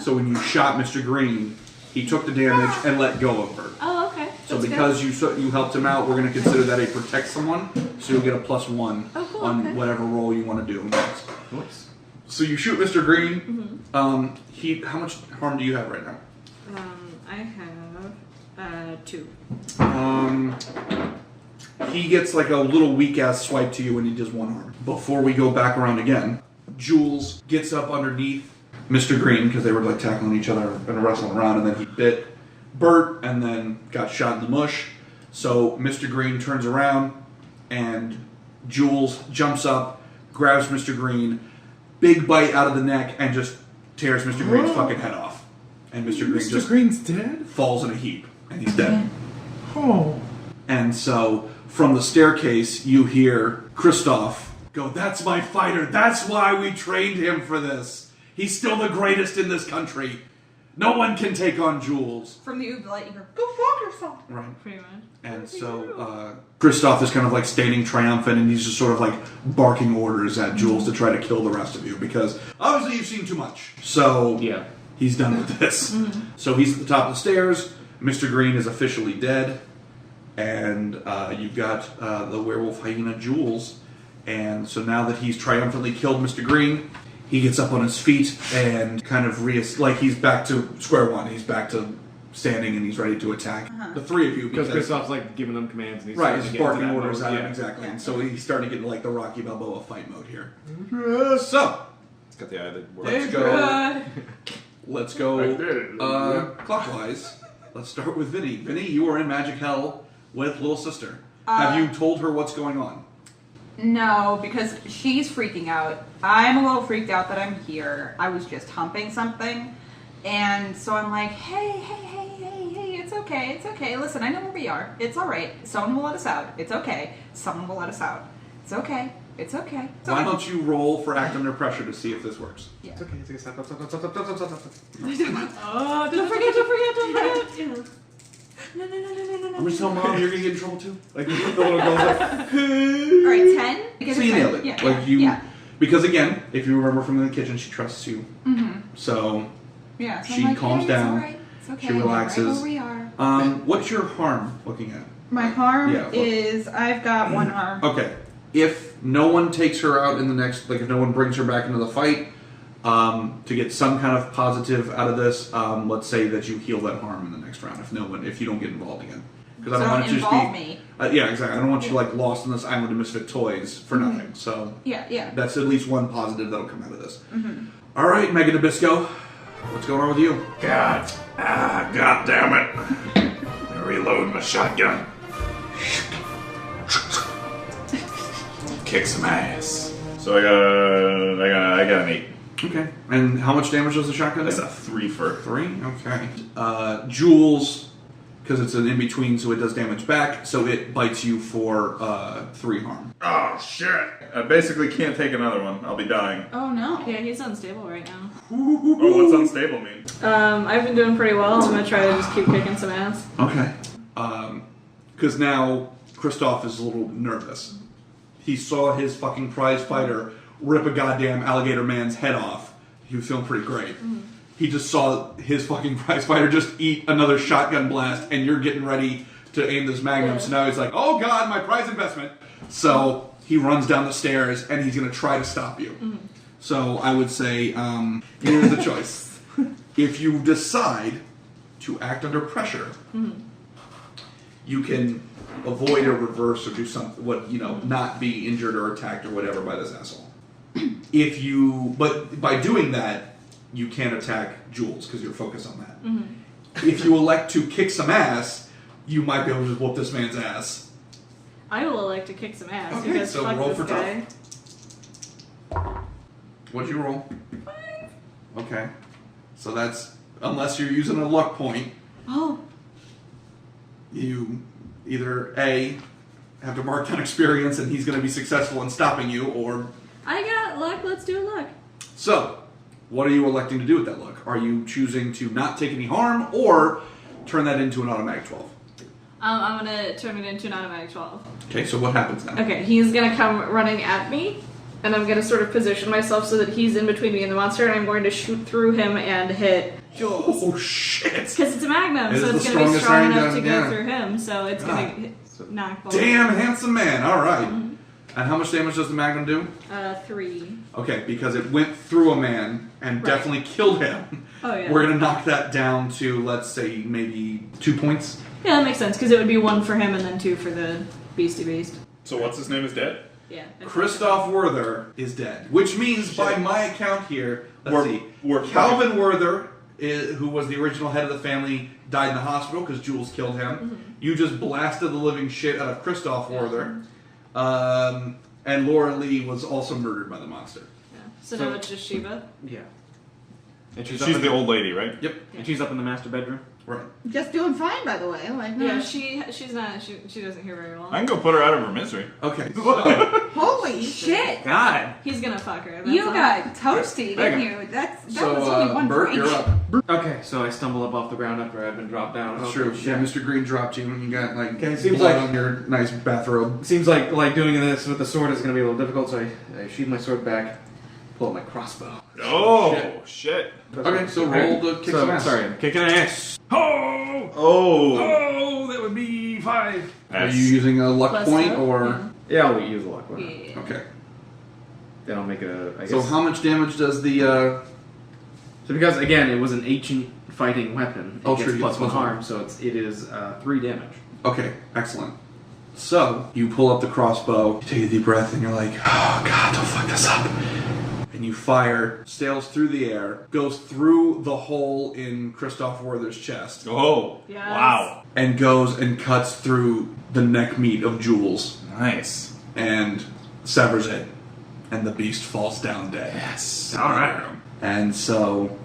So when you shot Mr. Green, he took the damage and let go of Bert.
Oh, okay.
So
That's
because
good.
you helped him out, we're going to consider that a protect someone. So you'll get a +1
Oh, cool,
on
okay.
whatever roll you want to do next.
Nice.
So you shoot Mr. Green. How much harm do you have right now?
I have 2.
He gets like a little weak ass swipe to you and he does 1 harm. Before we go back around again, Jules gets up underneath Mr. Green because they were like tackling each other and wrestling around, and then he bit Bert and then got shot in the mush. So Mr. Green turns around and Jules jumps up, grabs Mr. Green, big bite out of the neck, and just tears Mr. Green's fucking head off. And Mr. Green just
Green's dead?
falls in a heap and he's dead.
Oh.
And so from the staircase, you hear Christoph go, "That's my fighter. That's why we trained him for this. He's still the greatest in this country. No one can take on Jules."
From the oubliette, you hear, "Go fuck yourself."
Right.
Pretty much.
And so Christoph is kind of like standing triumphant, and he's just sort of like barking orders at Jules to try to kill the rest of you because obviously you've seen too much. So
Yeah.
he's done with this. So he's at the top of the stairs. Mr. Green is officially dead. And you've got the werewolf hyena Jules. And so now that he's triumphantly killed Mr. Green, he gets up on his feet and kind of he's back to square one. He's back to standing and he's ready to attack the 3 of you.
Because Christoph's like giving them commands and he's
Right,
starting
he's
to get into
barking
that
orders
mode.
at him,
Yeah.
exactly.
Yeah.
And so he's starting to get into like the Rocky Balboa fight mode here. So,
It's got the eye that works.
let's go clockwise. Let's start with Vinny. Vinny, you are in Magic Hell with Little Sister. Have you told her what's going on?
No, because she's freaking out. I'm a little freaked out that I'm here. I was just humping something. And so I'm like, hey, it's okay. Listen, I know where we are. It's alright. Someone will let us out. It's okay. Someone will let us out. It's okay.
Why don't you roll for act under pressure to see if this works?
Yeah.
It's okay. It's okay. Stop.
Oh, don't forget. Yeah. No.
I'm just telling Mom you're gonna get in trouble too. Like the little girl's like,
Alright, 10? Because
so you nailed it.
Yeah.
Because again, if you remember from the kitchen, she trusts you. So
Yeah. So
she
I'm like,
calms
hey,
down.
It's alright. It's okay.
She relaxes.
Right where we are.
What's your harm looking at?
My harm
Yeah, what-
is I've got 1 harm.
Okay. If no one takes her out in the next, like if no one brings her back into the fight, to get some kind of positive out of this, let's say that you heal that harm in the next round. If you don't get involved again, because I don't want it to just
involve
be.
me.
Yeah, exactly. I don't want you like lost on this island of misfit toys for nothing. So
Yeah.
that's at least one positive that'll come out of this. All right, Megan Nabisco, what's going on with you?
God damn it. Reload my shotgun. Kick some ass.
So I got an 8.
Okay. And how much damage does the shotgun do?
That's a 3 for.
3? Okay. Jules because it's an in-between, so it does damage back, so it bites you for 3 harm.
Oh, shit. I basically can't take another one. I'll be dying.
Oh no.
Yeah, he's unstable right now.
Oh, what's unstable mean?
I've been doing pretty well. I'm gonna try to just keep kicking some ass.
Okay. Because now Kristoff is a little nervous. He saw his fucking prize fighter rip a goddamn alligator man's head off. He was feeling pretty great. He just saw his fucking prize fighter just eat another shotgun blast, and you're getting ready to aim this magnum.
Yeah.
So now he's like, oh god, my prize investment. So he runs down the stairs, and he's going to try to stop you. So I would say, here's the choice. If you decide to act under pressure, you can avoid or reverse or do something, not be injured or attacked or whatever by this asshole. But by doing that, you can't attack Jules because you're focused on that. If you elect to kick some ass, you might be able to just whoop this man's ass.
I will elect to kick some ass
Okay,
because
so
fuck
roll
this
for
guy.
What'd you roll? 5. Okay. So that's, unless you're using a luck point,
Oh,
you either A, have to mark down experience and he's going to be successful in stopping you, or...
I got luck. Let's do a luck.
So, what are you electing to do with that luck? Are you choosing to not take any harm, or turn that into an automatic 12?
I'm gonna turn it into an automatic 12.
Okay, so what happens now?
Okay, he's gonna come running at me, and I'm gonna sort of position myself so that he's in between me and the monster, and I'm going to shoot through him and hit Jules.
Oh, shit!
Because it's a magnum,
It
so
is
it's
the
going to be
strongest
strong
range
enough to
on-
go
yeah.
through him, so it's going to knock both.
Damn handsome man, alright. And how much damage does the magnum do?
3.
Okay, because it went through a man and
Right.
definitely killed him.
Oh, yeah.
We're going to knock that down to, let's say, maybe 2 points.
Yeah, that makes sense, because it would be 1 for him and then 2 for the Beastie Beast.
So what's his name is dead?
Yeah.
Christoph Werther is dead, which means by my account here,
We're
Calvin Werther, who was the original head of the family, died in the hospital because Jules killed him. You just blasted the living shit out of Christoph Werther. And Laura Lee was also murdered by the monster.
Yeah. So now it's just Shiva.
Yeah. And
She's the old lady, right?
Yep.
And she's up in the master bedroom.
Right.
Just doing fine, by the way. Like,
Yeah, she's not, she doesn't hear very well.
I can go put her out of her misery.
Okay.
holy shit!
God.
He's gonna fuck her. that's
You
all.
got toasty, didn't
There
you? That was
So,
only one
Bert,
break.
you're up.
Okay, so I stumble up off the ground after I've been dropped down.
That's
Okay,
true.
shit.
Yeah, Mr. Green dropped you and you got, like,
Okay, seems
blood
like-
on your nice bathrobe.
Seems like doing this with the sword is going to be a little difficult, so I sheathe my sword back, pull out my crossbow.
Oh, shit.
Okay, so roll to kick some ass.
Sorry, I'm kicking ass. Oh!
Oh.
Oh, that would be 5.
Are you using a luck
Plus
point
luck?
or...
Yeah, I'll use a luck one.
Yeah.
Okay.
Then I'll make it a. I guess.
So how much damage does the...
So because again, it was an ancient fighting weapon. It
Oh,
gets
true, you
plus
get
1
plus
harm, so it is 3 damage.
Okay, excellent. So, you pull up the crossbow, you take a deep breath, and you're like, oh god, don't fuck this up. And you fire, sails through the air, goes through the hole in Christoph Werther's chest,
Oh.
Yes.
Wow.
and goes and cuts through the neck meat of Jules,
Nice.
and severs it. And the beast falls down dead.
Yes.
All right. And so,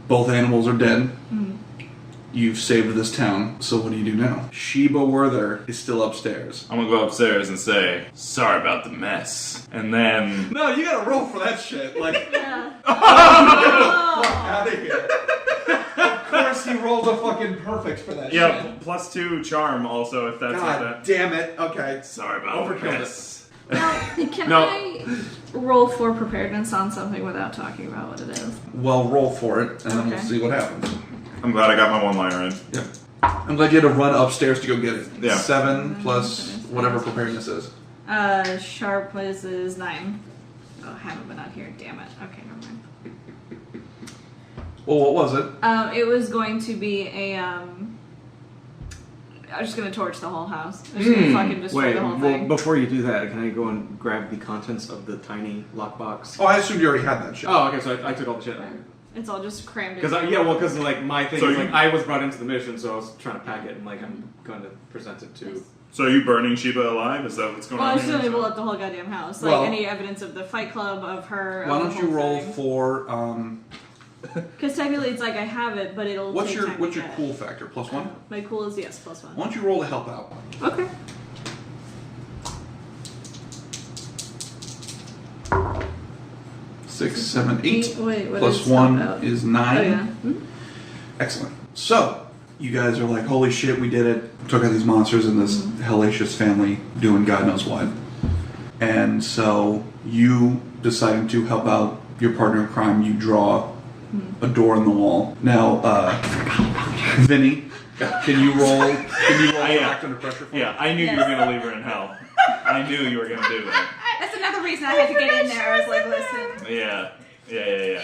both animals are dead. You've saved this town, so what do you do now? Sheba Werther is still upstairs.
I'm gonna go upstairs and say, sorry about the mess. And then...
No, you gotta roll for that shit. Like,
Yeah.
out of here. Of course he rolled a fucking perfect for that
Yeah,
shit.
plus 2 charm also, if that's what
God
that...
damn it. Okay.
Sorry about the
Overkilled it.
mess.
Now, can
No.
I roll for preparedness on something without talking about what it is?
Well, roll for it, and then we'll
Okay.
see what happens.
I'm glad I got my one-liner in.
Yeah. I'm glad you had to run upstairs to go get it.
Yeah.
7 plus whatever preparedness is.
Sharp is 9. Oh, I haven't been out here. Damn it. Okay, never mind.
Well, what was it?
It was going to be a, I was just gonna torch the whole house. I was just gonna fucking destroy
Wait,
the whole
well,
thing.
before you do that, can I go and grab the contents of the tiny lockbox?
Oh, I assumed you already had that shit.
Oh, okay, so I took all the shit.
It's all just crammed in.
Because like my thing
So
is
you-
like I was brought into the mission, so I was trying to pack it and like I'm going to present it to.
So are you burning Sheba alive? Is that what's going
Well, I
on
was
here?
still able up the whole goddamn house. Like
Well-
any evidence of the Fight Club, of her.
Why
of the
don't you
whole
roll
thing.
for
Because technically it's like I have it, but it'll
What's
take
your
time
what's
to
your
get
cool factor? Plus one?
My cool is yes, plus one.
Why don't you roll to help out?
Okay.
Six, seven, eight.
Wait, what
Plus
is
one
help out?
is 9.
Oh yeah.
Excellent. So, you guys are like, holy shit, we did it. Took out these monsters in this hellacious family doing God knows what. And so, you deciding to help out your partner in crime, you draw a door in the wall. Now, Vinny, can you roll act under pressure for me?
Yeah, I knew you were going to leave her in hell. I knew you were going to do that.
That's another reason I had to get in there. I was like, listen.
Yeah.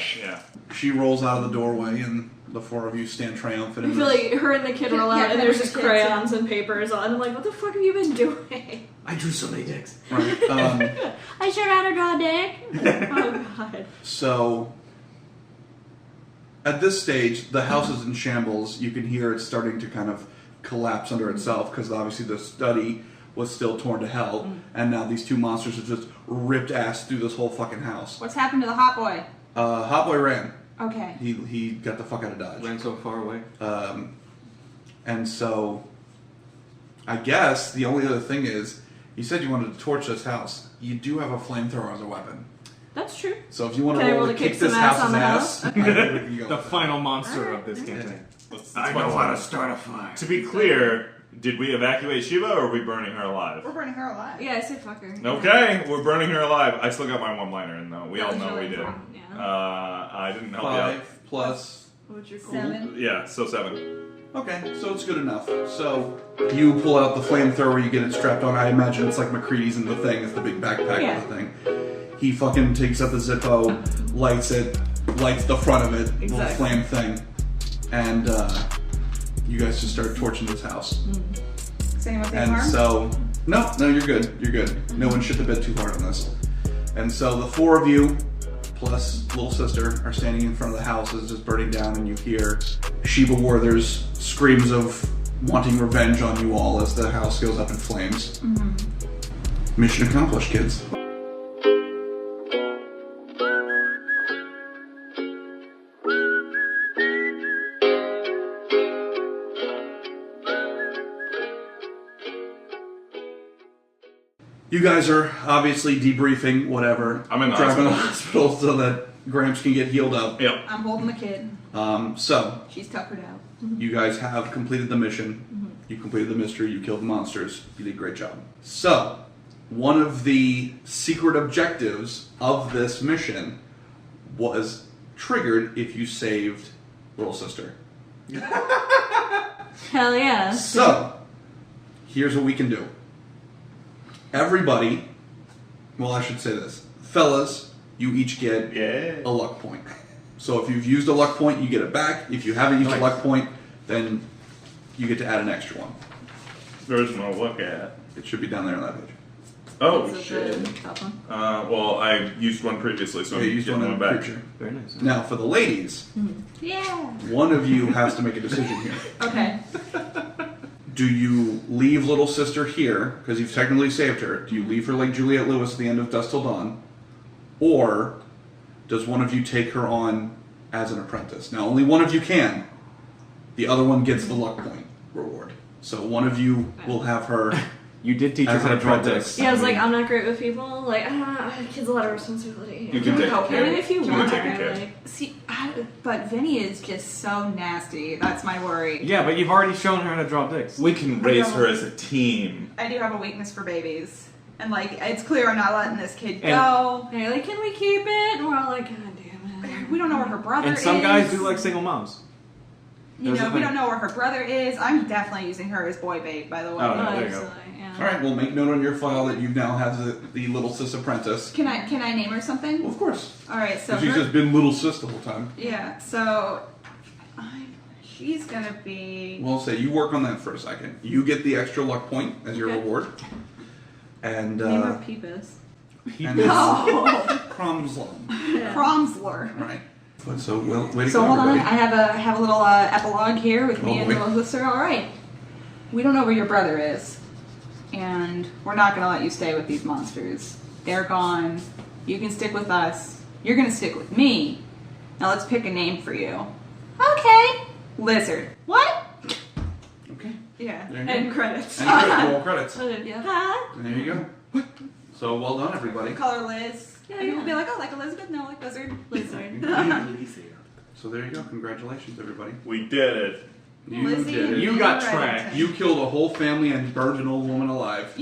She rolls out of the doorway and the four of you stand triumphant.
I
in
feel
this-
like her and the kid roll out,
Yeah,
and there's
the
just
kids,
crayons and papers on. I'm like, what the fuck have you been doing?
I drew so many dicks.
Right.
I sure how to draw a dick. Oh god.
So, at this stage, the house is in shambles. You can hear it starting to kind of collapse under itself because obviously the study was still torn to hell, and now these two monsters have just ripped ass through this whole fucking house.
What's happened to the hot boy?
Hot Boy ran.
Okay.
He got the fuck out of Dodge.
Ran so far away.
And so, I guess the only other thing is, you said you wanted to torch this house. You do have a flamethrower as a weapon.
That's true.
So if you want
Can I
to
roll
roll
to
to kick
kick
this
some ass
house's
on the
ass,
house?
I think we can go
The
with
final monster of this campaign.
that.
I know how to start a fire.
To be clear, did we evacuate Shiva or are we burning her alive?
We're burning her alive.
Yeah, I said fuck her.
Okay, we're burning her alive. I still got my one-liner in though. We
That
all
was
know
really
we did.
fun, yeah.
I didn't help you out.
5 plus.
What's your cool?
7.
Yeah, so 7.
Okay, so it's good enough. So you pull out the flamethrower, you get it strapped on. I imagine it's like McCready's in the thing. It's the big backpack
Yeah.
of the thing. He fucking takes up the Zippo, lights it, lights the front of it, little
Exactly.
flame thing, and you guys just start torching this house.
Is anyone being
And
harmed?
so, no, you're good. You're good. No one shit the bed too hard on this. And so the four of you, plus little sister, are standing in front of the house as it's burning down, and you hear Sheba Werther's screams of wanting revenge on you all as the house goes up in flames. Mission accomplished, kids. You guys are obviously debriefing, whatever.
I'm in the
driving to the hospital so that Gramps can get healed up.
Yep.
I'm holding the kid.
So,
She's tuckered out.
you guys have completed the mission. You completed the mystery. You killed the monsters. You did a great job. So, one of the secret objectives of this mission was triggered if you saved little sister.
Hell yeah.
So, here's what we can do. Everybody, well, I should say this. Fellas, you each get a luck point. So if you've used a luck point, you get it back. If you haven't used a luck point, then you get to add an extra one.
There's no look at.
It should be down there on that page.
Oh,
Is it
shit.
the top one?
Well, I used one previously, so
Okay,
I'm
you used
getting
one
one
in the
back.
creature.
Very nice.
Now, for the ladies,
Yeah.
one of you has to make a decision here.
Okay.
Do you leave little sister here, because you've technically saved her? Do you leave her like Juliette Lewis at the end of Dusk Till Dawn? Or does one of you take her on as an apprentice? Now, only one of you can. The other one gets the luck point reward. So one of you will have her
You did teach her
as
how
an
to draw
apprentice.
dicks.
Yeah, I was like, I'm not great with people. Like, kids a lot of responsibility.
You can take
help
care.
her
if you
You
want.
can take care.
Like,
See, but Vinny is just so nasty. That's my worry.
Yeah, but you've already shown her how to draw dicks.
We can raise her as a team.
I do have a weakness for babies. And, like, it's clear I'm not letting this kid
And-
go.
and you're like, can we keep it? And we're all like, God damn it.
We don't know where her brother
And
is.
some guys do like single moms.
You
There's
know,
the
we
thing.
don't know where her brother is. I'm definitely using her as boy bait, by the way.
Oh, there you go.
Yeah.
All right, we'll make note on your file that you now have the little sis apprentice.
Can I name her something?
Well, of course.
All right, so
She's
her,
just been little sis the whole time.
yeah, so she's gonna be.
Well, say you work on that for a second. You get the extra luck point as your
Okay.
reward. And
Name her Peepus.
and it's
Oh,
Cromslum.
Cromsler.
Right. But so well, way to
So
go,
hold on, I
everybody.
have a little epilogue here with me
Oh,
and
boy.
little sister. All right, we don't know where your brother is, and we're not gonna let you stay with these monsters. They're gone. You can stick with us. You're gonna stick with me, Now let's pick a name for you. Okay. Lizard. What?
Okay.
Yeah.
There you go.
End credits.
And credit, roll credits.
Yeah.
Huh?
There you go. So well done, everybody.
Call her Liz.
Yeah,
And people
yeah.
be like, oh, like Elizabeth? No, like Lizard.
Lizard.
So there you go. Congratulations, everybody.
We did it.
You
Lizzie
did it.
and
You got
Reddington.
tracked.
You killed a whole family and burned an old woman alive.